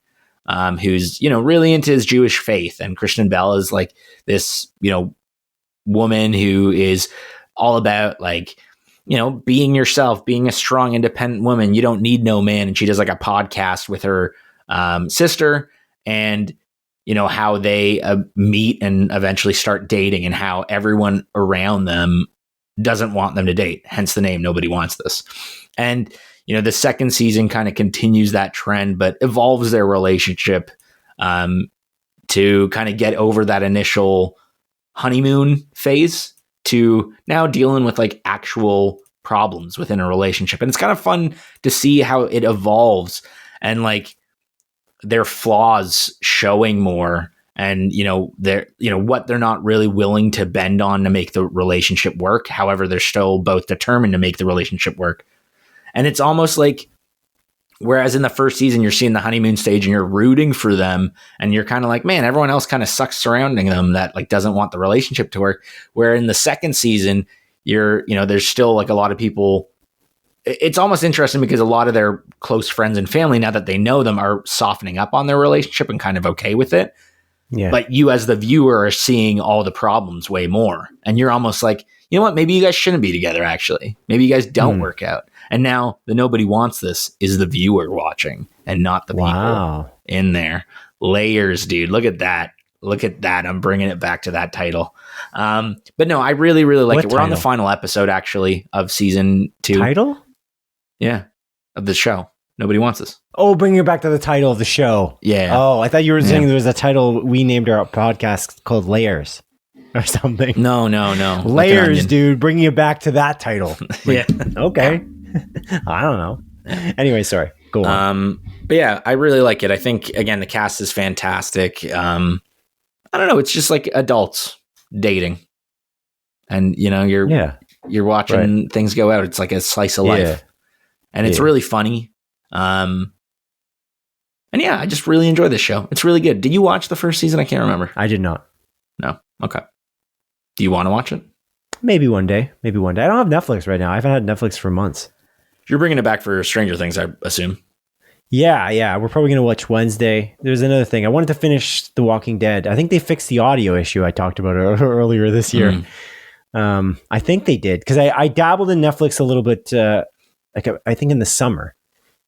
who's, really into his Jewish faith. And Kristen Bell is like this, woman who is all about like, being yourself, being a strong, independent woman. You don't need no man. And she does like a podcast with her sister and, how they meet and eventually start dating and how everyone around them doesn't want them to date. Hence the name, Nobody Wants This. And, the second season kind of continues that trend, but evolves their relationship to kind of get over that initial honeymoon phase to now dealing with like actual problems within a relationship. And it's kind of fun to see how it evolves and like their flaws showing more and, what they're not really willing to bend on to make the relationship work. However, they're still both determined to make the relationship work. And it's almost like, whereas in the first season, you're seeing the honeymoon stage and you're rooting for them and you're kind of like, man, everyone else kind of sucks surrounding them that like doesn't want the relationship to work. Where in the second season, there's still like a lot of people it's almost interesting because a lot of their close friends and family, now that they know them, are softening up on their relationship and kind of okay with it. Yeah. But you as the viewer are seeing all the problems way more. And you're almost like, you know what? Maybe you guys shouldn't be together, actually. Maybe you guys don't work out. And now the Nobody Wants This is the viewer watching and not the people in there. Layers, dude. Look at that. Look at that. I'm bringing it back to that title. But no, I really, really like it. We're on the final episode, actually, of season 2. Title? Yeah. Of the show. Nobody Wants This. Oh, bringing it back to the title of the show. Yeah. Oh, I thought you were saying there was a title we named our podcast called Layers or something. No. Layers, dude. Bringing it back to that title. Yeah. Okay. I don't know. Anyway, sorry. Go on. But yeah, I really like it. I think, again, the cast is fantastic. I don't know. It's just like adults dating. And, you know, you're watching things go out. It's like a slice of life. And it's really funny. And yeah, I just really enjoy this show. It's really good. Did you watch the first season? I can't remember. I did not. No. Okay. Do you want to watch it? Maybe one day. I don't have Netflix right now. I haven't had Netflix for months. You're bringing it back for Stranger Things, I assume. Yeah. We're probably going to watch Wednesday. There's another thing. I wanted to finish The Walking Dead. I think they fixed the audio issue I talked about earlier this year. I think they did, because I dabbled in Netflix a little bit, I think in the summer.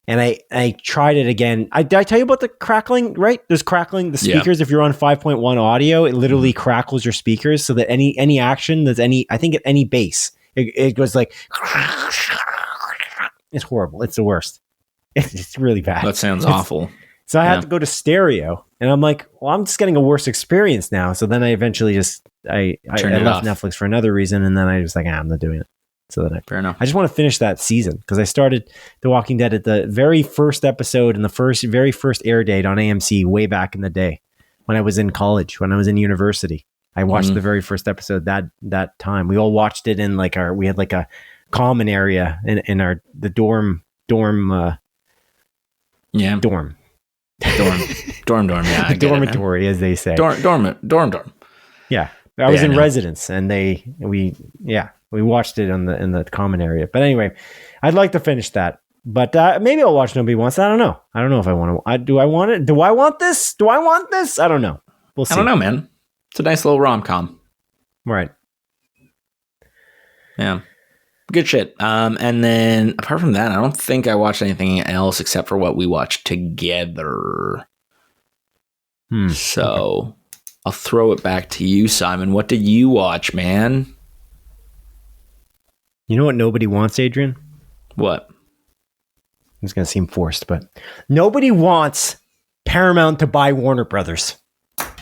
And I tried it again. Did I tell you about the crackling, right? There's crackling the speakers. Yeah. If you're on 5.1 audio, it literally crackles your speakers so that any action, I think at any bass, it goes like, it's horrible. It's the worst. It's really bad. That sounds awful. So I had to go to stereo, and I'm like, well, I'm just getting a worse experience now. So then I eventually I left Netflix for another reason. And then I was like, I'm not doing it. So then fair enough. I just want to finish that season, because I started The Walking Dead at the very first episode and the very first air date on AMC way back in the day when I was in college, when I was in university. I watched the very first episode that time. We all watched it in we had like a common area in the dorm. Yeah. Dorm. Yeah. Dormitory, as they say. Dorm. Yeah. I was in residence, and we watched it in the common area. But anyway, I'd like to finish that. But maybe I'll watch Nobody Wants It. I don't know. I don't know if I want to. Do I want it? Do I want this? I don't know. We'll see. I don't know, man. It's a nice little rom-com. Right. Yeah. Good shit. And then apart from that, I don't think I watched anything else except for what we watched together. So I'll throw it back to you, Simon. What did you watch, man? You know what nobody wants, Adrian? What? It's going to seem forced, but nobody wants Paramount to buy Warner Brothers.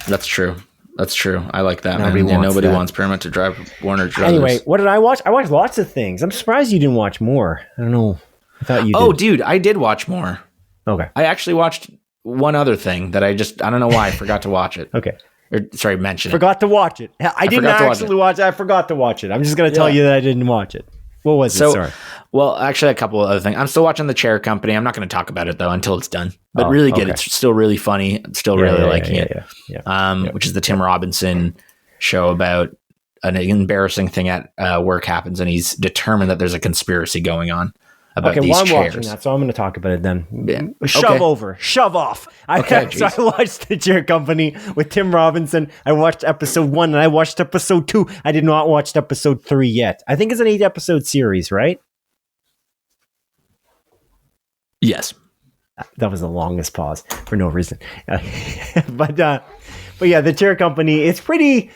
That's true. I like that, man. Nobody wants Paramount to drive Warner Brothers. Anyway, what did I watch? I watched lots of things. I'm surprised you didn't watch more. I don't know. I thought you did. Oh, dude, I did watch more. Okay. I actually watched one other thing that I don't know why I forgot to watch it. Okay. Mention it. Forgot to watch it. I didn't actually watch it. I forgot to watch it. I'm just going to tell you that I didn't watch it. What was it? Sorry. Well, actually, a couple of other things. I'm still watching The Chair Company. I'm not going to talk about it, though, until it's done. But really good. Okay. It's still really funny. I'm still really liking it. Which is the Tim Robinson show about an embarrassing thing at work happens, and he's determined that there's a conspiracy going on about these chairs. I'm watching that, so I'm going to talk about it then. Yeah. Shove off. So I watched The Chair Company with Tim Robinson. I watched episode 1 and I watched episode 2. I did not watch episode 3 yet. I think it's an 8-episode series, right? Yes. That was the longest pause for no reason. But yeah, The Chair Company, it's pretty...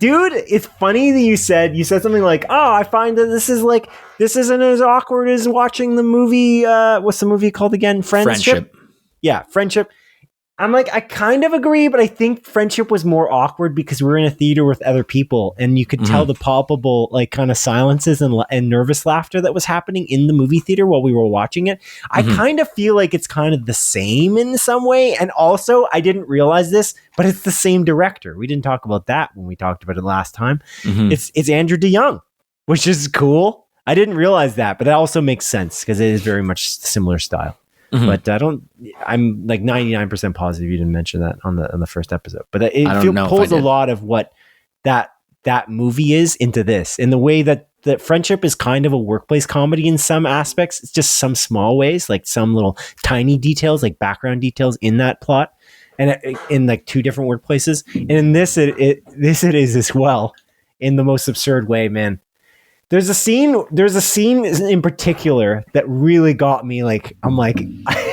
Dude, it's funny that you said something like, "Oh, I find that this isn't as awkward as watching the movie. What's the movie called again? Friendship." Yeah, Friendship. I'm like, I kind of agree, but I think Friendship was more awkward because we were in a theater with other people, and you could tell the palpable, like, kind of silences and nervous laughter that was happening in the movie theater while we were watching it. I kind of feel like it's kind of the same in some way, and also, I didn't realize this, but it's the same director. We didn't talk about that when we talked about it last time. It's Andrew DeYoung, which is cool. I didn't realize that, but that also makes sense because it is very much similar style. But I'm like 99% positive you didn't mention that on the first episode. But it pulls a lot of what that movie is into this, in the way that that Friendship is kind of a workplace comedy in some aspects. It's just some small ways, like some little tiny details, like background details in that plot, and in like two different workplaces. And in this, it is as well, in the most absurd way, man. There's a scene in particular that really got me. Like, I'm like,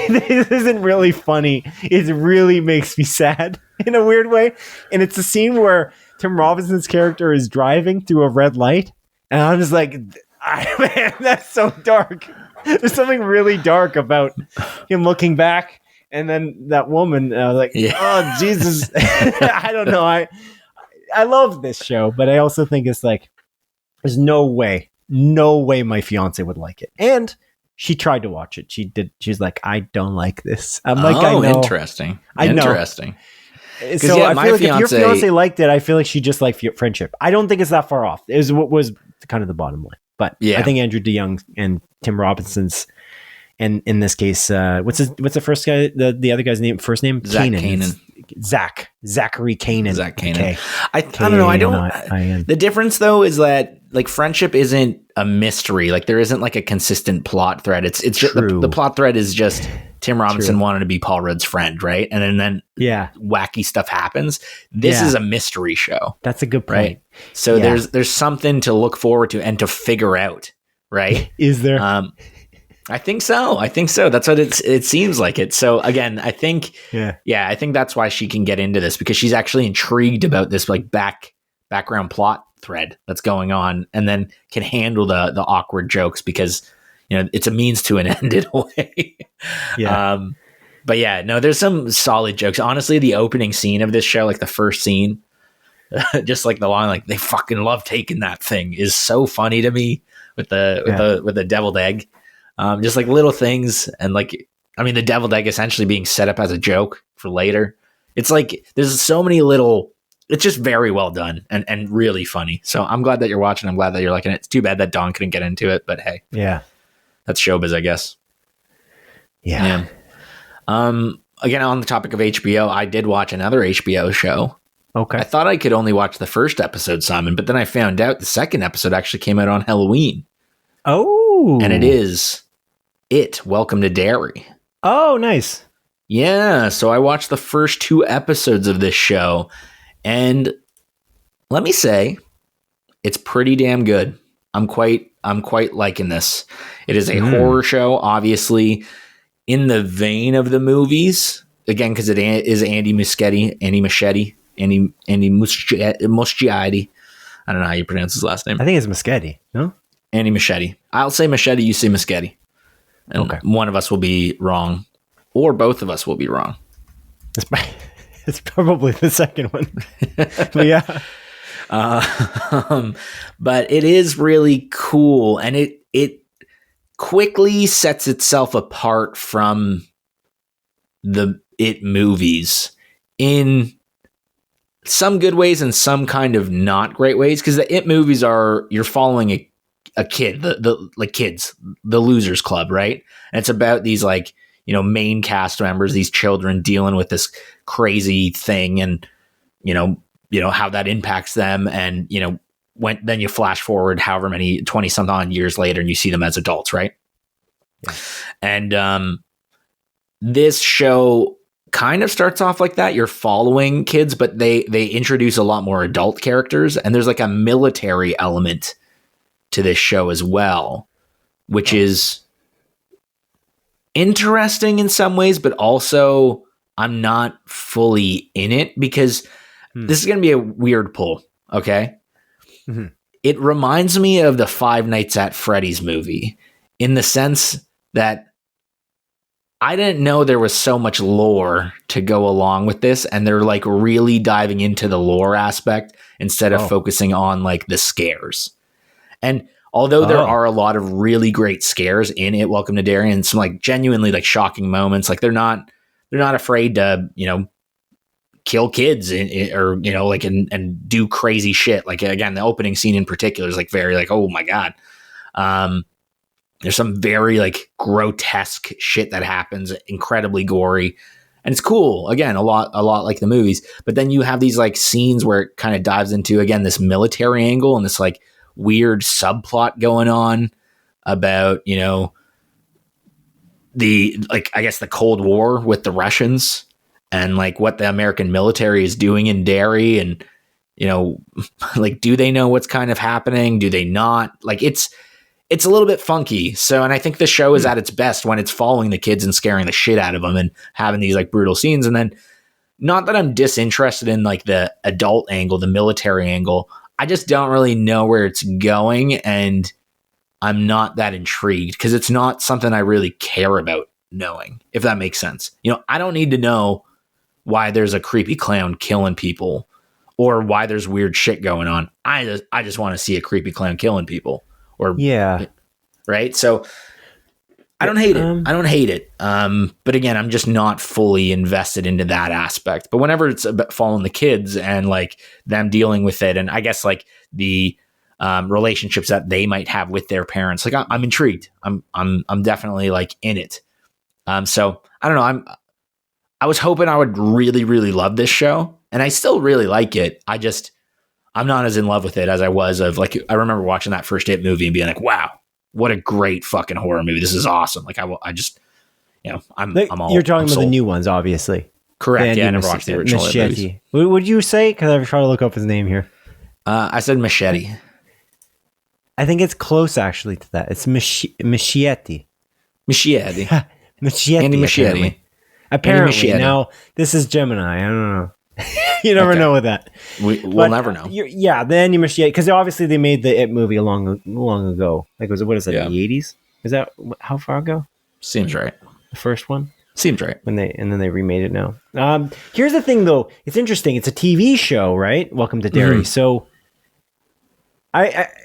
this isn't really funny. It really makes me sad in a weird way. And it's a scene where Tim Robinson's character is driving through a red light. And I'm just like, man, that's so dark. There's something really dark about him looking back. And then that woman, I was like, oh, Jesus. I don't know. I love this show, but I also think it's like, there's no way my fiance would like it. And she tried to watch it. She's like, I don't like this. I'm like, I know. Interesting. I know. Interesting. So I feel like if your fiance liked it, I feel like she just liked Friendship. I don't think it's that far off. It was what was kind of the bottom line. But I think Andrew DeYoung and Tim Robinson's, and in this case, what's the first guy, the other guy's first name? Zachary Kanan. Zach Kanan. Okay. I don't know. The difference though is that like Friendship isn't a mystery. Like there isn't like a consistent plot thread. It's just the plot thread is just Tim Robinson wanted to be Paul Rudd's friend, right? And then wacky stuff happens. This is a mystery show. That's a good point. Right? So there's something to look forward to and to figure out, right? Is there? I think so. That's what it seems like it. So again, I think, I think that's why she can get into this, because she's actually intrigued about this like background plot thread that's going on, and then can handle the awkward jokes because, you know, it's a means to an end in a way. But yeah, no, there's some solid jokes. Honestly, the opening scene of this show, like the first scene, just like the line, like they fucking love taking that thing, is so funny to me with the deviled egg. Just like little things, and like, I mean, the deviled egg essentially being set up as a joke for later. It's like there's so many little. It's just very well done and really funny. So I'm glad that you're watching. I'm glad that you're liking it. It's too bad that Don couldn't get into it, but hey, that's showbiz, I guess. Yeah. Again, on the topic of HBO, I did watch another HBO show. Okay. I thought I could only watch the first episode, Simon, but then I found out the second episode actually came out on Halloween. Oh. And it is Welcome to Derry. Oh, nice. Yeah, so I watched the first 2 episodes of this show, and let me say, it's pretty damn good. I'm quite liking this. It is a horror show, obviously, in the vein of the movies. Again, because it is Andy Muschietti. I don't know how you pronounce his last name. I think it's Muschietti, no? Andy Muschietti. I'll say Muschietti, you say Muschietti. And one of us will be wrong, or both of us will be wrong. It's probably the second one. But yeah. But it is really cool, and it quickly sets itself apart from the It movies in some good ways and some kind of not great ways, because the It movies you're following a kid, the kids, the Losers Club, right? And it's about these like, you know, main cast members, these children dealing with this crazy thing, and you know how that impacts them, and you know then you flash forward however many 20 some odd years later, and you see them as adults, right? Yeah. And this show kind of starts off like that. You're following kids, but they introduce a lot more adult characters, and there's like a military element to this show as well, which is interesting in some ways, but also I'm not fully in it, because this is going to be a weird pull. Okay. Mm-hmm. It reminds me of the Five Nights at Freddy's movie, in the sense that I didn't know there was so much lore to go along with this, and they're like really diving into the lore aspect instead of focusing on like the scares. And although there are a lot of really great scares in It Welcome to Derry, and some like genuinely like shocking moments, like they're not afraid to, you know, kill kids or, you know, like, and do crazy shit. Like, again, the opening scene in particular is like very like, oh my God. There's some very like grotesque shit that happens, incredibly gory, and it's cool. Again, a lot like the movies, but then you have these like scenes where it kind of dives into, again, this military angle and this like weird subplot going on about, you know, the, like, I guess the Cold War with the Russians and like what the American military is doing in Derry, and, you know, like, do they know what's kind of happening? Do they not? Like, it's a little bit funky. So, and I think the show is at its best when it's following the kids and scaring the shit out of them and having these like brutal scenes. And then, not that I'm disinterested in like the adult angle, the military angle, I just don't really know where it's going, and I'm not that intrigued because it's not something I really care about knowing, if that makes sense. You know, I don't need to know why there's a creepy clown killing people or why there's weird shit going on. I just want to see a creepy clown killing people. Or yeah, right. So I don't hate it. I don't hate it. But again, I'm just not fully invested into that aspect. But whenever it's about following the kids and like them dealing with it, and I guess like the relationships that they might have with their parents, like I'm intrigued. I'm definitely like in it. So I don't know. I was hoping I would really, really love this show, and I still really like it. I'm not as in love with it as I was of like, I remember watching that first It movie and being like, wow, what a great fucking horror movie. This is awesome. Like I just, you know, I'm all, you're talking I'm about sold. The new ones, obviously. Correct. Yeah, I never watched the original movies. What would you say? Because I was trying to look up his name here. I said Machete. I think it's close actually to that. It's Machete. Machete. Machete. Andy Machete. Apparently. Now, this is Gemini. I don't know. You never know with that. We'll never know. Yeah, the Andy Machete, because obviously they made the It movie long ago. Like, what is it, the 80s? Is that how far ago? Seems right. The first one? Seems right. And then they remade it now. Here's the thing, though. It's interesting. It's a TV show, right? Welcome to Derry. Mm-hmm. So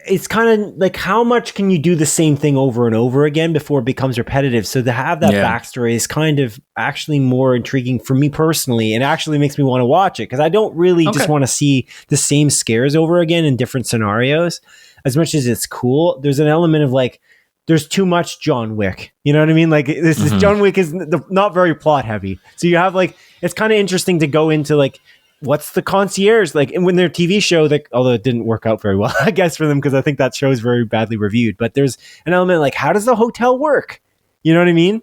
it's kind of like, how much can you do the same thing over and over again before it becomes repetitive? So to have that backstory is kind of actually more intriguing for me personally, and actually makes me want to watch it, because I don't really just want to see the same scares over again in different scenarios. As much as it's cool, there's an element of like, there's too much John Wick. You know what I mean? Like this John Wick is not very plot heavy. So you have like, it's kind of interesting to go into like, what's the concierge like? And when their TV show, like, although it didn't work out very well, I guess, for them, because I think that show is very badly reviewed. But there's an element like, how does the hotel work? You know what I mean?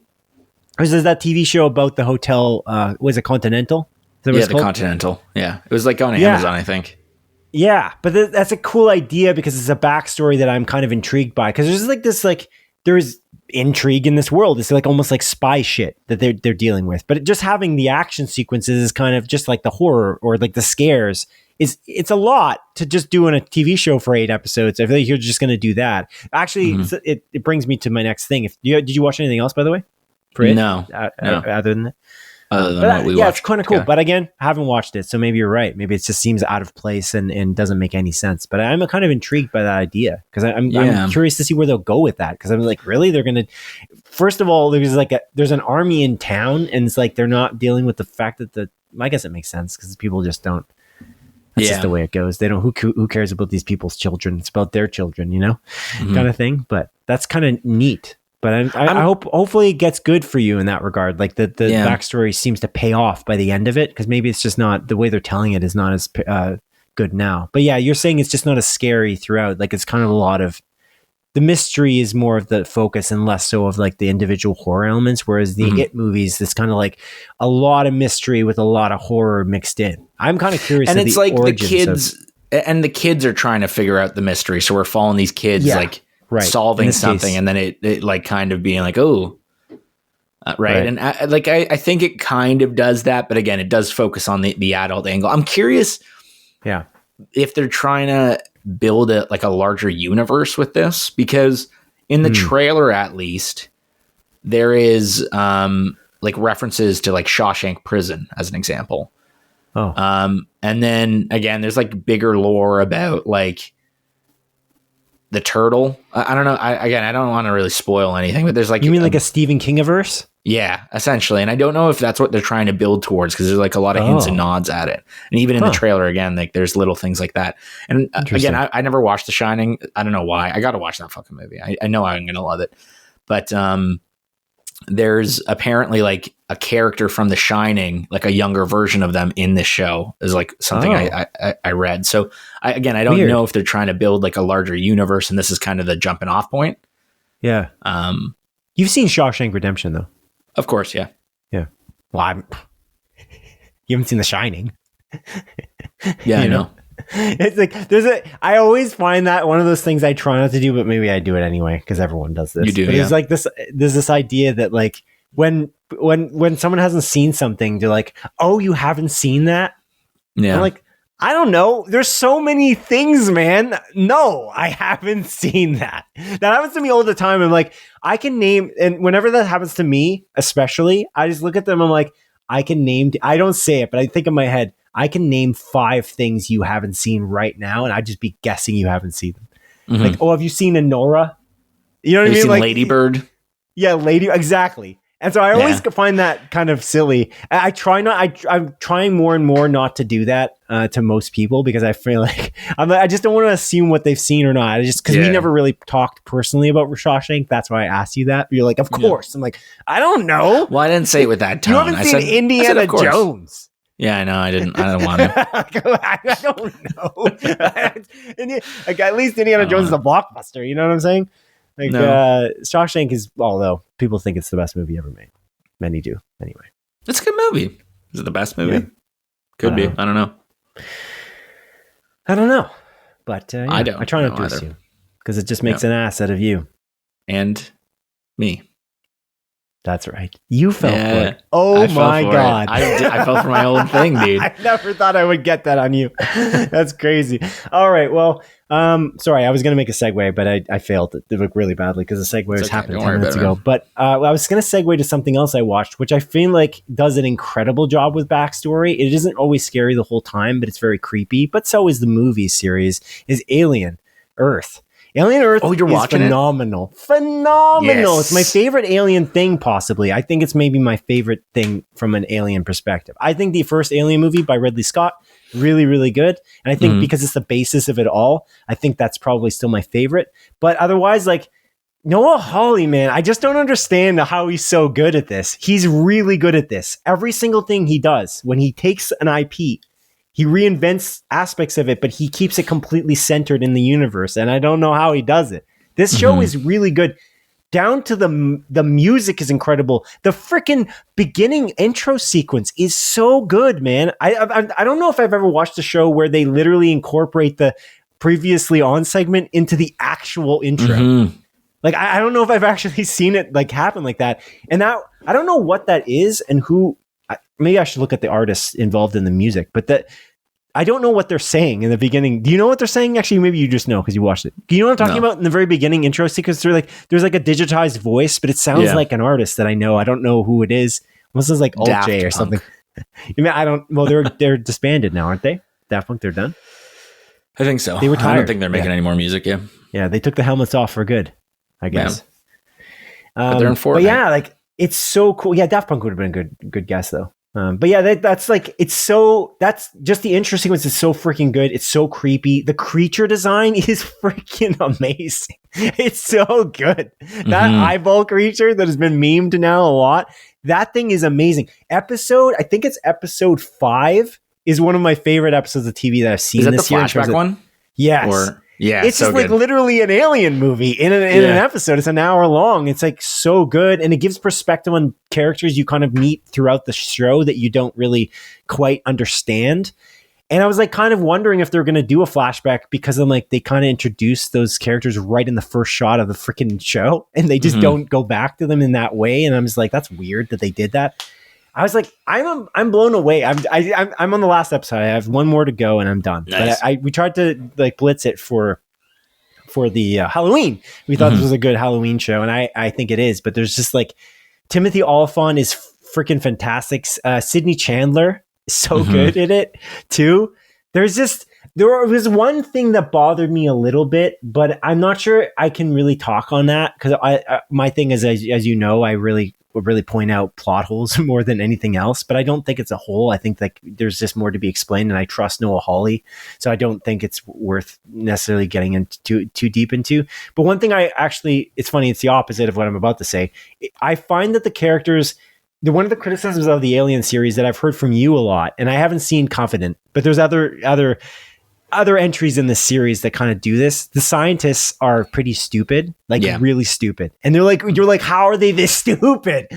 Or is that TV show about the hotel? Was it Continental? Yeah, the Continental. Yeah, it was like on Amazon, I think. Yeah, but that's a cool idea because it's a backstory that I'm kind of intrigued by. Because there's like this, like, there's intrigue in this world. It's like almost like spy shit that they're dealing with. But just having the action sequences is kind of just like the horror or like the scares. It's a lot to just do in a TV show for 8 episodes. I feel like you're just going to do that. Actually, it brings me to my next thing. Did you watch anything else, by the way? No. Other than that? Other than what we watched. It's kind of cool. Yeah. But again, I haven't watched it, so maybe you're right. Maybe it just seems out of place and doesn't make any sense. But I'm kind of intrigued by that idea, because I'm curious to see where they'll go with that. Because I'm like, really, they're gonna. First of all, there's an army in town, and it's like they're not dealing with the fact that I guess it makes sense because people just don't. That's just the way it goes. They don't. Who cares about these people's children? It's about their children, you know, kind of thing. But that's kind of neat. But I hope, hopefully it gets good for you in that regard. Like the backstory seems to pay off by the end of it, because maybe it's just not, the way they're telling it is not as good now. But yeah, you're saying it's just not as scary throughout. Like it's kind of a lot of, the mystery is more of the focus and less so of like the individual horror elements. Whereas the It movies, it's kind of like a lot of mystery with a lot of horror mixed in. I'm kind of curious. And it's like the kids are trying to figure out the mystery. So we're following these kids solving something, and then it like kind of being like, oh, right. And I think it kind of does that, but again, it does focus on the adult angle. I'm curious, if they're trying to build a larger universe with this, because in the trailer, at least, there is like references to like Shawshank Prison as an example. And then again, there's like bigger lore about like the turtle. I don't know. I don't want to really spoil anything, but there's like, you mean like a Stephen King-averse? Yeah, essentially. And I don't know if that's what they're trying to build towards, because there's like a lot of hints and nods at it. And even in the trailer, again, like there's little things like that. And again, I never watched The Shining. I don't know why. I got to watch that fucking movie. I know I'm going to love it. But there's apparently like a character from The Shining, like a younger version of them in this show, is like something I read. So I don't know if they're trying to build like a larger universe, and this is kind of the jumping off point. Yeah. You've seen Shawshank Redemption though. Of course. Yeah. Yeah. Well, you haven't seen The Shining. Yeah, I know. It's like I always find that one of those things I try not to do, but maybe I do it anyway because everyone does this. You do. But it's like there's this idea that like when someone hasn't seen something, they're like, "Oh, you haven't seen that?" Yeah. I'm like, I don't know. There's so many things, man. No, I haven't seen that. That happens to me all the time. I'm like, I can name, and whenever that happens to me, especially, I just look at them. I'm like, I can name. I don't say it, but I think in my head, I can name 5 things you haven't seen right now, and I'd just be guessing you haven't seen them. Mm-hmm. Like, oh, have you seen Anora? You know what I mean? Seen like Lady Bird? Yeah, exactly. And so I always find that kind of silly. I try not. I'm trying more and more not to do that to most people because I feel like I just don't want to assume what they've seen or not. Just because we never really talked personally about Shawshank. That's why I asked you that. You're like, of course. I'm like, I don't know. Well, I didn't say it with that tone. You haven't seen Indiana Jones. Yeah, I know. I didn't want to. I don't know. Like, at least Indiana Jones is a blockbuster. You know what I'm saying? Like, Shawshank is, although people think it's the best movie ever made. Many do. Anyway. It's a good movie. Is it the best movie? Yeah. Could be. I don't know. But I don't. I try not to assume because it just makes an ass out of you. And me. That's right. You fell for it. Oh my God. I fell for my own thing, dude. I never thought I would get that on you. That's crazy. All right. Well, sorry, I was going to make a segue, but I failed it really badly because the segue was happening 10 minutes ago. But I was going to segue to something else I watched, which I feel like does an incredible job with backstory. It isn't always scary the whole time, but it's very creepy. But so is the movie series, is Alien Earth. Alien Earth is phenomenal. Phenomenal. Yes. It's my favorite Alien thing, possibly. I think it's maybe my favorite thing from an Alien perspective. I think the first Alien movie by Ridley Scott, really, really good. And I think because it's the basis of it all, I think that's probably still my favorite. But otherwise, like, Noah Hawley, man, I just don't understand how he's so good at this. He's really good at this. Every single thing he does, when he takes an IP, he reinvents aspects of it, but he keeps it completely centered in the universe. And I don't know how he does it. This show is really good. Down to the music is incredible. The freaking beginning intro sequence is so good, man. I don't know if I've ever watched a show where they literally incorporate the previously on segment into the actual intro. Like, I don't know if I've actually seen it like happen like that. And that, I don't know what that is and who. Maybe I should look at the artists involved in the music, but I don't know what they're saying in the beginning. Do you know what they're saying? Actually, maybe you just know because you watched it. Do you know what I'm talking about in the very beginning intro sequence? There's like a digitized voice, but it sounds like an artist that I know. I don't know who it is. Unless it's like Alt J or something. I don't. Well, they're disbanded now, aren't they? Daft Punk, they're done. I think so. They retired. I don't think they're making any more music. Yeah. Yeah, they took the helmets off for good, I guess. But they're in Fortnite. But yeah, like it's so cool. Yeah, Daft Punk would have been a good guess though. But yeah, that's like, that's just the intro sequence is so freaking good. It's so creepy. The creature design is freaking amazing. It's so good. That eyeball creature that has been memed now a lot. That thing is amazing. I think it's episode 5 is one of my favorite episodes of TV that I've seen this year. Is that the flashback one? Yes. Yeah, it's just like literally an Alien movie in an episode. It's an hour long. It's like so good. And it gives perspective on characters you kind of meet throughout the show that you don't really quite understand. And I was like kind of wondering if they're going to do a flashback because I'm like, they kind of introduced those characters right in the first shot of the freaking show. And they just don't go back to them in that way. And I'm just like, that's weird that they did that. I was like, I'm blown away. I'm on the last episode. I have one more to go and I'm done. Nice. But we tried to like blitz it for the Halloween. We thought this was a good Halloween show, and I think it is. But there's just like Timothy Olyphant is freaking fantastic. Sydney Chandler is so good at it too. There was one thing that bothered me a little bit, but I'm not sure I can really talk on that because my thing is, as you know, I really really point out plot holes more than anything else. But I don't think it's a hole. I think that there's just more to be explained, and I trust Noah Hawley, so I don't think it's worth necessarily getting into too deep into. But one thing it's funny, it's the opposite of what I'm about to say. I find that the characters, one of the criticisms of the Alien series that I've heard from you a lot, and I haven't seen Confident, but there's other entries in this series that kind of do this. The scientists are pretty stupid, really stupid. And you're like, how are they this stupid?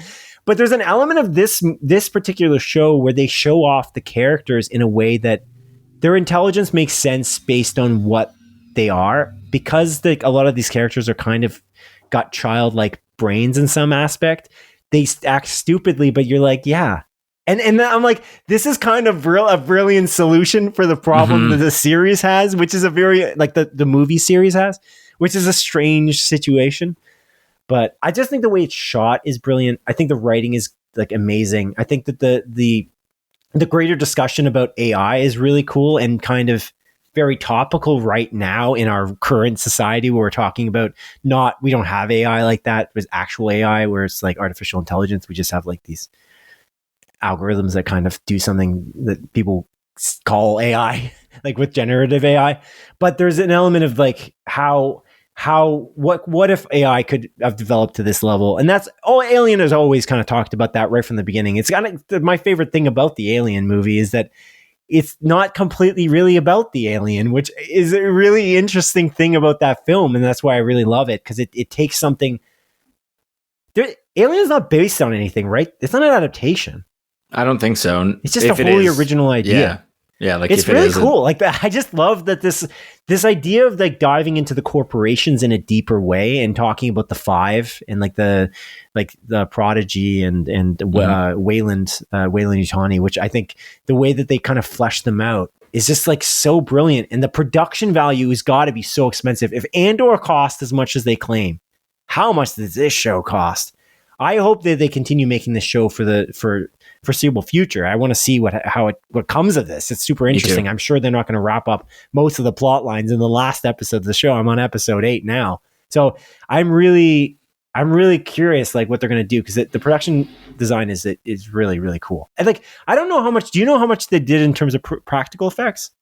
But there's an element of this particular show where they show off the characters in a way that their intelligence makes sense based on what they are, because a lot of these characters are kind of got childlike brains in some aspect. They act stupidly, but you're like, yeah. And I'm like, this is kind of a brilliant solution for the problem that the series has, which is a very, like the movie series has, which is a strange situation. But I just think the way it's shot is brilliant. I think the writing is like amazing. I think that the greater discussion about AI is really cool and kind of very topical right now in our current society, where we're talking about we don't have AI like that. There's actual AI where it's like artificial intelligence. We just have like these algorithms that kind of do something that people call AI, like with generative AI. But there's an element of like what if AI could have developed to this level? And that's Alien has always kind of talked about that right from the beginning. It's kind of my favorite thing about the Alien movie is that it's not completely really about the alien, which is a really interesting thing about that film. And that's why I really love it, because it takes something. Alien is not based on anything, right? It's not an adaptation. I don't think so. It's just a wholly original idea. Yeah, like it's really cool. Like I just love that this idea of like diving into the corporations in a deeper way and talking about the Five and the Prodigy and Wayland Yutani, which I think the way that they kind of flesh them out is just like so brilliant. And the production value has got to be so expensive. If Andor cost as much as they claim, how much does this show cost? I hope that they continue making this show for foreseeable future. I want to see what comes of this. It's super interesting. I'm sure they're not going to wrap up most of the plot lines in the last episode of the show. I'm on episode 8 now. So I'm really curious like what they're going to do, because the production design is really, really cool. And like, I don't know how much, do you know how much they did in terms of practical effects?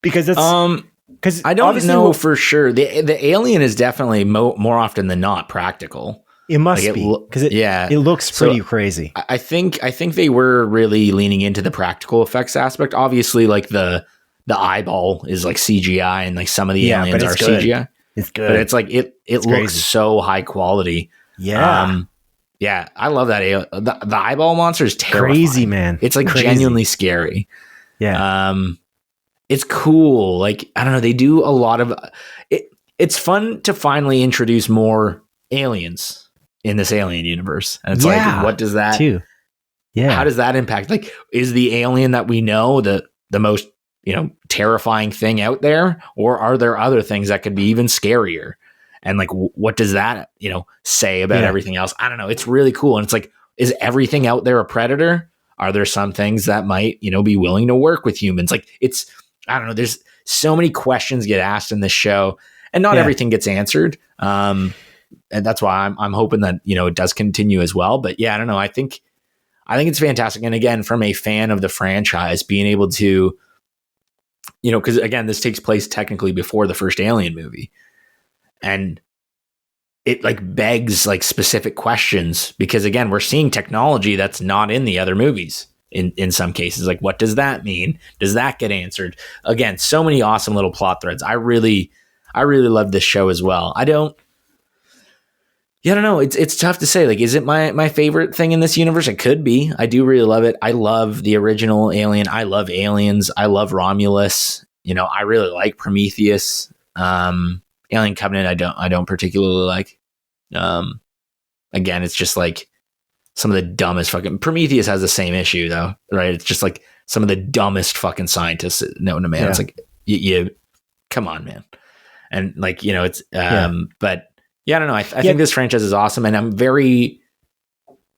Because it's, because I don't know for sure. The alien is definitely more often than not practical. It must be, because it looks pretty crazy. I think they were really leaning into the practical effects aspect. Obviously, like the eyeball is like CGI, and like some of the aliens are good. CGI. It's good, but it's like it looks crazy. So high quality. Yeah, yeah, I love that. The eyeball monster is terrifying. Crazy, man. It's like genuinely scary. Yeah, it's cool. Like I don't know, they do a lot of it. It's fun to finally introduce more aliens in this alien universe, and it's like, what does that too? Yeah, how does that impact? Like, is the alien that we know the most terrifying thing out there, or are there other things that could be even scarier? And like, what does that say about everything else? I don't know. It's really cool, and it's like, is everything out there a predator? Are there some things that might be willing to work with humans? Like, it's, I don't know. There's so many questions get asked in this show, and not everything gets answered. And that's why I'm hoping that, it does continue as well. But yeah, I don't know. I think it's fantastic. And again, from a fan of the franchise, being able to, because again, this takes place technically before the first Alien movie. And it like begs like specific questions, because again, we're seeing technology that's not in the other movies in some cases. Like, what does that mean? Does that get answered? Again, so many awesome little plot threads. I really love this show as well. I don't know. It's tough to say. Like, is it my favorite thing in this universe? It could be. I do really love it. I love the original Alien. I love Aliens. I love Romulus. I really like Prometheus. Alien Covenant, I don't particularly like. Again, it's just like some of the dumbest fucking. Prometheus has the same issue though, right? It's just like some of the dumbest fucking scientists known to man. Yeah. It's like you come on, man. And like, it's but. Yeah, I don't know. I think this franchise is awesome, and I'm very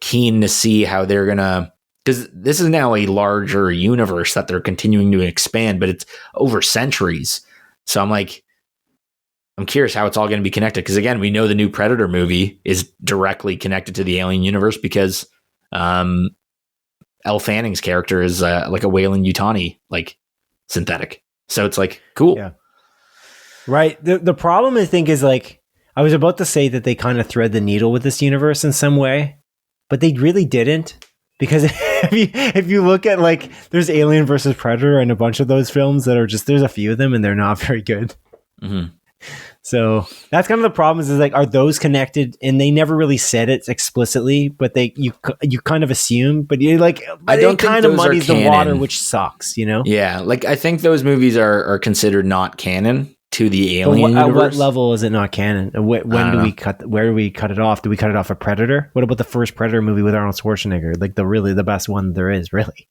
keen to see how they're gonna, because this is now a larger universe that they're continuing to expand, but it's over centuries. So I'm like, I'm curious how it's all going to be connected. Because again, we know the new Predator movie is directly connected to the Alien universe because Elle Fanning's character is like a Weyland-Yutani like synthetic. So it's like cool. Yeah. Right. The problem I think is like I was about to say that they kind of thread the needle with this universe in some way, but they really didn't. Because if you look at like there's Alien versus Predator and a bunch of those films that are just there's a few of them and they're not very good. Mm-hmm. So that's kind of the problem is like, are those connected? And they never really said it explicitly, but you kind of assume, but you like, I don't it kind of muddies the water, which sucks, you know? Yeah. Like I think those movies are considered not canon to the Alien universe. At what level is it not canon? Where do we cut it off? Do we cut it off of Predator? What about the first Predator movie with Arnold Schwarzenegger? Like the best one there is, really.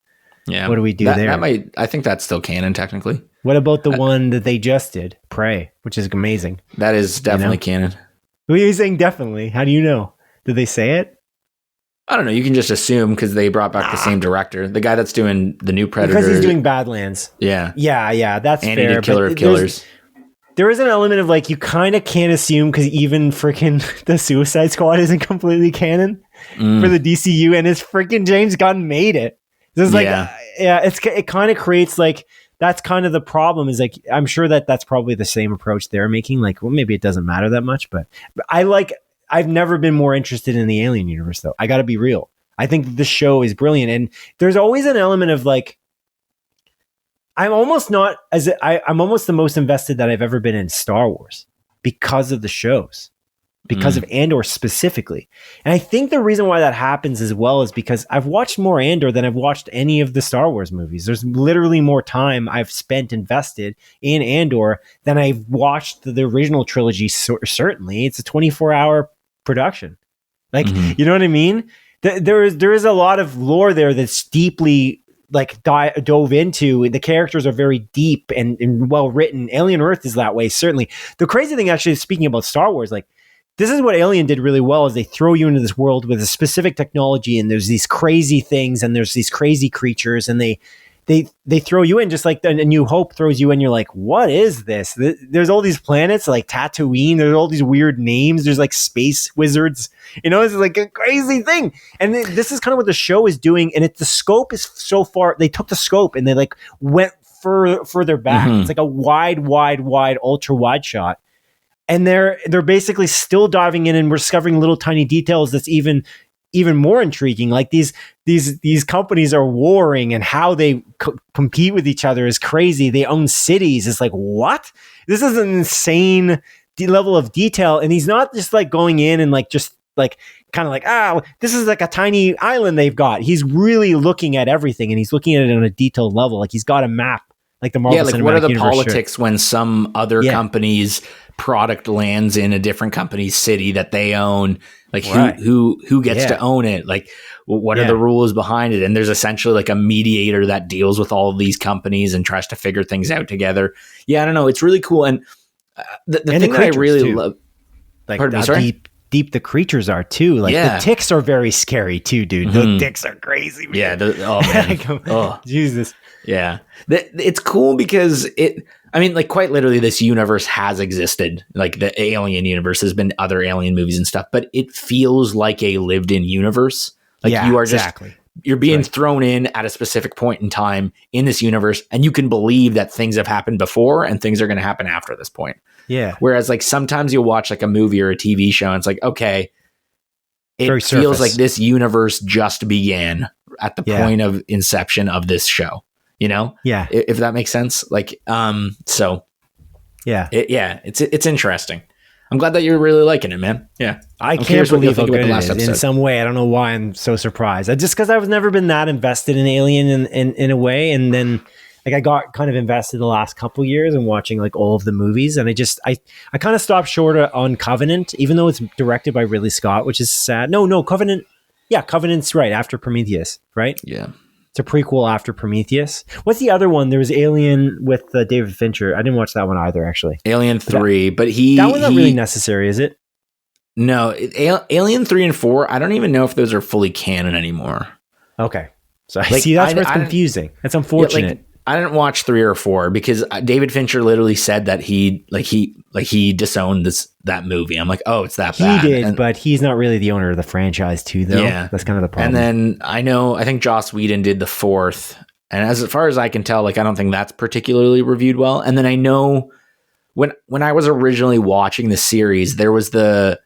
Yeah. What do we do there? I think that's still canon technically. What about the one that they just did, Prey, which is amazing? That is definitely canon. What are you saying definitely? How do you know? Did they say it? I don't know. You can just assume because they brought back the same director. The guy that's doing the new Predator. Because he's doing Badlands. Yeah. Yeah, that's and fair. He did Killer of Killers. There is an element of like, you kind of can't assume because even freaking the Suicide Squad isn't completely canon for the DCU and his freaking James Gunn made it. This is like, it kind of creates like, that's kind of the problem is like, I'm sure that's probably the same approach they're making. Like, well, maybe it doesn't matter that much, but I've never been more interested in the Alien universe though. I got to be real. I think this show is brilliant. And there's always an element of like, I'm almost the most invested that I've ever been in Star Wars because of the shows, because of Andor specifically. And I think the reason why that happens as well is because I've watched more Andor than I've watched any of the Star Wars movies. There's literally more time I've spent invested in Andor than I've watched the original trilogy. Certainly, it's a 24-hour production. Like, you know what I mean? There is a lot of lore there that's deeply like dove into. The characters are very deep and well written. Alien Earth is that way, certainly. The crazy thing, actually, speaking about Star Wars, like this is what Alien did really well, is they throw you into this world with a specific technology, and there's these crazy things, and there's these crazy creatures, and they throw you in just like A New Hope throws you in. You're like, what is this? There's all these planets like Tatooine. There's all these weird names. There's like space wizards. You know, it's like a crazy thing. And this is kind of what the show is doing. And the scope is so far. They took the scope and they like went further back. It's like a wide, ultra wide shot. And they're basically still diving in, and we're discovering little tiny details that's even more intriguing. Like these companies are warring, and how they compete with each other is crazy. They own cities. It's like, what? This is an insane level of detail. And he's not just like going in and like just like kind of like, this is like a tiny island they've got. He's really looking at everything, and he's looking at it on a detailed level. Like he's got a map, like the Marvel Cinematic what are the Universe politics when some other company's product lands in a different company's city that they own? Like who gets to own it? Like what are the rules behind it? And there's essentially like a mediator that deals with all of these companies and tries to figure things out together. Yeah, I don't know. It's really cool. And the thing that I really love, like how deep the creatures are too. Like the ticks are very scary too, dude. The ticks are crazy, man. Yeah. Oh man. Jesus. Yeah. It's cool because like quite literally this universe has existed. Like the Alien universe, has been other Alien movies and stuff, but it feels like a lived in universe. Like you are you're being thrown in at a specific point in time in this universe, and you can believe that things have happened before and things are going to happen after this point. Yeah. Whereas like sometimes you'll watch like a movie or a TV show and it's like, okay, it feels like this universe just began at the point of inception of this show, you know? Yeah. If that makes sense. Like, so yeah, it's interesting. I'm glad that you're really liking it, man. Yeah. I can't believe how good it is in some way. I don't know why I'm so surprised. Just because I've never been that invested in Alien in a way. And then like I got kind of invested the last couple years in watching like all of the movies. And I kind of stopped short on Covenant, even though it's directed by Ridley Scott, which is sad. No, Covenant. Yeah, Covenant's right after Prometheus, right? Yeah. It's a prequel after Prometheus. What's the other one? There was Alien with David Fincher. I didn't watch that one either, actually. Alien 3, but that one's not really necessary, is it? No, Alien 3 and 4, I don't even know if those are fully canon anymore. Okay. So see, that's where it's confusing. That's unfortunate. I didn't watch 3 or 4 because David Fincher literally said that he disowned that movie. I'm like, oh, it's that bad. He did, but he's not really the owner of the franchise too, though. Yeah, that's kind of the problem. And then I think Joss Whedon did the 4th, and as far as I can tell, like I don't think that's particularly reviewed well. And then I know when I was originally watching the series, there was this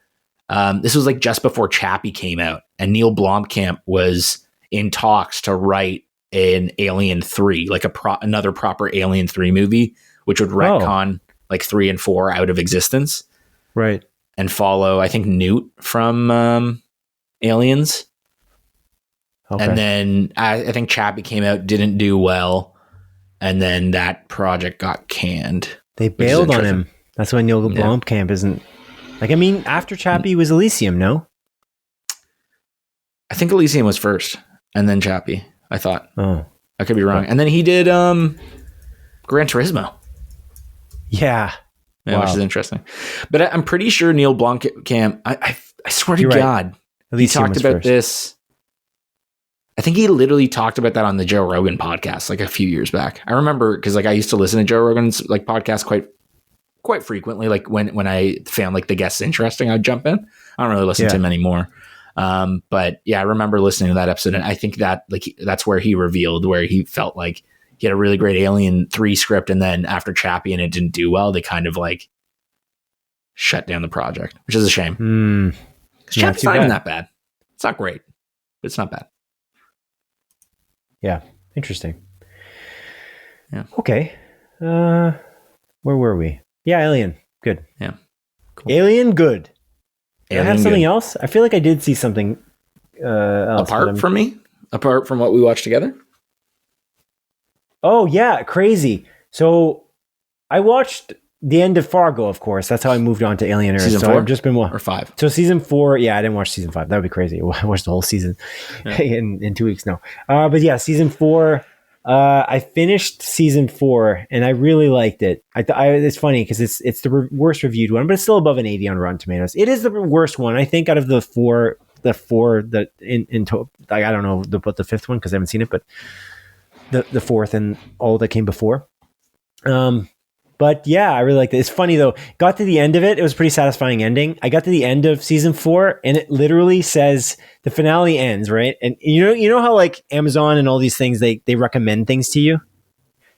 was like just before Chappie came out, and Neil Blomkamp was in talks to write an Alien 3, like another proper Alien 3 movie, which would retcon like 3 and 4 out of existence. Right. And follow, I think, Newt from Aliens. Okay. And then I think Chappie came out, didn't do well. And then that project got canned. They bailed on him. That's why Neil Blomkamp isn't... Like, I mean, after Chappie was Elysium, no? I think Elysium was first, and then Chappie. I thought. Oh, I could be wrong. And then he did Gran Turismo. Yeah, which is interesting. But I'm pretty sure Neil Blomkamp. I swear to God, he talked about this. I think he literally talked about that on the Joe Rogan podcast like a few years back. I remember because like I used to listen to Joe Rogan's like podcast quite frequently. Like when I found like the guests interesting, I'd jump in. I don't really listen to him anymore. But yeah, I remember listening to that episode, and I think that like that's where he revealed where he felt like he had a really great Alien 3 script, and then after Chappie and it didn't do well, they kind of like shut down the project, which is a shame. Chappie's not even that bad. It's not great, but it's not bad. Yeah, interesting. Yeah. Okay. Where were we? Yeah, Alien. Good. Yeah. Cool. Alien. Good. Did I have something good. else? I feel like I did see something else. Apart from what we watched together? Oh, yeah. Crazy. So I watched the end of Fargo, of course. That's how I moved on to Alien Earth. Season 4? I've just been or 5? So season 4, yeah, I didn't watch season 5. That would be crazy. I watched the whole season in 2 weeks. No. But yeah, season 4, I finished season 4 and I really liked it. It's funny because it's the worst reviewed one, but it's still above an 80 on Rotten Tomatoes. It is the worst one, I think, out of the four that in total. I don't know about the 5th one because I haven't seen it, but the 4th and all that came before. But yeah, I really liked it. It's funny though. Got to the end of it. It was a pretty satisfying ending. I got to the end of season 4 and it literally says the finale ends, right? And you know how like Amazon and all these things, they recommend things to you.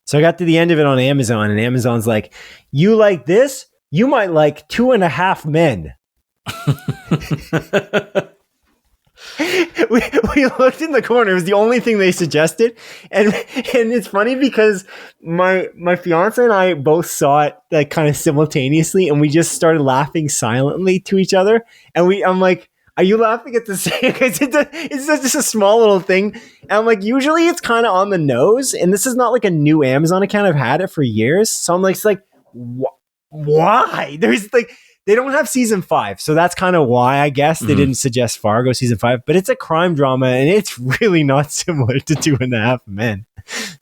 So I got to the end of it on Amazon and Amazon's like, you like this? You might like 2.5 Men. we looked in the corner. It was the only thing they suggested, and it's funny because my fiance and I both saw it like kind of simultaneously, and we just started laughing silently to each other. And I'm like, "Are you laughing at the same?" Because it's just a small little thing. And I'm like, usually it's kind of on the nose, and this is not like a new Amazon account. I've had it for years, so I'm like, it's like, why? There's like. They don't have season 5, so that's kind of why I guess they didn't suggest Fargo season 5. But it's a crime drama, and it's really not similar to 2.5 Men.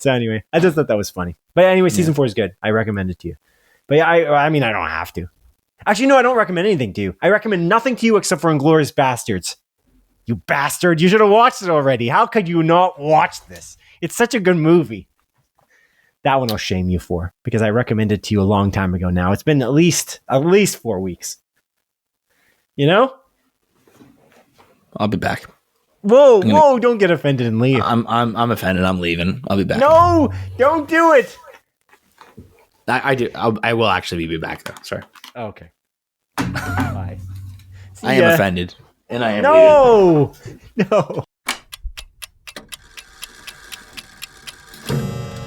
So anyway, I just thought that was funny. But anyway, season 4 is good. I recommend it to you. But yeah, I mean, I don't have to. Actually, no, I don't recommend anything to you. I recommend nothing to you except for Inglourious Bastards. You bastard! You should have watched it already. How could you not watch this? It's such a good movie. That one I'll shame you for because I recommended it to you a long time ago now. It's been at least 4 weeks. You know? I'll be back. Whoa, don't get offended and leave. I'm offended. I'm leaving. I'll be back. No, don't do it. I do. I will actually be back though. Sorry. Okay. Bye. I am offended. And I am leaving. No.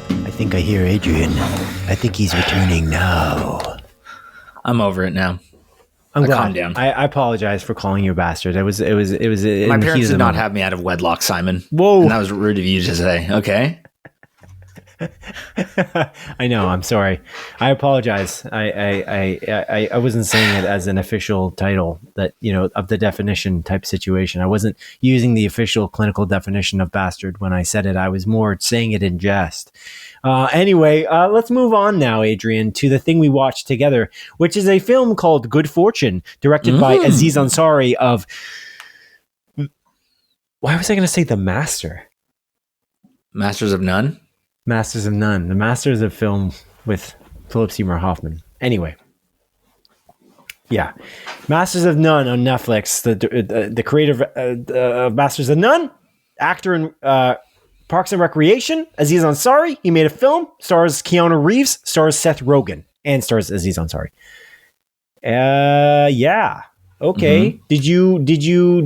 I think I hear Adrian. I think he's returning now. I'm over it now. I'm glad. Calm down. I apologize for calling you a bastard. It was. My parents did not have me out of wedlock, Simon. Whoa, and that was rude of you to say. Okay. I know. I'm sorry. I apologize. I wasn't saying it as an official title that of the definition type situation. I wasn't using the official clinical definition of bastard when I said it. I was more saying it in jest. Anyway, let's move on now, Adrian, to the thing we watched together, which is a film called Good Fortune, directed by Aziz Ansari of. Why was I going to say The Master? Masters of None. Masters of None, the Masters of Film with Philip Seymour Hoffman. Anyway. Yeah. Masters of None on Netflix. The creator of Masters of None, actor in Parks and Recreation, Aziz Ansari. He made a film, stars Keanu Reeves, stars Seth Rogen, and stars Aziz Ansari. Yeah. Okay. Mm-hmm.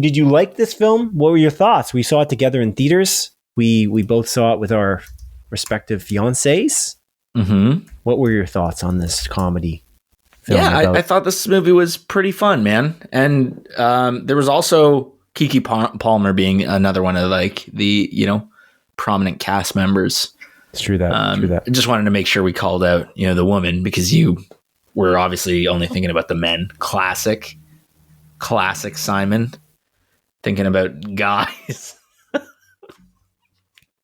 Did you like this film? What were your thoughts? We saw it together in theaters. We both saw it with our respective fiancés. Mm-hmm. What were your thoughts on this comedy film? Yeah, I thought this movie was pretty fun, man. And there was also Keke Palmer being another one of like the, prominent cast members. It's true that. I just wanted to make sure we called out, the woman, because you were obviously only thinking about the men. Classic Simon. Thinking about guys.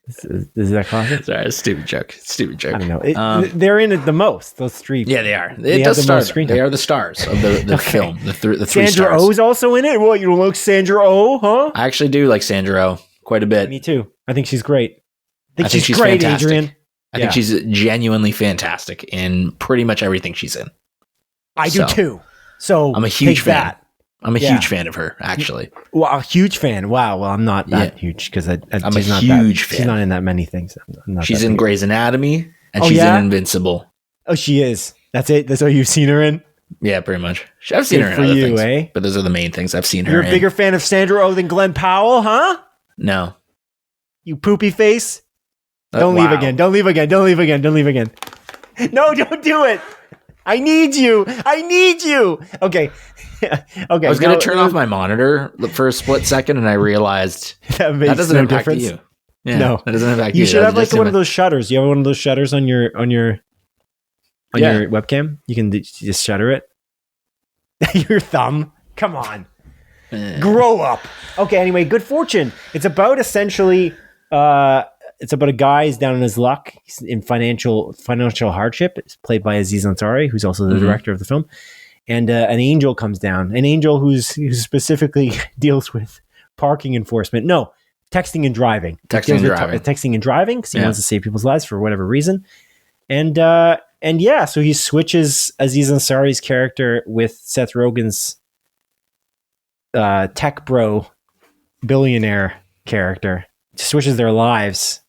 Is that classic? Sorry, stupid joke. I don't know. They're in it the most. Those three. Yeah, they are. It does star. They are the stars of the film. The three Sandra stars. Oh's also in it. What, you don't like Sandra Oh, huh? I actually do like Sandra Oh quite a bit. Me too. I think she's great. I think she's great, fantastic. Adrian. I think she's genuinely fantastic in pretty much everything she's in. I do too. So I'm a huge fan. I'm a huge fan of her, actually. Well, a huge fan. Wow. Well, I'm not that huge because I'm a huge fan. She's not in that many things. She's in Grey's Anatomy and she's in Invincible. Oh, she is. That's it. That's what you've seen her in. Yeah, pretty much. I've seen her in other things, but those are the main things I've seen her in. You're a bigger fan of Sandra Oh than Glenn Powell, huh? No. You poopy face. Don't leave again. Don't leave again. Don't leave again. Don't leave again. No, don't do it. I need you. Okay. Okay. I was going to turn off my monitor for a split second, and I realized that doesn't impact you. Yeah, no, that doesn't impact you. You should have like one of those shutters. You have one of those shutters on your webcam. You can just shutter it. Your thumb. Come on. Grow up. Okay. Anyway, Good Fortune. It's about essentially. It's about a guy who's down on his luck. He's in financial hardship. It's played by Aziz Ansari, who's also the director of the film. And an angel comes down. An angel who specifically deals with parking enforcement. No, texting and driving. Texting and driving because he wants to save people's lives for whatever reason. And so he switches Aziz Ansari's character with Seth Rogen's tech bro billionaire character. Switches their lives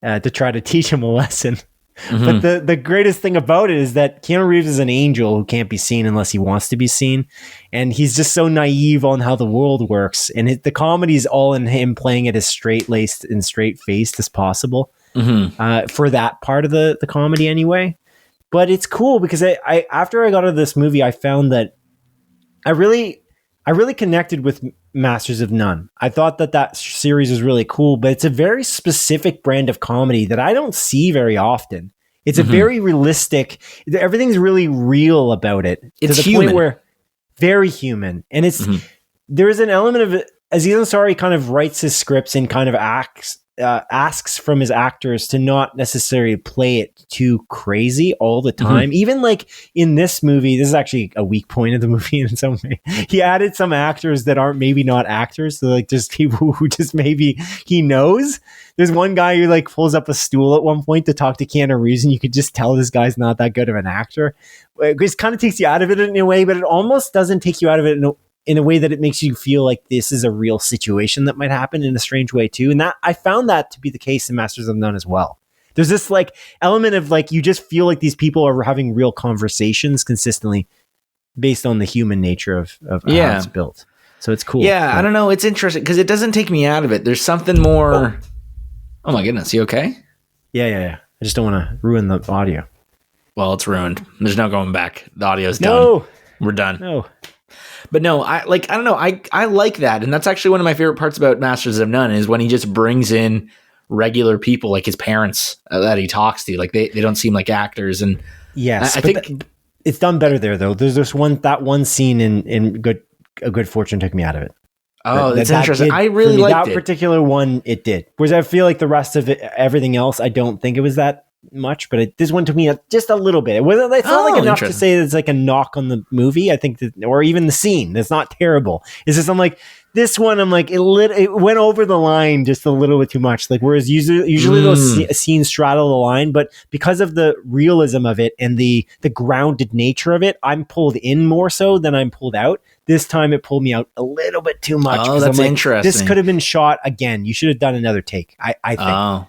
to try to teach him a lesson. Mm-hmm. But the greatest thing about it is that Keanu Reeves is an angel who can't be seen unless he wants to be seen. And he's just so naive on how the world works. And the comedy is all in him playing it as straight-laced and straight-faced as possible for that part of the comedy anyway. But it's cool because I after I got out of this movie, I found that I really connected with Masters of None. I thought that series was really cool, but it's a very specific brand of comedy that I don't see very often. It's a very realistic, everything's really real about it. It's to the human. Point where very human. And it's there is an element of Aziz Ansari kind of writes his scripts and kind of asks from his actors to not necessarily play it too crazy all the time. Even like in this movie, this is actually a weak point of the movie in some way. He added some actors that aren't maybe not actors. So like just people who just maybe he knows. There's one guy who like pulls up a stool at one point to talk to Keanu Reeves, and you could just tell this guy's not that good of an actor. It just kind of takes you out of it in a way, but it almost doesn't take you out of it in a way that it makes you feel like this is a real situation that might happen in a strange way too. And that I found that to be the case in Masters of None as well. There's this like element of like, you just feel like these people are having real conversations consistently based on the human nature of how it's built. So it's cool. Yeah. I don't know. It's interesting because it doesn't take me out of it. There's something more. Oh my goodness. You okay? Yeah. I just don't want to ruin the audio. Well, it's ruined. There's no going back. The audio's done. No. We're done. No. But no, I don't know. I like that. And that's actually one of my favorite parts about Masters of None is when he just brings in regular people like his parents that he talks to. Like they don't seem like actors. And yes, I think it's done better there though. There's this one scene in Good Fortune took me out of it. Oh, that's interesting. I really liked that particular one. It did. Whereas I feel like the rest of it, everything else, I don't think it was that much, but this one took me just a little bit. It's not like enough to say it's like a knock on the movie. I think that, or even the scene, that's not terrible. It's just I'm like, This one, I'm like, it went over the line just a little bit too much. Like, whereas usually those scenes straddle the line, but because of the realism of it and the grounded nature of it, I'm pulled in more so than I'm pulled out. This time it pulled me out a little bit too much. Oh, that's interesting. This could have been shot again. You should have done another take, I think. Oh.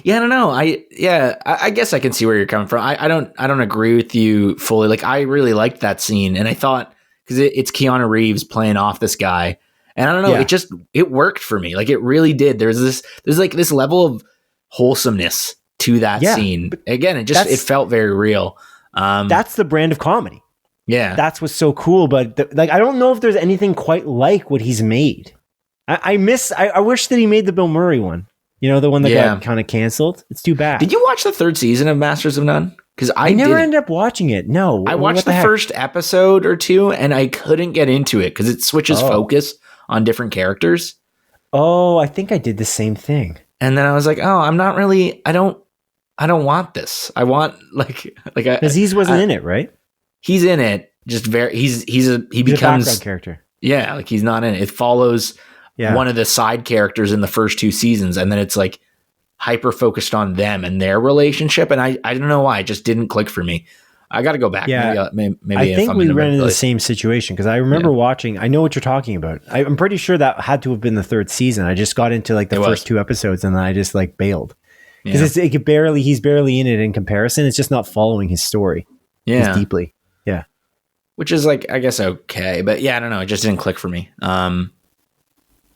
Yeah, I don't know. I guess I can see where you're coming from. I don't agree with you fully. Like, I really liked that scene, and I thought, because it's Keanu Reeves playing off this guy, and I don't know, it worked for me. Like, it really did. There's like this level of wholesomeness to that scene. Again, it felt very real. That's the brand of comedy. Yeah, that's what's so cool. But I don't know if there's anything quite like what he's made. I wish that he made the Bill Murray one. You know, the one that got kind of canceled. It's too bad. Did you watch the third season of Masters of None? Because I never ended up watching it. No, I watched the first episode or two, and I couldn't get into it because it switches focus on different characters. Oh, I think I did the same thing. And then I was like, oh, I'm not really. I don't want this. I want like Aziz wasn't in it, right? He's in it. Just he becomes a background character. Yeah, like he's not in it. It follows. Yeah. One of the side characters in the first two seasons, and then it's like hyper focused on them and their relationship, and I don't know why it just didn't click for me. I got to go back. Yeah, maybe I think we ran into the same situation because I remember watching. I know what you're talking about. I'm pretty sure that had to have been the third season. I just got into like the first two episodes, and then I just like bailed because he's barely in it in comparison. It's just not following his story as deeply. Yeah, which is like, I guess, okay, but I don't know. It just didn't click for me.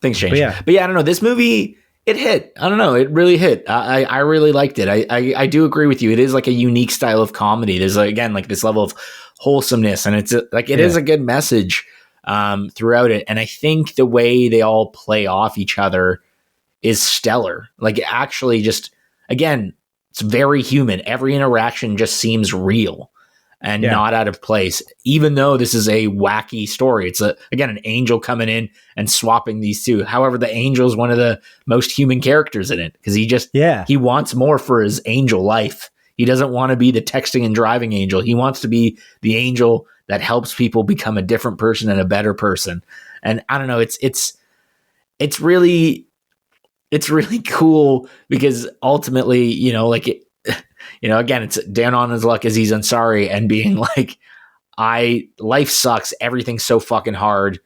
Things changed. But I don't know. This movie, it hit. I don't know. It really hit. I really liked it. I do agree with you. It is like a unique style of comedy. There's again, like this level of wholesomeness, and it's like, it is a good message throughout it. And I think the way they all play off each other is stellar. Like, actually just, again, it's very human. Every interaction just seems real and not out of place, even though this is a wacky story. It's again, an angel coming in and swapping these two. However, the angel is one of the most human characters in it because he wants more for his angel life. He doesn't want to be the texting and driving angel. He wants to be the angel that helps people become a different person and a better person. And I don't know, it's really cool because ultimately, you know, like it, you know, again, it's down on his luck Aziz Ansari and being like, life sucks. Everything's so fucking hard.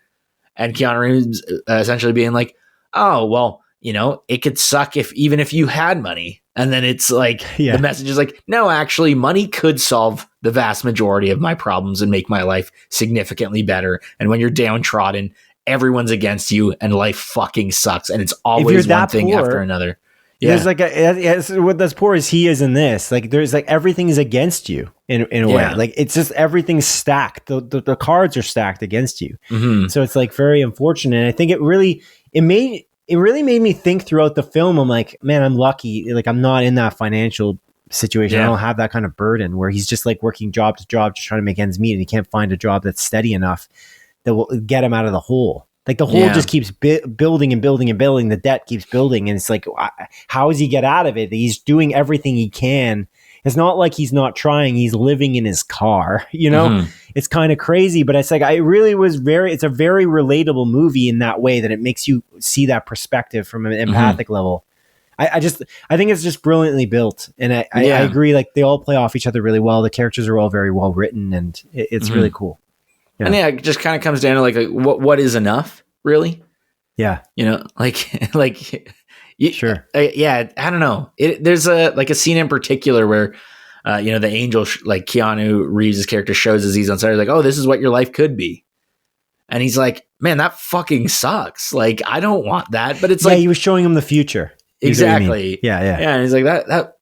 And Keanu Reeves essentially being like, oh, well, you know, it could suck even if you had money. And then it's like, the message is like, no, actually money could solve the vast majority of my problems and make my life significantly better. And when you're downtrodden, everyone's against you and life fucking sucks. And it's always one thing after another. Yeah. There's like as poor as he is in this, like there's like everything is against you in a way. Like it's just everything's stacked. The cards are stacked against you. Mm-hmm. So it's like very unfortunate. And I think it really made me think throughout the film. I'm like, man, I'm lucky. Like I'm not in that financial situation. I don't have that kind of burden where he's just like working job to job, just trying to make ends meet, and he can't find a job that's steady enough that will get him out of the hole. Like the hole just keeps building and building and building. The debt keeps building. And it's like, how does he get out of it? He's doing everything he can. It's not like he's not trying. He's living in his car, you know, It's kind of crazy, but it's like, it's a very relatable movie in that way that it makes you see that perspective from an empathic level. I think it's just brilliantly built. And I agree. Like they all play off each other really well. The characters are all very well written and it's really cool. Yeah. And it just kind of comes down to like what is enough, really? Yeah, you know, sure. I don't know. There's a scene in particular where, you know, the angel, like Keanu Reeves' character shows Aziz Ansari, like, oh, this is what your life could be, and he's like, man, that fucking sucks. Like, I don't want that. But it's like he was showing him the future. Exactly. Yeah. And he's like,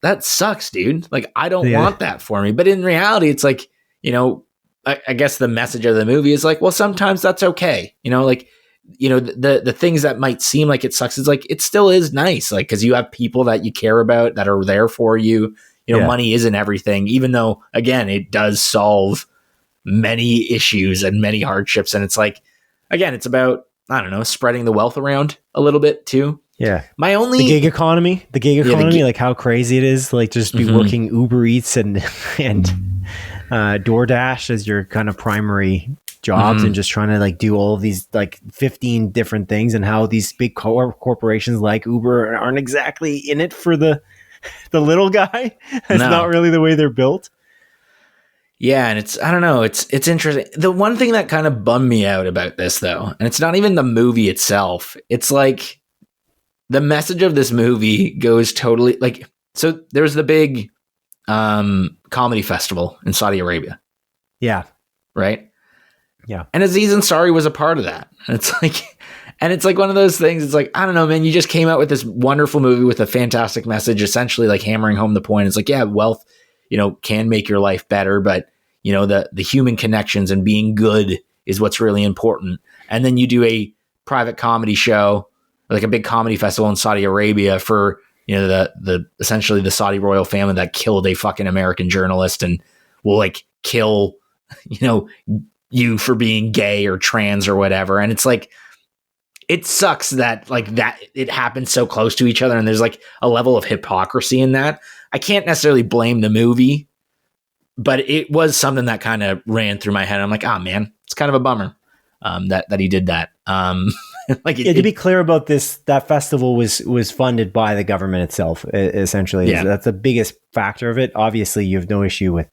that sucks, dude. Like, I don't want that for me. But in reality, it's like, you know. I guess the message of the movie is like, well, sometimes that's okay. You know, like, you know, the things that might seem like it sucks, is like, it still is nice. Like, cause you have people that you care about that are there for you. You know, money isn't everything, even though again, it does solve many issues and many hardships. And it's like, again, it's about, I don't know, spreading the wealth around a little bit too. Yeah. The gig economy, like how crazy it is. Like just be working Uber Eats and DoorDash as your kind of primary jobs and just trying to like do all of these like 15 different things, and how these big corporations like Uber aren't exactly in it for the little guy. It's not really the way they're built. Yeah, and I don't know, it's interesting. The one thing that kind of bummed me out about this, though, and it's not even the movie itself, it's like the message of this movie goes totally like, so there's the big comedy festival in Saudi Arabia. Yeah. Right? Yeah. And Aziz Ansari was a part of that. And it's like one of those things, it's like, I don't know, man, you just came out with this wonderful movie with a fantastic message, essentially like hammering home the point. It's like, yeah, wealth, can make your life better, but the human connections and being good is what's really important. And then you do a private comedy show, like a big comedy festival in Saudi Arabia for, the essentially the Saudi royal family that killed a fucking American journalist and will like kill, you for being gay or trans or whatever. And it's like, it sucks that like that it happened so close to each other. And there's like a level of hypocrisy in that. I can't necessarily blame the movie, but it was something that kind of ran through my head. I'm like, man, it's kind of a bummer that he did that. To be clear about this, that festival was funded by the government itself, essentially. Yeah. That's the biggest factor of it. Obviously, you have no issue with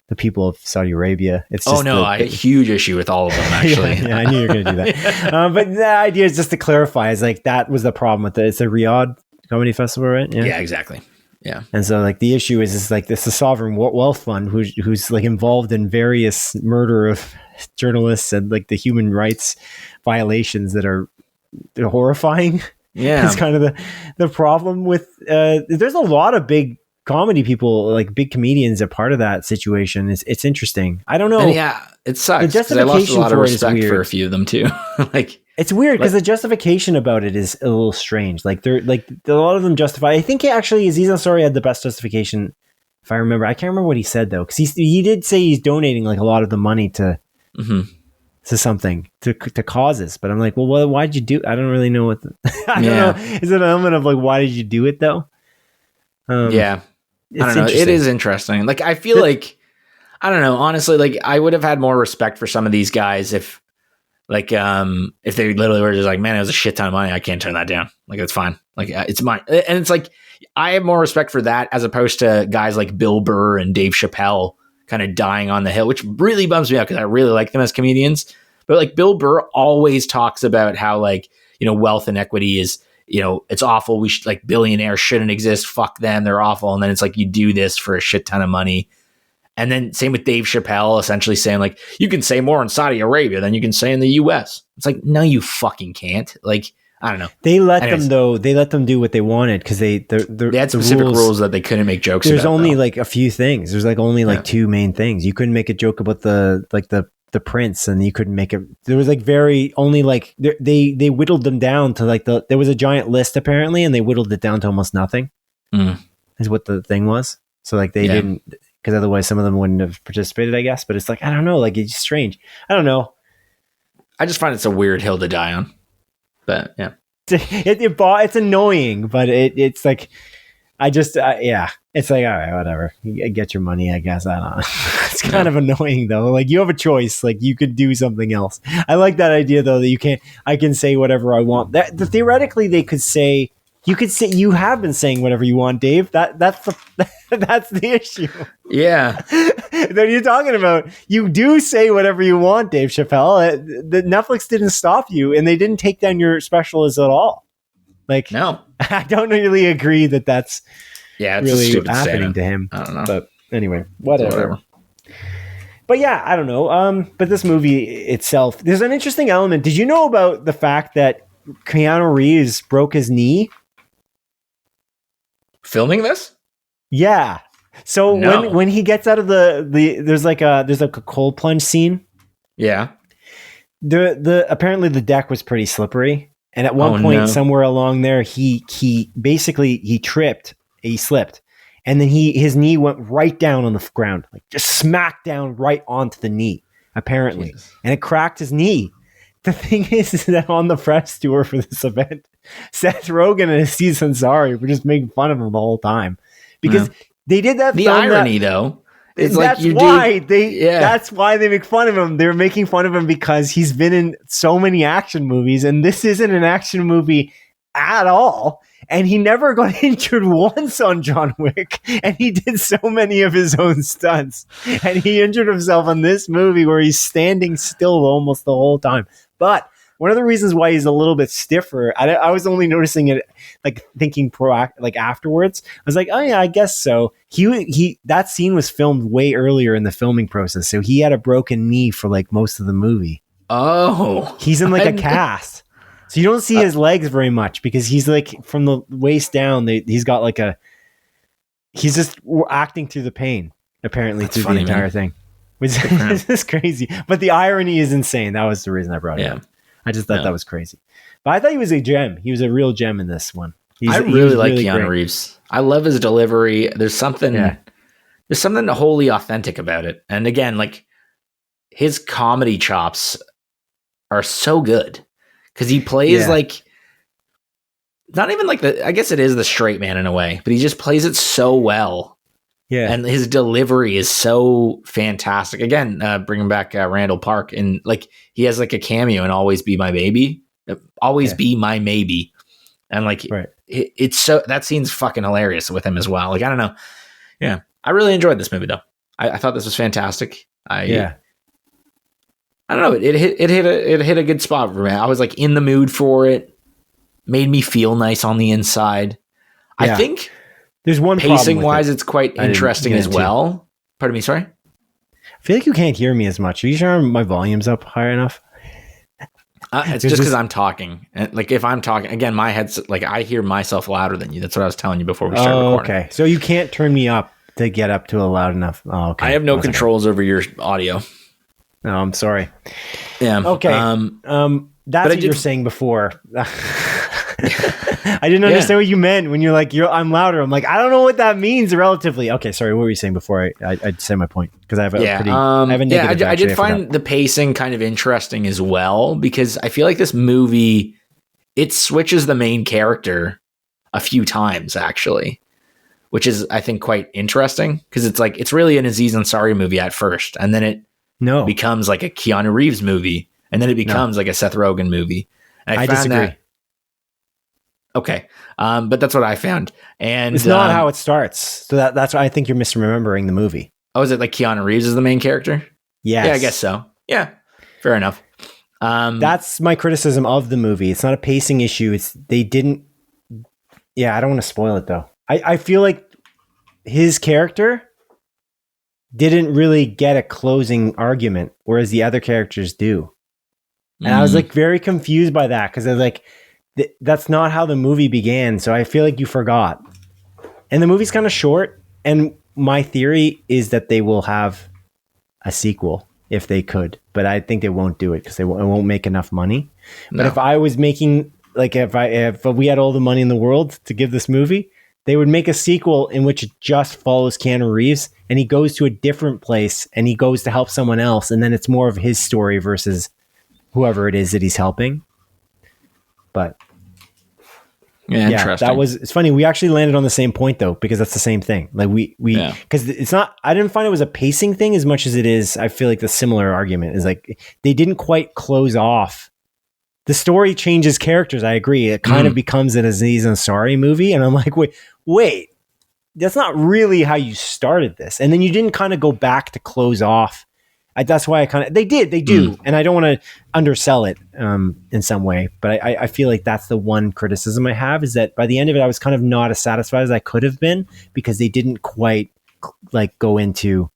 the people of Saudi Arabia. It's just I had a huge issue with all of them, actually. yeah, I knew you were going to do that. But the idea is just to clarify, is like that was the problem with it. It's a Riyadh Comedy Festival, right? Yeah, exactly. Yeah. And so like the issue is like this, the sovereign wealth fund who's like involved in various murder of journalists and like the human rights violations that are horrifying. Yeah. It's kind of the problem with, there's a lot of big comedy people, like big comedians, are part of that situation. It's interesting. I don't know. And yeah, it sucks because I lost a lot of respect for a few of them too. Like it's weird because the justification about it is a little strange. Like they're like a lot of them justify. I think actually Aziz Ansari had the best justification, if I remember. I can't remember what he said though, because he did say he's donating like a lot of the money to something to causes. But I'm like, well, why'd you do? I don't really know what. I don't know. Is it an element of like, why did you do it though? Yeah. I don't know. It is interesting. Like, I feel like, I don't know, honestly, like I would have had more respect for some of these guys if they literally were just like, man, it was a shit ton of money. I can't turn that down. Like, it's fine. Like, it's mine. And it's like, I have more respect for that as opposed to guys like Bill Burr and Dave Chappelle kind of dying on the hill, which really bums me out because I really like them as comedians. But like Bill Burr always talks about how like, wealth inequity is, it's awful. We should like billionaires shouldn't exist. Fuck them. They're awful. And then it's like, you do this for a shit ton of money. And then same with Dave Chappelle, essentially saying like, you can say more in Saudi Arabia than you can say in the US. It's like, no, you fucking can't. Like, I don't know. They let them do what they wanted because they had specific rules that they couldn't make jokes about. There's only like a few things. There's like only like two main things. You couldn't make a joke about the prince, and you couldn't make it. There was like they whittled them down to like there was a giant list apparently, and they whittled it down to almost nothing. Is what the thing was. So like they didn't, because otherwise some of them wouldn't have participated, I guess. But it's like, I don't know, like it's strange. I don't know. I just find it's a weird hill to die on. But yeah, it's annoying, but it's like it's like, all right, whatever. You get your money, I guess. I don't know. It's kind of annoying though. Like you have a choice. Like you could do something else. I like that idea though, that I can say whatever I want. That theoretically they could say, you have been saying whatever you want, Dave. That's the issue. Yeah. That you're talking about. You do say whatever you want, Dave Chappelle. The Netflix didn't stop you, and they didn't take down your specials at all. Like, no, I don't really agree that that's really happening to him. I don't know. But anyway, whatever. But yeah, I don't know. But this movie itself, there's an interesting element. Did you know about the fact that Keanu Reeves broke his knee filming this? Yeah. So when he gets out of the there's like a cold plunge scene. Yeah. Apparently the deck was pretty slippery, and at one point somewhere along there he tripped, he slipped, and then his knee went right down on the ground, like just smacked down right onto the knee apparently. Jesus. And it cracked his knee. The thing is that on the press tour for this event, Seth Rogen and Aziz Ansari were just making fun of him the whole time because they did that. The irony, though, It's that's why that's why they make fun of him. They're making fun of him because he's been in so many action movies, and this isn't an action movie at all. And he never got injured once on John Wick, and he did so many of his own stunts. And he injured himself on this movie where he's standing still almost the whole time. But one of the reasons why he's a little bit stiffer, I was only noticing it, like thinking like afterwards. I was like, oh yeah, I guess so. That scene was filmed way earlier in the filming process, so he had a broken knee for like most of the movie. Oh, he's in like a cast. So you don't see his legs very much because he's like from the waist down. He's got like he's just acting through the pain apparently through the entire thing. Which is crazy. But the irony is insane. That was the reason I brought it up. I just thought that was crazy. But I thought he was a gem. He was a real gem in this one. I really like Keanu Reeves. I love his delivery. There's something wholly authentic about it. And again, like his comedy chops are so good. Because he plays like, not even like I guess it is the straight man in a way, but he just plays it so well. Yeah. And his delivery is so fantastic. Again, bringing back Randall Park, and like he has like a cameo in Always Be My Baby. Always Be My Maybe. And like, it's so, that scene's fucking hilarious with him as well. Like, I don't know. Yeah. I really enjoyed this movie though. I thought this was fantastic. I don't know. It hit a good spot for me. I was like in the mood for it. Made me feel nice on the inside. I think there's one pacing wise, it's quite interesting as well. Pardon me, sorry. I feel like you can't hear me as much. Are you sure my volume's up high enough? It's just because I'm talking. And like if I'm talking again, my head's like I hear myself louder than you. That's what I was telling you before we started recording. Okay, so you can't turn me up to get up to a loud enough. Oh, okay. I have no controls over your audio. No, I'm sorry. Yeah. Okay. That's what you were saying before. I didn't understand what you meant when you're like, I'm louder. I'm like, I don't know what that means relatively. Okay, sorry. What were you saying before I say my point? Because I have a negative. I did find the pacing kind of interesting as well, because I feel like this movie, it switches the main character a few times actually, which is, I think, quite interesting because it's like, it's really an Aziz Ansari movie at first. And then it becomes like a Keanu Reeves movie. And then it becomes like a Seth Rogen movie. And I found disagree. Okay. But that's what I found. And it's not how it starts. So that's why I think you're misremembering the movie. Oh, is it like Keanu Reeves is the main character? Yes. Yeah, I guess so. Yeah. Fair enough. That's my criticism of the movie. It's not a pacing issue. I don't want to spoil it though. I feel like his character didn't really get a closing argument, whereas the other characters do. And I was like very confused by that because I was like, that's not how the movie began. So I feel like you forgot. And the movie's kind of short. And my theory is that they will have a sequel if they could, but I think they won't do it because it won't make enough money. But if I was making, like, if we had all the money in the world to give this movie, they would make a sequel in which it just follows Keanu Reeves and he goes to a different place and he goes to help someone else. And then it's more of his story versus whoever it is that he's helping. But interesting. It's funny. We actually landed on the same point though, because that's the same thing. Like because it's not, I didn't find it was a pacing thing as much as it is. I feel like the similar argument is like, they didn't quite close off. The story changes characters. I agree. It kind of becomes an Aziz Ansari movie. And I'm like, wait, that's not really how you started this. And then you didn't kind of go back to close off. That's why they do. And I don't want to undersell it in some way, but I feel like that's the one criticism I have, is that by the end of it, I was kind of not as satisfied as I could have been because they didn't quite like go into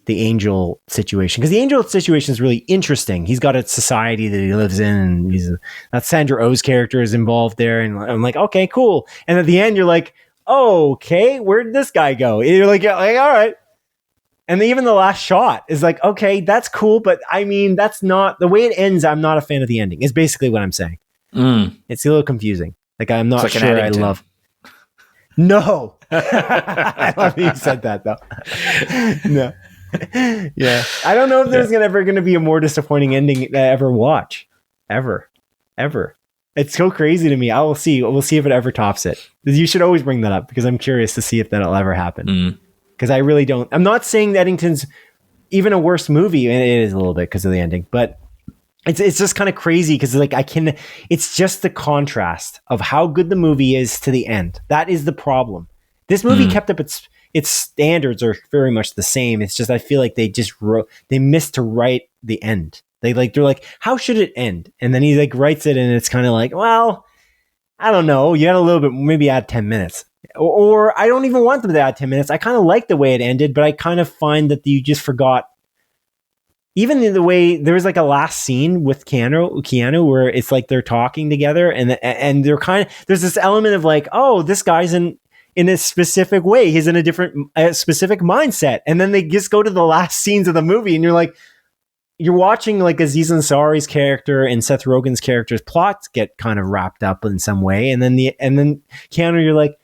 the Angel situation. Because the Angel situation is really interesting. He's got a society that he lives in, and that Sandra Oh's character is involved there. And I'm like, okay, cool. And at the end, you're like, oh, okay, where'd this guy go? And you're like, all right. And even the last shot is like, okay, that's cool. But I mean, that's not the way it ends. I'm not a fan of the ending is basically what I'm saying. It's a little confusing. Like, I'm not sure I love. No, I love that you said that though. No. Yeah. I don't know if there's ever going to be a more disappointing ending that I ever watch. Ever. It's so crazy to me. We'll see if it ever tops it. You should always bring that up because I'm curious to see if that'll ever happen. because I really don't. I'm not saying that Eddington's even a worse movie, and it is a little bit because of the ending, but it's just kind of crazy because like it's just the contrast of how good the movie is to the end. That is the problem. This movie kept up its standards are very much the same. It's just I feel like they missed to write the end. They're like, how should it end? And then he like writes it, and it's kind of like, well, I don't know. You had a little bit, maybe add 10 minutes. Or I don't even want them to add 10 minutes. I kind of like the way it ended, but I kind of find that you just forgot. Even in the way there was like a last scene with Keanu where it's like they're talking together and they're kind of, there's this element of like, oh, this guy's in a specific way. He's in a specific mindset. And then they just go to the last scenes of the movie and you're like, you're watching like Aziz Ansari's character and Seth Rogen's character's plots get kind of wrapped up in some way. And then Keanu, you're like,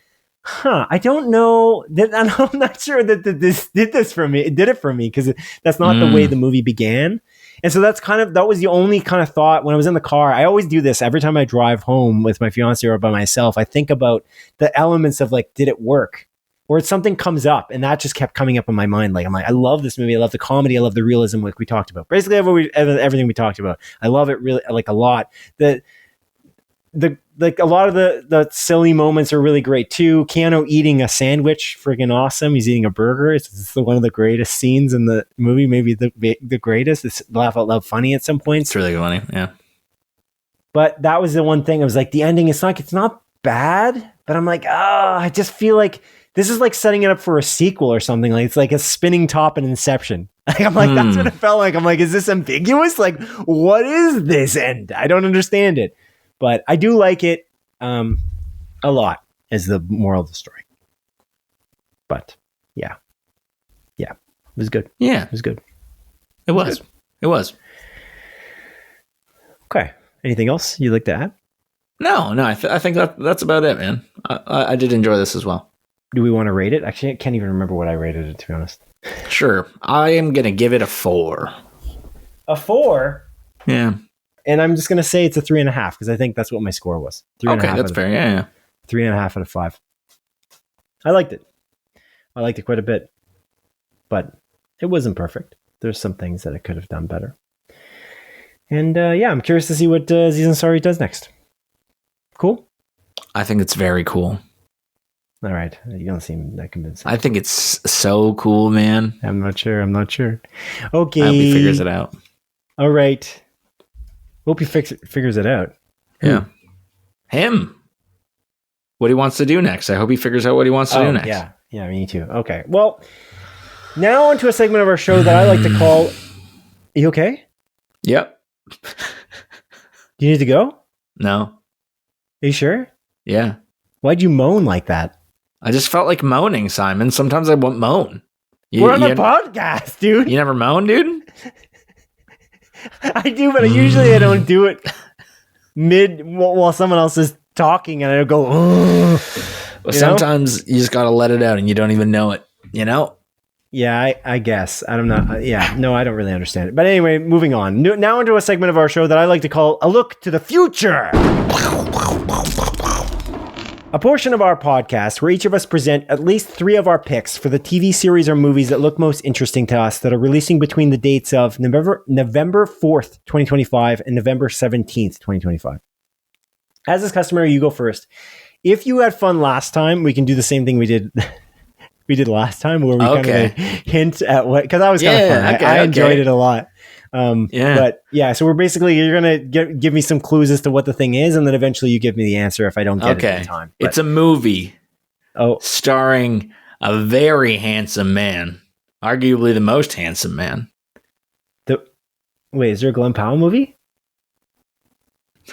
I don't know that I'm not sure that this did it for me because that's not the way the movie began. And so that was the only kind of thought when I was in the car. I always do this every time I drive home with my fiance or by myself. I think about the elements of like, did it work? Or something comes up, and that just kept coming up in my mind. Like, I'm like, I love this movie. I love the comedy. I love the realism, like we talked about. Basically, everything we talked about. I love it really, like a lot. Like a lot of the silly moments are really great too. Keanu eating a sandwich, friggin' awesome. He's eating a burger. It's one of the greatest scenes in the movie, maybe the greatest. It's laugh out loud funny at some points. It's really funny, yeah. But that was the one thing. I was like, the ending. It's not bad, but I'm like, I just feel like this is like setting it up for a sequel or something. Like it's like a spinning top in Inception. Like, I'm like, that's what it felt like. I'm like, is this ambiguous? Like, what is this end? I don't understand it. But I do like it a lot as the moral of the story. But yeah, it was good. Yeah, it was good. It was. Okay. Anything else you'd like to add? No. I think that's about it, man. I did enjoy this as well. Do we want to rate it? Actually, I can't even remember what I rated it, to be honest. Sure. I am going to give it a 4. A 4? Yeah. And I'm just going to say it's a 3.5 because I think that's what my score was. 3.5. Okay, that's fair. Yeah. 3.5 out of 5. I liked it. I liked it quite a bit. But it wasn't perfect. There's some things that it could have done better. And I'm curious to see what Aziz Ansari does next. Cool? I think it's very cool. All right. You don't seem that convincing. I think it's so cool, man. I'm not sure. Okay. I hope he figures it out. All right. Hope he figures it out. Yeah. Him. What he wants to do next. I hope he figures out what he wants to do next. Yeah, me too. Okay. Well, now onto a segment of our show that I like to call... Are you okay? Yep. You need to go? No. Are you sure? Yeah. Why'd you moan like that? I just felt like moaning, Simon. Sometimes I won't moan. We're on a podcast, dude. You never moan, dude? I do, but usually I don't do it mid while someone else is talking, and I go, well, sometimes you just gotta let it out, and you don't even know it. You know? Yeah, I guess. I'm not. No, I don't really understand it. But anyway, moving on. Now into a segment of our show that I like to call "A Look to the Future." A portion of our podcast where each of us present at least 3 of our picks for the TV series or movies that look most interesting to us that are releasing between the dates of November 4th, 2025 and November 17th, 2025. As is customary, you go first. If you had fun last time, we can do the same thing we did last time where we kind of like hint at what, because that was kind of fun. I enjoyed it a lot. But yeah, so we're basically, you're going to give me some clues as to what the thing is, and then eventually you give me the answer if I don't get it in time. It's a movie starring a very handsome man, arguably the most handsome man. Wait, is there a Glenn Powell movie?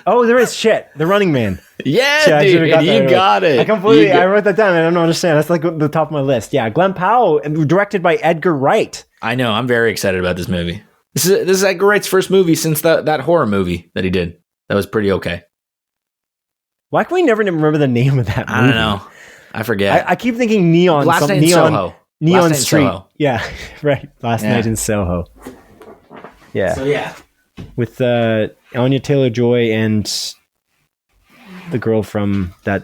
Oh, there is. Shit, The Running Man. Yeah, shit, dude, you got it. I wrote that down. I don't understand. That's like the top of my list. Yeah, Glenn Powell, directed by Edgar Wright. I know. I'm very excited about this movie. This is Edgar Wright's first movie since that horror movie that he did. That was pretty okay. Why can we never remember the name of that movie? I don't know. I forget. I keep thinking Neon. Last Night in Soho. Neon Street. Yeah, right. Last Night in Soho. Yeah. So yeah. With Anya Taylor-Joy and the girl from that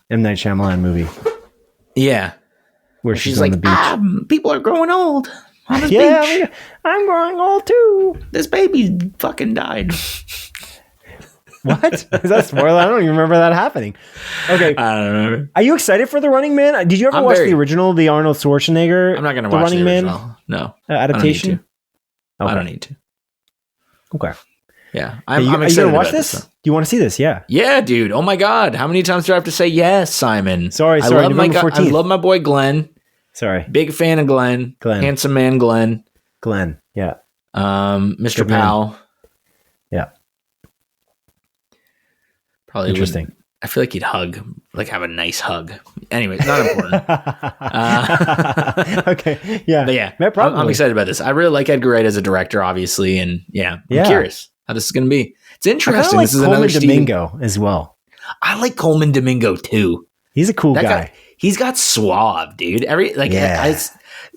M. Night Shyamalan movie. Yeah. where And she's on the beach. People are growing old on this Yeah, beach. I'm growing old too. This baby fucking died. What? Is that a spoiler? I don't even remember that happening. Okay. I don't remember. Are you excited for The Running Man? Did you ever watch the original, the Arnold Schwarzenegger? I'm not going to watch Running the Man original. No. adaptation. I don't need to. Okay. Yeah. I'm excited. Are you going to watch this? Do you want to see this? Yeah. Yeah, dude. Oh my God. How many times do I have to say yes, Simon? Sorry. I love my boy Glenn. Sorry. Big fan of Glenn. Handsome man Glenn. Yeah. Mr. Powell. Yeah. Probably interesting. I feel like he'd hug, like have a nice hug. Anyway, it's not important. Okay. Yeah. But yeah, I'm excited about this. I really like Edgar Wright as a director, obviously. And I'm curious how this is going to be. It's interesting. This is Coleman Domingo as well. I like Coleman Domingo too. He's a cool guy. He's got suave, dude.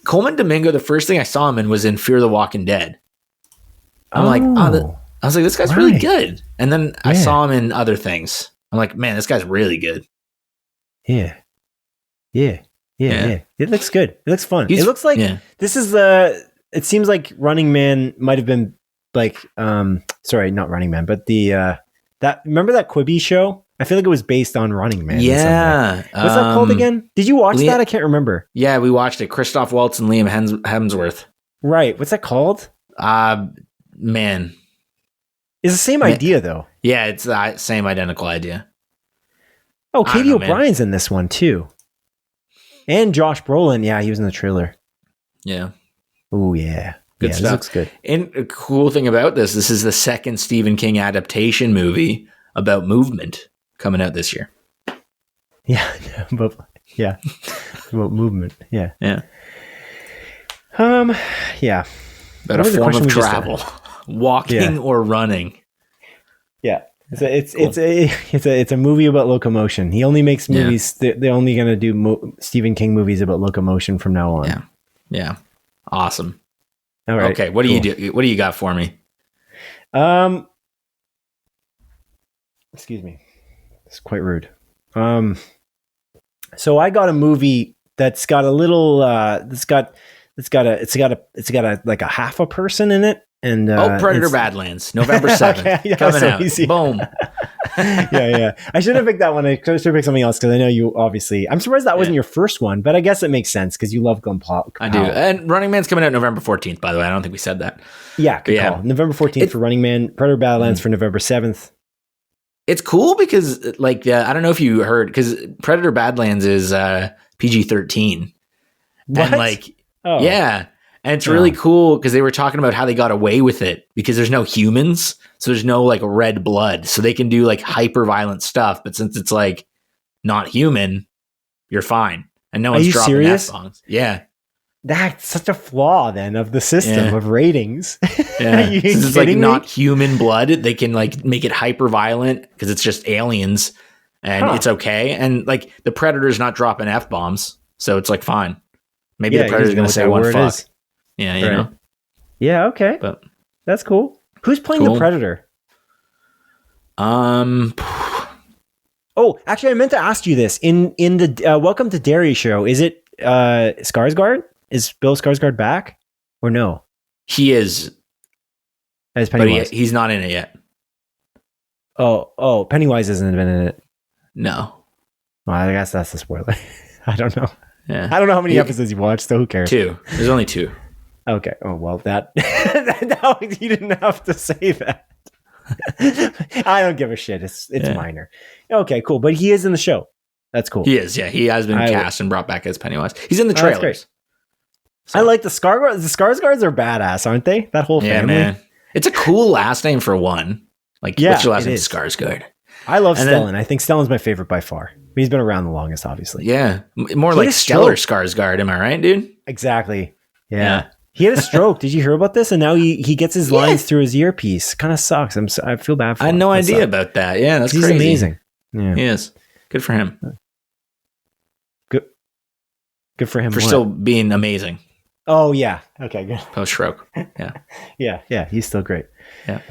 Coleman Domingo, the first thing I saw him in was in Fear the Walking Dead. I was like, this guy's really good. And then I saw him in other things. I'm like, man, this guy's really good. Yeah. It looks good. It looks fun. It looks like this is it seems like Running Man might have been like, sorry, not Running Man, but remember that Quibi show? I feel like it was based on Running Man. Yeah. What's that called again? Did you watch that? I can't remember. Yeah, we watched it. Christoph Waltz and Liam Hemsworth. Right. What's that called? Man. It's the same idea, though. Yeah, it's the same identical idea. Oh, Katie O'Brien's in this one, too. And Josh Brolin. Yeah, he was in the trailer. Yeah. Oh, yeah. Good stuff. This looks good. And a cool thing about this is the second Stephen King adaptation movie about movement coming out this year. Yeah. About movement. Yeah. Yeah. Yeah. About a form of travel. Walking or running. Yeah. It's a movie about locomotion. He only makes movies. They're only going to do Stephen King movies about locomotion from now on. Yeah. Awesome. All right. Okay. What do you do? What do you got for me? Excuse me. It's quite rude. So I got a movie that's got a little. It's got a like a half a person in it. And Predator Badlands, November 7th, coming out. Easy. Boom. yeah. I should have picked that one. I should have picked something else because I know you obviously. I'm surprised that wasn't your first one, but I guess it makes sense because you love Glenn Powell. I do. And Running Man's coming out November 14th, by the way. I don't think we said that. Yeah, good call. November 14th for Running Man. Predator Badlands for November 7th. It's cool because, like, I don't know if you heard, because Predator Badlands is PG-13. What? And yeah. And it's really cool because they were talking about how they got away with it because there's no humans. So there's no like red blood. So they can do like hyper violent stuff. But since it's like not human, you're fine. And no one's dropping F-bombs. Yeah. That's such a flaw then of the system of ratings. Yeah. Since it's like not human blood, they can like make it hyper violent because it's just aliens and it's okay. And like the Predator's not dropping F-bombs. So it's like fine. Maybe the Predator's going to say one fuck. Yeah, you know. Yeah, okay. But that's cool. Who's playing the Predator? Oh, actually, I meant to ask you this. In the Welcome to Derry show, is it Skarsgård? Is Bill Skarsgård back or no? He is. As Pennywise. But he's not in it yet. Oh, Pennywise hasn't been in it. No. Well, I guess that's the spoiler. I don't know. Yeah. I don't know how many episodes you watched, so who cares? 2. There's only 2. Okay. Oh, well, no, you didn't have to say that. I don't give a shit. It's minor. Okay, cool. But he is in the show. That's cool. He is, yeah. He has been cast and brought back as Pennywise. He's in the trailers. That's great. So. I like the Skarsgårds. The Skarsgårds are badass, aren't they? That whole family. Yeah, man. It's a cool last name for one. Like, what's your last name? Skarsgård. I love Stellan. I think Stellan's my favorite by far. He's been around the longest, obviously. Yeah. More like Stellar Skarsgård. Am I right, dude? Exactly. Yeah. He had a stroke. Did you hear about this? And now he gets his lines through his earpiece. Kind of sucks. I feel bad for him. I had no idea about that. Yeah, that's crazy. He's amazing. Yeah. He is. Good for him. Good for him. For still being amazing. Oh, yeah. Okay, good. Post-stroke. Yeah. Yeah. He's still great. Yeah.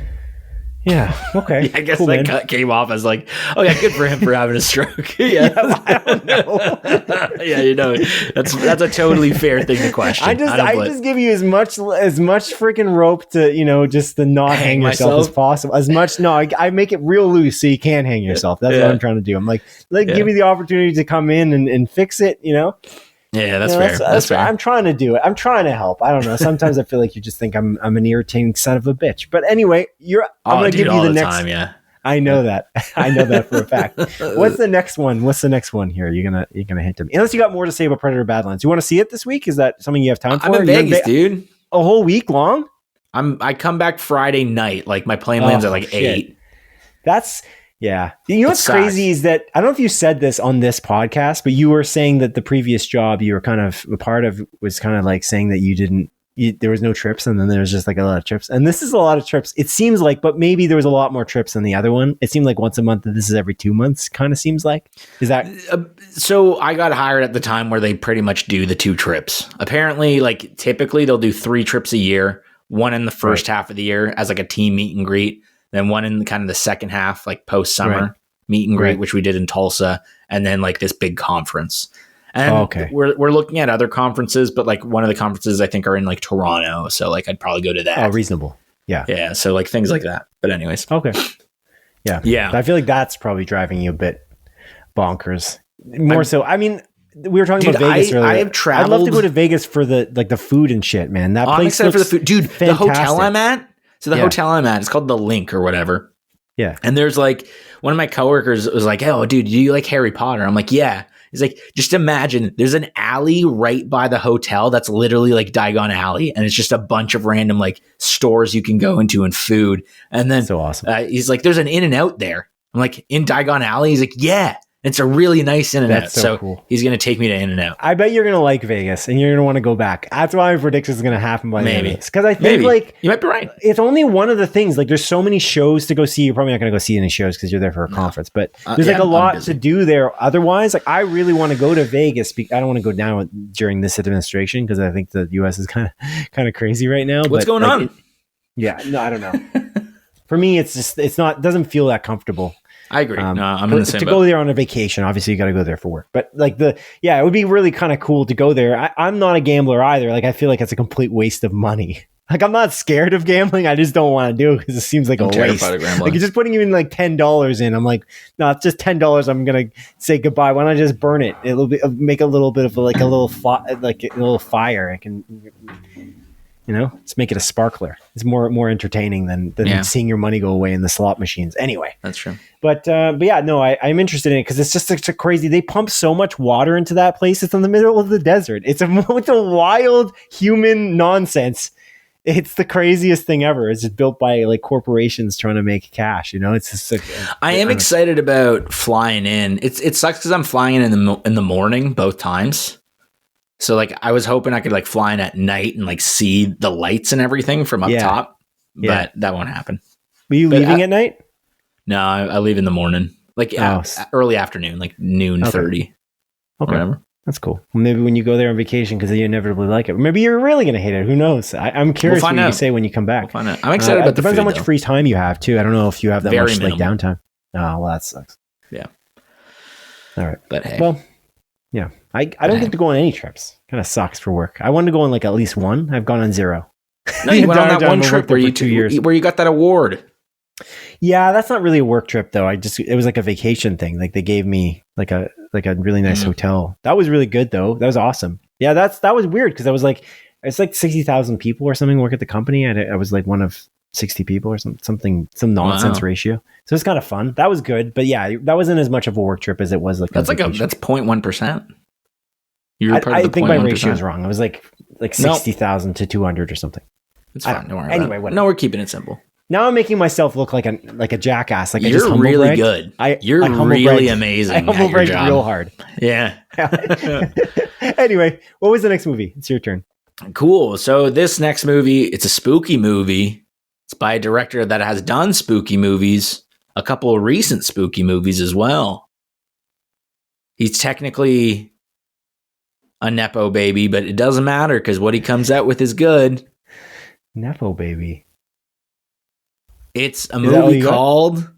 Yeah. Okay. Yeah, I guess cool, that man. cut came off as like, oh yeah, good for him for having a stroke. Yeah, I don't know. yeah, that's a totally fair thing to question. I just give you as much freaking rope to just to not hang yourself as possible. As much I make it real loose so you can't hang yourself. That's what I'm trying to do. I'm like give me the opportunity to come in and fix it. Yeah, that's fair. That's fair. I'm trying to do it. I'm trying to help. I don't know. Sometimes I feel like you just think I'm an irritating son of a bitch. But anyway, I'm going to give you the next time, yeah. I know that. I know that for a fact. What's the next one? What's the next one here? You're gonna hint to me. Unless you got more to say about Predator Badlands. You want to see it this week? Is that something you have time for? I'm in Vegas, dude. A whole week long? I come back Friday night. Like my plane lands at 8. That's yeah. You know what's crazy is that I don't know if you said this on this podcast, but you were saying that the previous job you were kind of a part of was kind of like saying that there was no trips, and then there was just like a lot of trips. And this is a lot of trips. It seems like, but maybe there was a lot more trips than the other one. It seemed like once a month, and this is every 2 months. Kind of seems like. Is that so? I got hired at the time where they pretty much do the 2 trips. Apparently, like typically they'll do 3 trips a year. One in the first half of the year as like a team meet and greet. Then one in kind of the second half, like post summer meet and greet, which we did in Tulsa, and then like this big conference. And we're looking at other conferences, but like one of the conferences I think are in like Toronto, so like I'd probably go to that. Oh, reasonable. Yeah. Yeah. So like things like that. But anyways. Okay. Yeah. Yeah. I feel like that's probably driving you a bit bonkers. More so. I mean, we were talking about Vegas earlier. I have traveled. I'd love to go to Vegas for the food and shit, man. That place I'm excited for the food, dude. Fantastic. The hotel I'm at. So the hotel I'm at, it's called the Link or whatever. Yeah. And there's like one of my coworkers was like, "Oh, dude, do you like Harry Potter?" I'm like, "Yeah." He's like, "Just imagine there's an alley right by the hotel that's literally like Diagon Alley, and it's just a bunch of random like stores you can go into and food." And then so awesome. He's like, "There's an In-N-Out there." I'm like, "In Diagon Alley?" He's like, "Yeah." It's a really nice In-N-Out. That's so cool. He's going to take me to In-N-Out. I bet you're going to like Vegas and you're going to want to go back. That's why I predict it's going to happen by the end of this. Because I think like you might be right. It's only one of the things. Like there's so many shows to go see. You're probably not going to go see any shows because you're there for a conference. But there's like a lot to do there. Otherwise, like I really want to go to Vegas. I don't want to go now during this administration because I think the U.S. is kind of crazy right now. What's going on? I don't know. For me, it doesn't feel that comfortable. I agree. No, I'm in the same boat. To go there on a vacation, obviously you got to go there for work. But like it would be really kind of cool to go there. I'm not a gambler either. Like I feel like it's a complete waste of money. Like I'm not scared of gambling. I just don't want to do it because it seems like a waste. Like you're just putting even like $10 in. I'm like, no, it's just $10. I'm gonna say goodbye. Why don't I just burn it? It'll make a little bit of like a little fire. I can. Let's make it a sparkler. It's more entertaining than seeing your money go away in the slot machines. Anyway, that's true. But yeah, no, I'm interested in it because it's just such a crazy. They pump so much water into that place. It's in the middle of the desert. It's a wild human nonsense. It's the craziest thing ever. It's just built by like corporations trying to make cash. It's just. I am excited about flying in. It sucks because I'm flying in the morning both times. So like I was hoping I could like fly in at night and like see the lights and everything from up top, but that won't happen. Were you leaving at night? No, I leave in the morning, like early afternoon, like noon 30. Okay, whatever. That's cool. Well, maybe when you go there on vacation, because you inevitably like it. Maybe you're really going to hate it. Who knows? I'm curious what you say when you come back. We'll find out. I'm excited about the food. Depends how much free time you have too. I don't know if you have that much like downtime. Oh, well, that sucks. Yeah. All right, but hey, well. Yeah, I don't get to go on any trips. Kind of sucks for work. I wanted to go on like at least one. I've gone on 0. No, you went on that one trip where 2 years where you got that award. Yeah, that's not really a work trip though. It was like a vacation thing. Like they gave me like a really nice hotel. That was really good though. That was awesome. Yeah, that was weird because I was like, it's like 60,000 people or something work at the company. I was like one of 60 people or some nonsense ratio. So it's kind of fun. That was good. But yeah, that wasn't as much of a work trip as it was like that's 0.1%. I think my ratio is wrong. It was like 60,000 to 200 or something. It's fine. Don't worry. Anyway, no, we're keeping it simple. Now I'm making myself look like a jackass. Like you're really good. You're really amazing. I humble bragged real hard. Yeah. Anyway, what was the next movie? It's your turn. Cool. So this next movie, it's a spooky movie. It's by a director that has done spooky movies, a couple of recent spooky movies as well. He's technically a Nepo baby, but it doesn't matter because what he comes out with is good. Nepo baby. It's a movie called...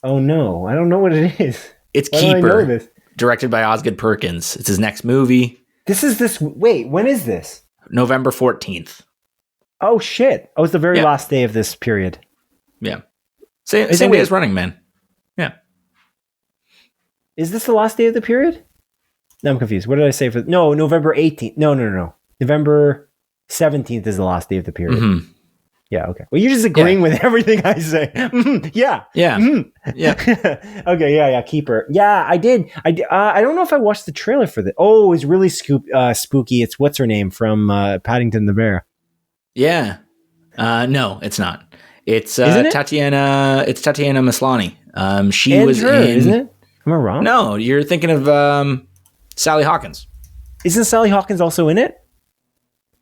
Oh, no. I don't know what it is. It's Keeper, directed by Osgood Perkins. It's his next movie. Wait, when is this? November 14th. Oh, shit. Oh, it's the very last day of this period. Yeah. Same day as Running Man. Yeah. Is this the last day of the period? No, I'm confused. What did I say for... No, November 18th. No. November 17th is the last day of the period. Mm-hmm. Yeah, okay. Well, you're just agreeing with everything I say. Yeah. Yeah. Yeah. Okay, yeah. Keeper. Yeah, I did. I don't know if I watched the trailer for this. Oh, it's really spooky. It's what's her name from Paddington the Bear. Yeah. No, it's not. It's Tatiana. It's Tatiana Maslany. She was in... Isn't it? Am I wrong? No, you're thinking of Sally Hawkins. Isn't Sally Hawkins also in it?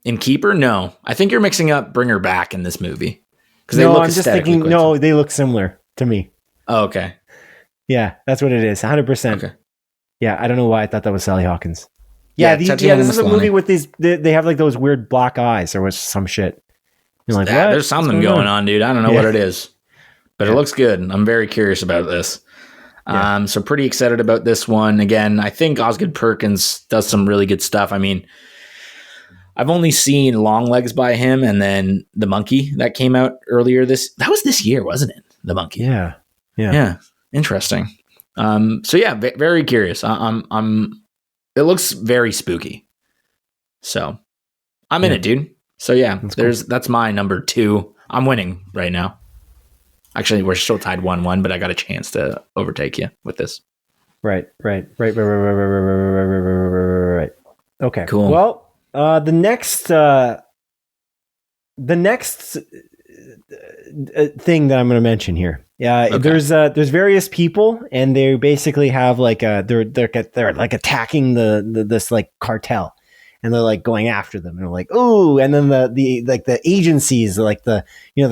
In Keeper? No. I think you're mixing up Bring Her Back in this movie. Because I'm just thinking, they look similar to me. Oh, okay. Yeah, that's what it is. 100%. Okay. Yeah, I don't know why I thought that was Sally Hawkins. Yeah, this is a movie with these, they have like those weird black eyes or some shit. You're like, what? There's something going on, dude. I don't know what it is. But it looks good. I'm very curious about this. Yeah. So pretty excited about this one. Again, I think Osgood Perkins does some really good stuff. I mean, I've only seen Longlegs by him and then The Monkey that came out earlier that was this year, wasn't it? The Monkey. Yeah. Interesting. So yeah, very curious. It looks very spooky. So I'm in it, dude. So yeah, that's my number 2. I'm winning right now. Actually, we're still tied 1-1, but I got a chance to overtake you with this. Right. Okay. Cool. Well, the next thing that I'm going to mention here. There's various people, and they basically have like they're like attacking this like cartel. And they're like going after them, and they're like, "Ooh!" And then the agencies, like the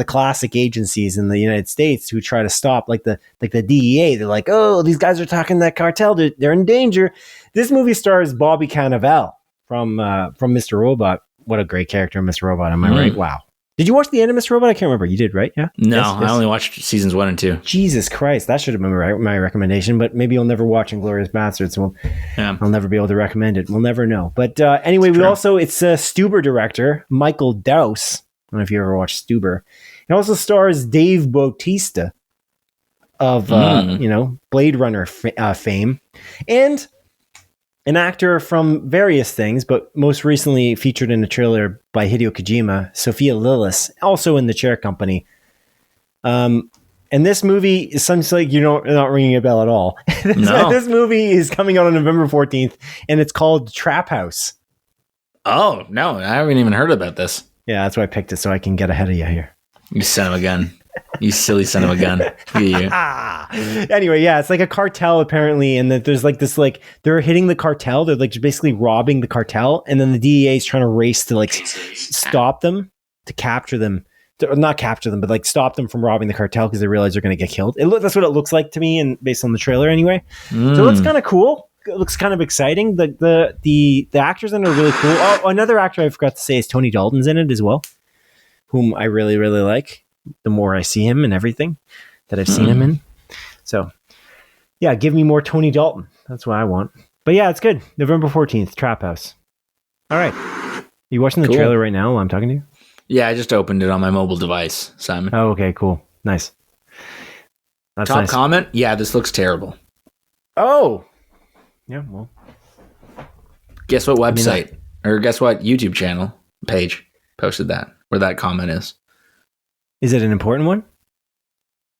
classic agencies in the United States who try to stop, like the DEA. They're like, "Oh, these guys are attacking that cartel. They're in danger." This movie stars Bobby Cannavale from Mr. Robot. What a great character, Mr. Robot. Am I right? Wow. Did you watch the end of Mr. Robot? I can't remember. You did, right? Yeah. No, yes. I only watched seasons 1 and 2. Jesus Christ, that should have been my recommendation. But maybe you'll never watch Inglourious Basterds. So I'll never be able to recommend it. We'll never know. But anyway, it's Stuber director Michael Dowse. I don't know if you ever watched Stuber. It also stars Dave Bautista of Blade Runner fame, and an actor from various things, but most recently featured in a trailer by Hideo Kojima, Sophia Lillis, also in The Chair Company. And this movie is something like not ringing a bell at all. This movie is coming out on November 14th, and it's called Trap House. Oh, no, I haven't even heard about this. Yeah, that's why I picked it, so I can get ahead of you here. You son of a gun. You silly son of a gun. Anyway, yeah, it's like a cartel apparently, and that there's like this, like they're hitting the cartel. They're like basically robbing the cartel, and then the DEA is trying to race to like stop them, to capture them, not capture them, but like stop them from robbing the cartel because they realize they're going to get killed. That's what it looks like to me, and based on the trailer anyway. So it looks kind of cool. It looks kind of exciting. The actors in it are really cool. Oh, another actor I forgot to say is Tony Dalton's in it as well, whom I really, really like. The more I see him and everything that I've seen him in. So yeah, give me more Tony Dalton. That's what I want. But yeah, it's good. November 14th, Trap House. All right. You watching the trailer right now while I'm talking to you? Yeah, I just opened it on my mobile device, Simon. Oh, okay, cool. Nice. That's Top nice. Comment? Yeah, this looks terrible. Oh. Yeah, well. Guess what website? Or guess what YouTube channel page posted that, where that comment is. Is it an important one?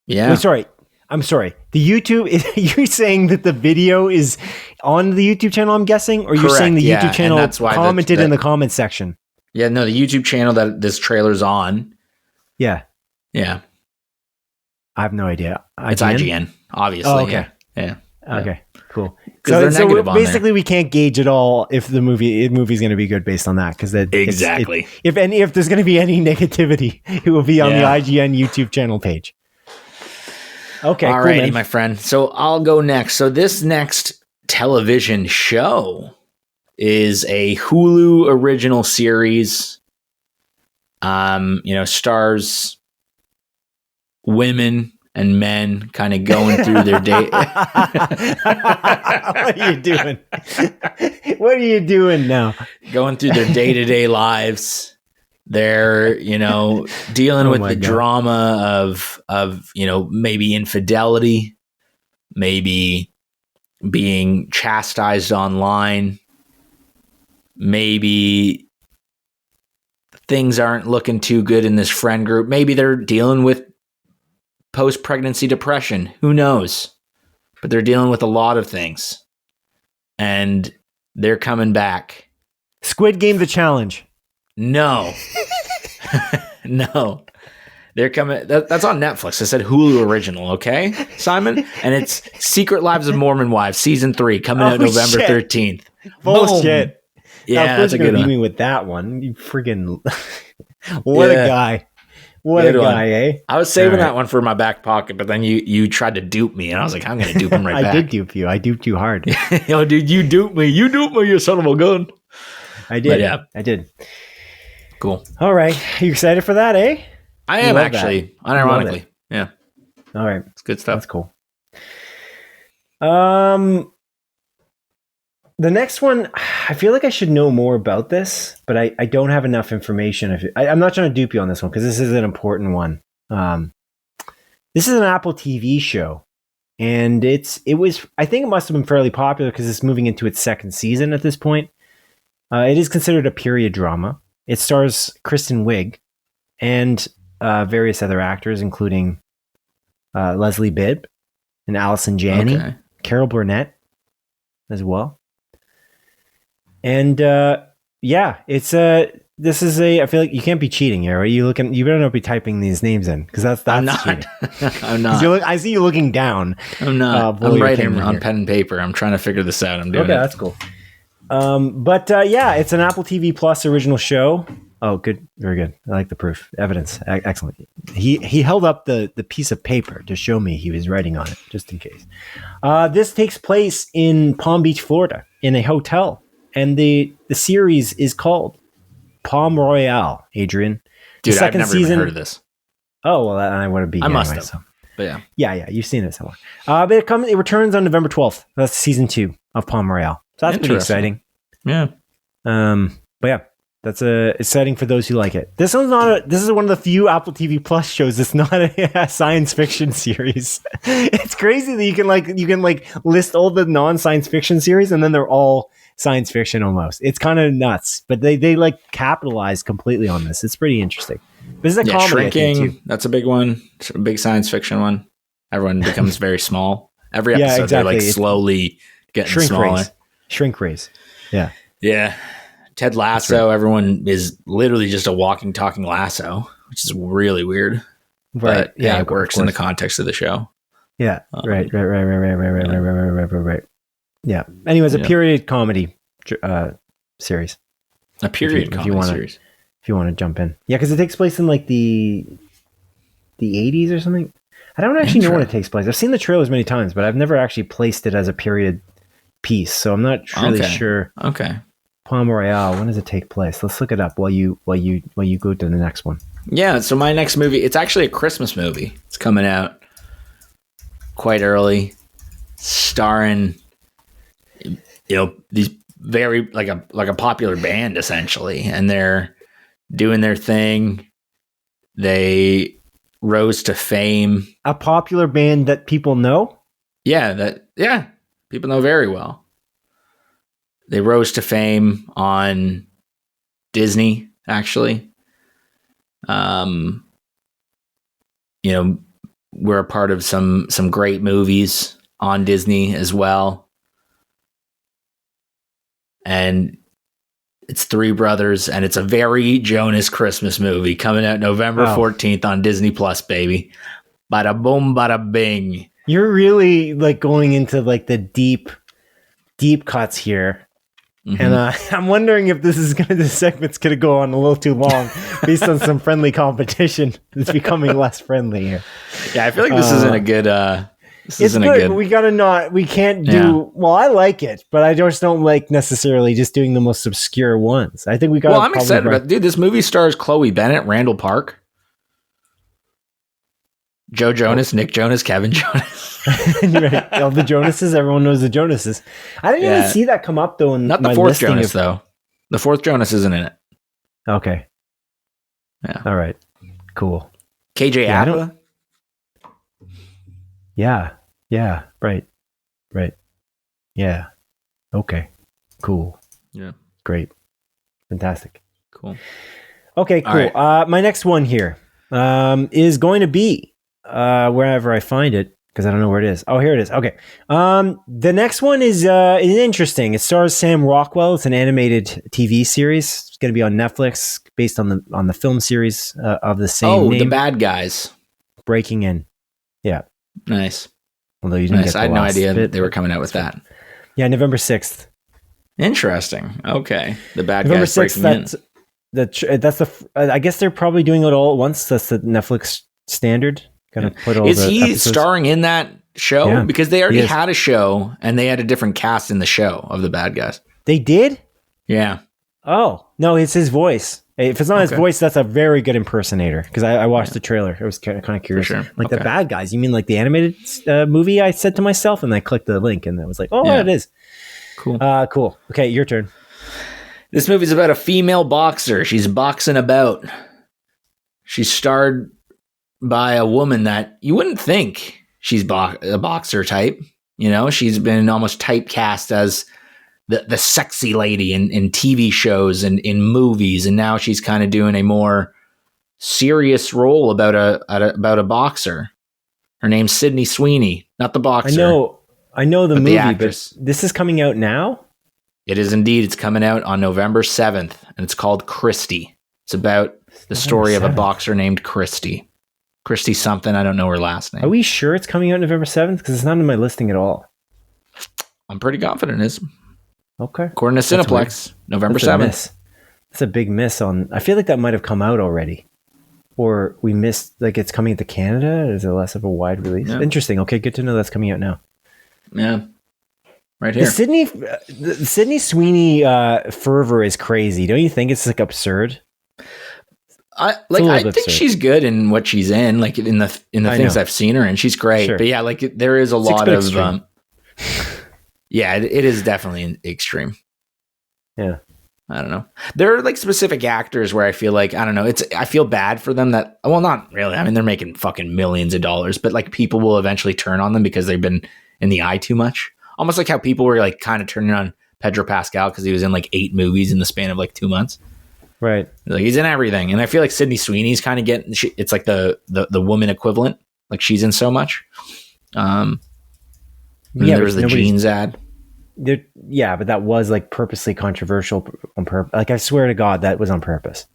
Yeah. Wait, I'm sorry. The YouTube, you're saying that the video is on the YouTube channel, I'm guessing? Or you're saying the YouTube channel commented in the comment section? Yeah, no, the YouTube channel that this trailer's on. Yeah. Yeah. I have no idea. It's IGN, obviously. Oh, okay. Yeah. Okay, cool. So basically, we can't gauge at all if the movie's going to be good based on that, because exactly. If there's going to be any negativity, it will be on the IGN YouTube channel page. Okay, alrighty, my friend. So I'll go next. So this next television show is a Hulu original series. Stars women and men kind of going through their day. What are you doing? What are you doing now? Going through their day-to-day lives. They're, dealing with the drama of, maybe infidelity, maybe being chastised online, maybe things aren't looking too good in this friend group. Maybe they're dealing with post-pregnancy depression. Who knows? But they're dealing with a lot of things. And they're coming back. Squid Game the Challenge. No. No. They're coming. That's on Netflix. I said Hulu original, okay, Simon? And it's Secret Lives of Mormon Wives, season 3, coming out November 13th. Bullshit. Boom. Yeah, that's a good one. Me with that one. You friggin' what a guy. What good a guy, one. Eh? I was saving that one for my back pocket, but then you tried to dupe me, and I was like, I'm going to dupe him right back. I did dupe you. I duped you hard. Yo, dude, you duped me. You duped me, you son of a gun. I did. But yeah. I did. Cool. All right. Are you excited for that, eh? I am actually, unironically. Yeah. All right. It's good stuff. That's cool. The next one, I feel like I should know more about this, but I don't have enough information. I'm not trying to dupe you on this one because this is an important one. This is an Apple TV show, and I think it must have been fairly popular because it's moving into its second season at this point. It is considered a period drama. It stars Kristen Wiig and various other actors, including Leslie Bibb and Allison Janney, Carol Burnett as well. And I feel like you can't be cheating here, right? You better not be typing these names in because that's I'm not. cheating. I'm not. I see you looking down. I'm not. I'm writing on pen and paper. I'm trying to figure this out. I'm doing it. Okay, that's cool. It's an Apple TV Plus original show. Oh, good. Very good. I like the proof. Evidence. Excellent. He held up the piece of paper to show me he was writing on it, just in case. This takes place in Palm Beach, Florida, in a hotel. And the series is called Palm Royale, Adrian. Dude, I've never even heard of this. Oh, well, I would have been. I must have. So. But yeah. Yeah, you've seen it somewhere. But it returns on November 12th. That's season 2 of Palm Royale. So that's pretty exciting. Yeah. But yeah, that's exciting for those who like it. This is one of the few Apple TV Plus shows that's not a science fiction series. It's crazy that you can list all the non-science fiction series and then they're all science fiction almost. It's kind of nuts, but they capitalize completely on this. It's pretty interesting. This is a comedy. Shrinking, that's a big one. It's a big science fiction one. Everyone becomes very small. Every episode they're slowly getting smaller. Shrink race. Yeah. Yeah. Ted Lasso, everyone is literally just a walking, talking lasso, which is really weird. Right. But it works in the context of the show. Yeah. Right. Yeah. Anyways, a period comedy series. A period comedy series. If you want to jump in. Yeah, because it takes place in the 80s or something. I don't actually know when it takes place. I've seen the trailers many times, but I've never actually placed it as a period piece. So I'm not really sure. Okay. Palm Royale, when does it take place? Let's look it up while you go to the next one. Yeah, so my next movie, it's actually a Christmas movie. It's coming out quite early, starring these very like a popular band essentially, and they're doing their thing. They rose to fame. A popular band that people know? Yeah, people know very well. They rose to fame on Disney, actually. We're a part of some great movies on Disney as well. And it's three brothers, and it's a very Jonas Christmas movie coming out November 14th on Disney Plus, baby. Bada boom, bada bing. You're really going into the deep cuts here. Mm-hmm. And I'm wondering if this segment's going to go on a little too long based on some friendly competition that's becoming less friendly here. Yeah, I feel like this isn't a good... it's good, but we can't do... Well, I like it, but I just don't like necessarily just doing the most obscure ones. I think we got... Well, I'm excited about... Dude, this movie stars Chloe Bennett, Randall Park. Joe Jonas, Nick Jonas, Kevin Jonas. Right. All the Jonases, everyone knows the Jonases. I didn't even see that come up though. Not the fourth Jonas though. The fourth Jonas isn't in it. Okay. Yeah. All right. Cool. KJ Apa? Yeah. Yeah. Right. Yeah. Okay. Cool. Yeah. Great. Fantastic. Cool. Okay, cool. Right. My next one here is going to be wherever I find it, because I don't know where it is. Oh, here it is. Okay. The next one is interesting. It stars Sam Rockwell. It's an animated TV series. It's going to be on Netflix, based on the film series of the same name. The Bad Guys. Breaking In. Yeah. Nice. Although you didn't get the I had no idea bit. they were coming out with that. Yeah, November 6th. Interesting. Okay. The Bad November Guys 6th, breaking in. That's the. I guess they're probably doing it all at once. That's the Netflix standard. Kind of put all. Is he episodes. starring in that show? Yeah, because they already had a show and they had a different cast in the show of the Bad Guys. They did? Yeah. Oh no, it's his voice. If it's not his voice, that's a very good impersonator. Because I watched the trailer. I was kind of curious. For sure. Like the Bad Guys. You mean like the animated movie? I said to myself, and I clicked the link, and I was like, oh, it is. Cool. Cool. Okay, your turn. This movie's about a female boxer. She's boxing about. She's starred by a woman that you wouldn't think she's a boxer type. You know, she's been almost typecast as the sexy lady in TV shows and in movies, and now she's kind of doing a more serious role about a boxer. Her name's Sydney Sweeney, not the boxer. I know the movie, actress. But this is coming out now? It is indeed. It's coming out on November 7th, and it's called Christy. It's about the story of a boxer named Christy. Christy something. I don't know her last name. Are we sure it's coming out November 7th? Because it's not in my listing at all. I'm pretty confident it is. Okay. According to Cineplex, November 7th. That's a big miss on... I feel like that might have come out already. Or we missed... Like, it's coming to Canada? Is it less of a wide release? Yeah. Interesting. Okay, good to know that's coming out now. Yeah. Right here. The Sydney Sweeney fervor is crazy. Don't you think it's like absurd? I think she's good in what she's in, like in the things I've seen her in. She's great. Sure. But yeah, like there is a lot of yeah, it is definitely extreme. Yeah. I don't know. There are like specific actors where I feel like, I don't know, I feel bad for them that, well, not really. I mean, they're making fucking millions of dollars, but like people will eventually turn on them because they've been in the eye too much. Almost like how people were like kind of turning on Pedro Pascal because he was in like 8 movies in the span of like 2 months. Right. Like he's in everything. And I feel like Sydney Sweeney's kind of getting, it's like the woman equivalent. Like she's in so much. There was the jeans ad. Yeah, but that was like purposely controversial on purpose. Like I swear to God, that was on purpose.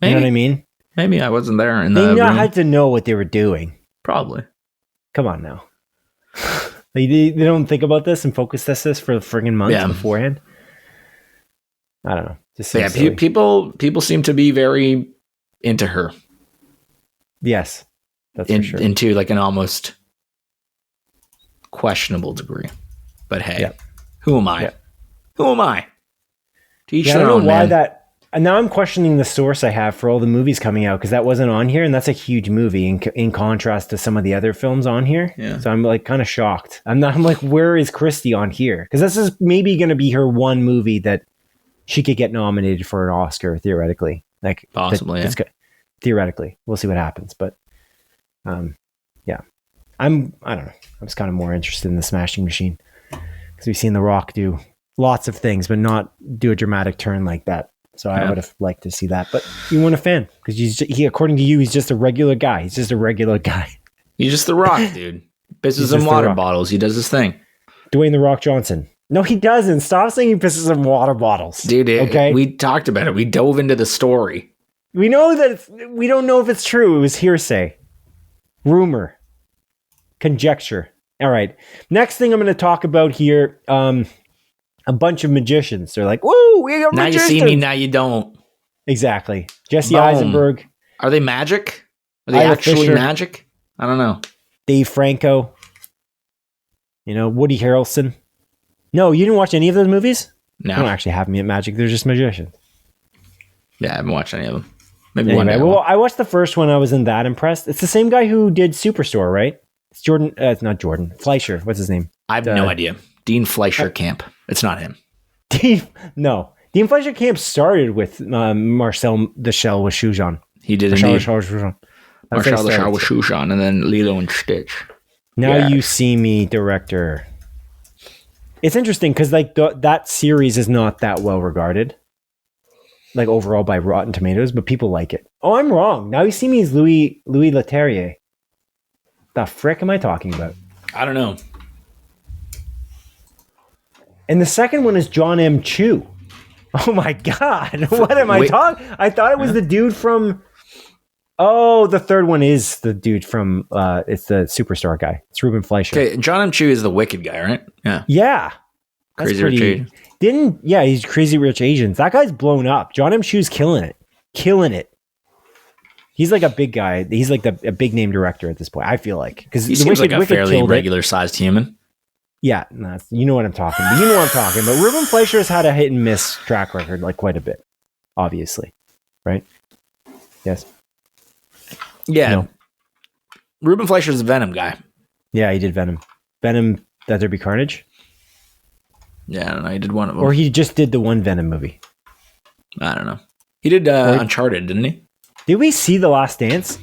Maybe. You know what I mean? Maybe I wasn't there. They had to know what they were doing. Probably. Come on now. They don't think about this and focus this for friggin' months beforehand. I don't know. Just people seem to be very into her. Yes, that's for sure. Into like an almost questionable degree. But hey, who am I? Yeah. Who am I? To each their own, man. And now I'm questioning the source I have for all the movies coming out because that wasn't on here, and that's a huge movie in contrast to some of the other films on here. Yeah. So I'm like kind of shocked. I'm like, where is Christy on here? Because this is maybe going to be her one movie that she could get nominated for an Oscar theoretically. Like possibly, theoretically, we'll see what happens. But yeah, I don't know. I'm just kind of more interested in the Smashing Machine because we've seen The Rock do lots of things, but not do a dramatic turn like that. So I would have liked to see that, but you weren't a fan because he, according to you, he's just a regular guy. He's just a regular guy. He's just The Rock, dude. Pisses in water bottles. He does his thing. Dwayne The Rock Johnson. No, he doesn't. Stop saying he pisses in water bottles, dude. Okay, we talked about it. We dove into the story. We know that we don't know if it's true. It was hearsay, rumor, conjecture. All right. Next thing I'm going to talk about here. A bunch of magicians. They're like, whoa, we got now magicians. You see me, now you don't. Exactly. Jesse Eisenberg. Are they magic? Are they actually magic? I don't know. Dave Franco. Woody Harrelson. No, you didn't watch any of those movies? No. They don't actually have me at magic. They're just magicians. Yeah, I haven't watched any of them. Maybe one day. Well, I watched the first one. I wasn't that impressed. It's the same guy who did Superstore, right? It's Jordan. It's not Jordan. Fleischer. What's his name? I have no idea. Dean Fleischer Camp. It's not him. Dean Fleischer Camp started with Marcel the Shell with Shujan. He did Marcel indeed. Marcel the Shell with Shujan, and then Lilo and Stitch. Now You See Me director. It's interesting because like that series is not that well regarded, like overall by Rotten Tomatoes, but people like it. Oh, I'm wrong. Now You See Me is Louis Leterrier. The frick am I talking about? I don't know. And the second one is John M. Chu. Oh my God. What am I talking? I thought it was the dude from... Oh, the third one is the dude from... it's the Superstar guy. It's Ruben Fleischer. Okay, John M. Chu is the Wicked guy, right? Yeah. Yeah. Crazy Rich Asians. He's Crazy Rich Asians. That guy's blown up. John M. Chu's killing it. He's like a big guy. He's like a big name director at this point, I feel like. Because he seems like a fairly regular-sized human. Yeah, no, you know what I'm talking about. But Ruben Fleischer has had a hit and miss track record, like quite a bit, obviously. Right? Yes. Yeah. No. Ruben Fleischer's a Venom guy. Yeah, he did Venom. Venom, That There Be Carnage? Yeah, I don't know. He did one of them. Or he just did the one Venom movie. I don't know. He did Uncharted, didn't he? Did we see The Last Dance?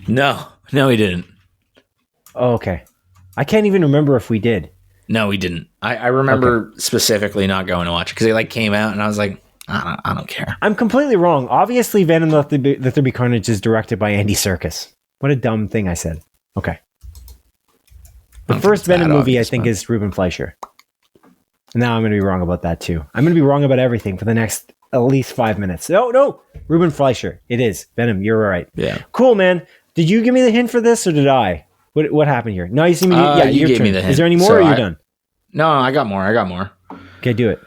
No, he didn't. Oh, okay. I can't even remember if we did. No, we didn't. I remember specifically not going to watch it because it like came out and I was like, I don't care. I'm completely wrong. Obviously, Venom Let There Be Carnage is directed by Andy Serkis. What a dumb thing I said. Okay. The first Venom movie, I think, is Ruben Fleischer. And now I'm going to be wrong about that too. I'm going to be wrong about everything for the next at least 5 minutes. No. Ruben Fleischer. It is. Venom, you're right. Yeah. Cool, man. Did you give me the hint for this or did I? What happened here? Now You See Me. You gave me the hint. Is there any more or you're done? No, I got more. Okay, do it.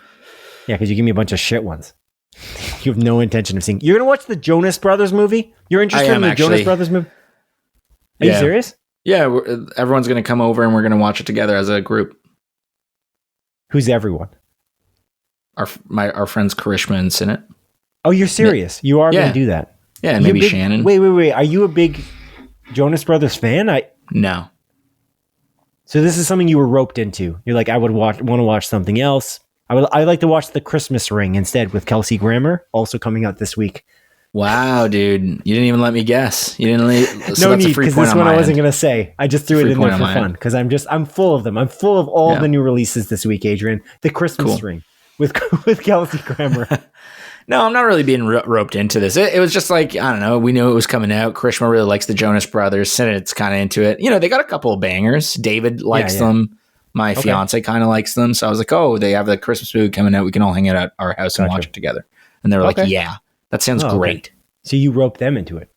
Yeah, because you give me a bunch of shit ones. You have no intention of seeing. You're going to watch the Jonas Brothers movie? You're interested in the Jonas Brothers movie? Are you serious? Yeah, everyone's going to come over and we're going to watch it together as a group. Who's everyone? Our friends Karishma and Sinnett. Oh, you're serious? You are going to do that? Yeah, and maybe Shannon. Wait. Are you a big Jonas Brothers fan? No. So this is something you were roped into. You're like, I would want to watch something else. I like to watch The Christmas Ring instead with Kelsey Grammer, also coming out this week. Wow, dude. You didn't even let me guess. You didn't no need, because this one I wasn't going to say. I just threw it in there for fun because I'm full of them. I'm full of all the new releases this week, Adrian. The Christmas Ring with Kelsey Grammer. No, I'm not really being roped into this. It was just like, I don't know. We knew it was coming out. Karishma really likes the Jonas Brothers. Sinnett's kind of into it. You know, they got a couple of bangers. David likes them. My fiance kind of likes them. So I was like, oh, they have the Christmas movie coming out. We can all hang out at our house and watch it together. And they were like, yeah, that sounds great. Okay. So you roped them into it.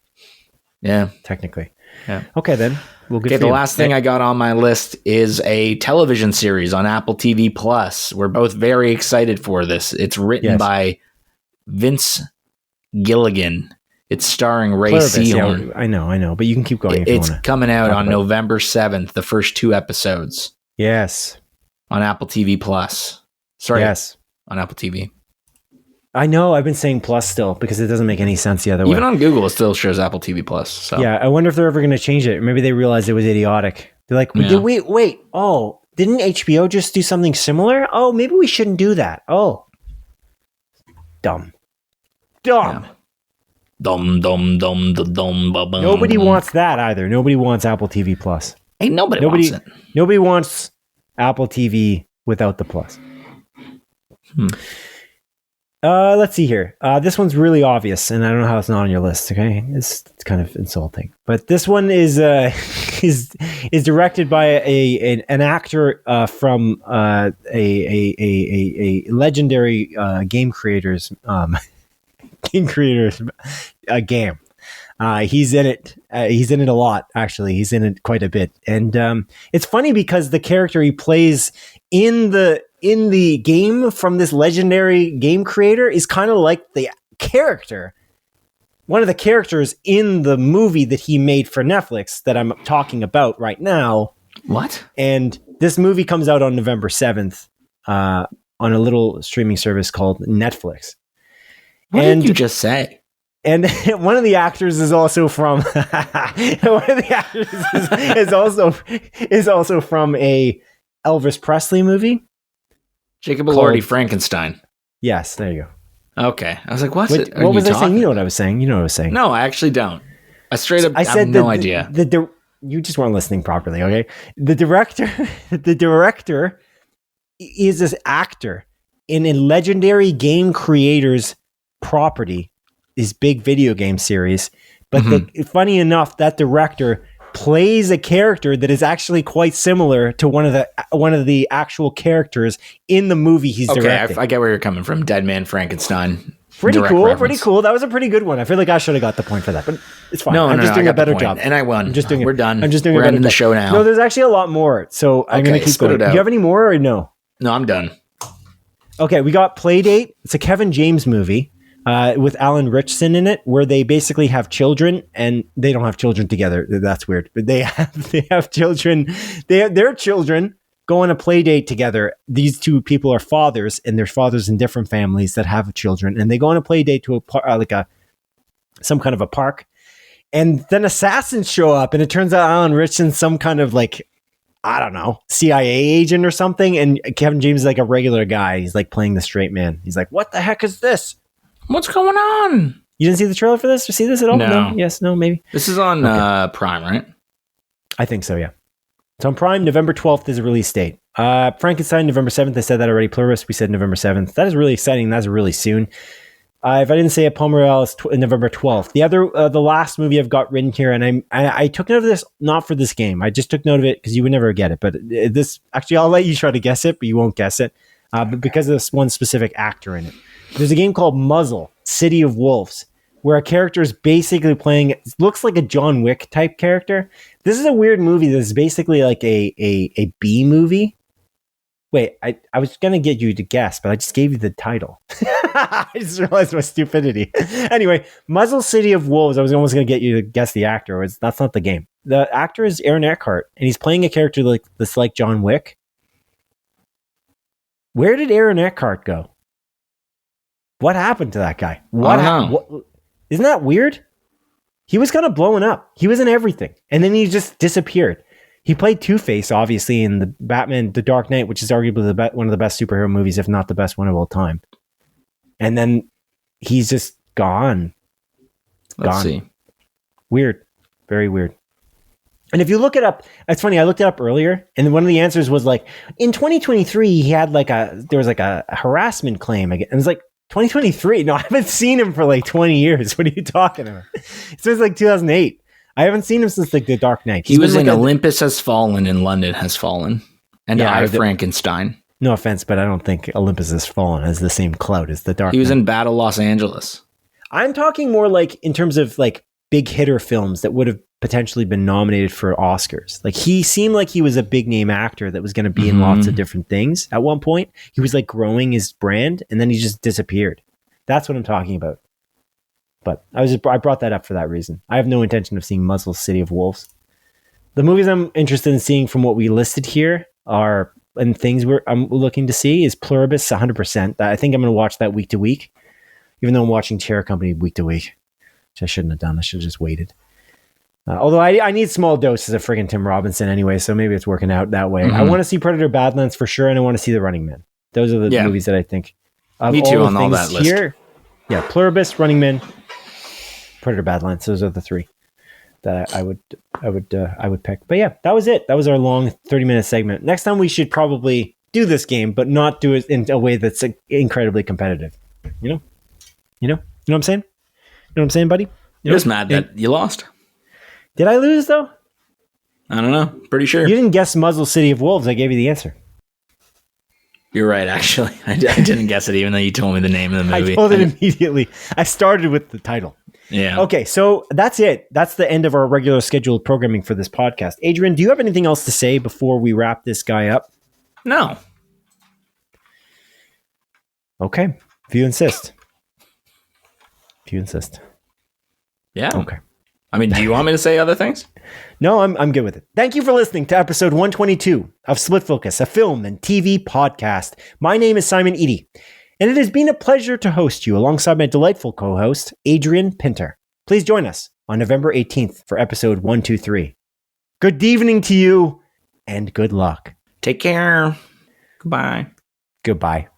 Yeah. Technically. Yeah. Okay, then. Well, good the last thing I got on my list is a television series on Apple TV Plus. We're both very excited for this. It's written by Vince Gilligan. It's starring Ray Seahorn. Yeah, I know. But you can keep going. It's coming out on November 7th, the first 2 episodes. Yes. On Apple TV Plus. Sorry. Yes. On Apple TV. I know. I've been saying plus still because it doesn't make any sense the other way. Even on Google, it still shows Apple TV Plus. So. Yeah. I wonder if they're ever going to change it. Maybe they realized it was idiotic. They're like, wait. Oh, didn't HBO just do something similar? Oh, maybe we shouldn't do that. Oh. Dumb. Yeah. Dumb. Nobody wants that either. Nobody wants Apple TV Plus. Ain't nobody wants it. Nobody wants Apple TV without the plus. Let's see here. This one's really obvious, and I don't know how it's not on your list. Okay, it's kind of insulting, but this one is directed by an actor from a legendary game creators game. He's in it. He's in it a lot, actually. He's in it quite a bit. And it's funny because the character he plays in the game from this legendary game creator is kind of like the character, one of the characters in the movie that he made for Netflix that I'm talking about right now. What? And this movie comes out on November 7th on a little streaming service called Netflix. What did you just say? And one of the actors is also from is also from a Elvis Presley movie. Jacob Elordi, Frankenstein. Yes, there you go. Okay. I was like, what was I saying? You know what I was saying. You know what I was saying. No, I actually don't. I straight up I have no idea. You just weren't listening properly, okay? The director is this actor in a legendary game creator's property, this big video game series. But funny enough, that director plays a character that is actually quite similar to one of the actual characters in the movie he's directing. I get where you're coming from. Dead Man Frankenstein. Pretty cool. That was a pretty good one. I feel like I should have got the point for that, but it's fine. I'm just doing a better job. And I won. We're done. I'm just doing We're a better ending the show now. No, there's actually a lot more, so I'm going to keep going. Do you have any more or no? No, I'm done. Okay, we got Playdate. It's a Kevin James movie with Alan Ritchson in it, where they basically have children, and they don't have children together. That's weird, but they have children. Their children go on a play date together. These two people are fathers, and they're fathers in different families that have children, and they go on a play date to some kind of a park, and then assassins show up, and it turns out Alan Ritchson's some kind of I don't know, CIA agent or something, and Kevin James is like a regular guy. He's like playing the straight man. He's like, "What the heck is this? What's going on?" You didn't see the trailer for this or see this at all? No. Yes, no, maybe. This is on Prime, right? I think so, yeah. It's on Prime. November 12th is a release date. Frankenstein, November 7th. I said that already. Pluribus, we said November 7th. That is really exciting. That's really soon. If I didn't say it, Palmer Royale is November 12th. The last movie I've got written here, and I took note of this, not for this game. I just took note of it because you would never get it. But this, actually, I'll let you try to guess it, but you won't guess it. But because of this one specific actor in it. There's a game called Muzzle, City of Wolves, where a character is basically playing, looks like a John Wick type character. This is a weird movie that's basically like a B movie. Wait, I was going to get you to guess, but I just gave you the title. I just realized my stupidity. Anyway, Muzzle, City of Wolves, I was almost going to get you to guess the actor. That's not the game. The actor is Aaron Eckhart, and he's playing a character like John Wick. Where did Aaron Eckhart go? What happened to that guy? Isn't that weird? He was kind of blowing up. He was in everything. And then he just disappeared. He played Two-Face, obviously, in the Batman, The Dark Knight, which is arguably one of the best superhero movies, if not the best one of all time. And then he's just gone. Let's see. Weird. Very weird. And if you look it up, it's funny, I looked it up earlier, and one of the answers was in 2023, he had there was a harassment claim. And it's 2023? No, I haven't seen him for 20 years. What are you talking about? It says 2008. I haven't seen him since The Dark Knight. He was in Olympus Has Fallen and London Has Fallen. And Frankenstein. No offense, but I don't think Olympus Has Fallen has the same clout as The Dark Knight. He was in Battle Los Angeles. I'm talking more in terms of big hitter films that would have potentially been nominated for Oscars. He seemed like he was a big name actor that was going to be in lots of different things at one point. He was growing his brand, and then he just disappeared. That's what I'm talking about. But I brought that up for that reason. I have no intention of seeing Muzzle, City of Wolves. The movies I'm interested in seeing from what we listed here and things I'm looking to see is Pluribus 100%. I think I'm going to watch that week to week, even though I'm watching Chair Company week to week, which I shouldn't have done. I should have just waited. Although I need small doses of friggin' Tim Robinson anyway, so maybe it's working out that way. I want to see Predator Badlands for sure, and I want to see The Running Man. Those are the movies that I think. Me too on all that list. Here, yeah, Pluribus, Running Man, Predator Badlands. Those are the three that I would pick. But yeah, that was it. That was our long 30-minute segment. Next time we should probably do this game, but not do it in a way that's incredibly competitive. You know what I'm saying? You know what I'm saying, buddy? You're just mad that you lost. Did I lose, though? I don't know. Pretty sure. You didn't guess Muzzle, City of Wolves. I gave you the answer. You're right, actually. I didn't guess it, even though you told me the name of the movie. I told it immediately. I started with the title. Yeah. Okay, so that's it. That's the end of our regular scheduled programming for this podcast. Adrian, do you have anything else to say before we wrap this guy up? No. Okay. If you insist. Yeah. Okay. I mean, do you want me to say other things? No, I'm good with it. Thank you for listening to episode 122 of Split Focus, a film and TV podcast. My name is Simon Eady. And it has been a pleasure to host you alongside my delightful co-host, Adrian Pinter. Please join us on November 18th for episode 123. Good evening to you, and good luck. Take care. Goodbye. Goodbye.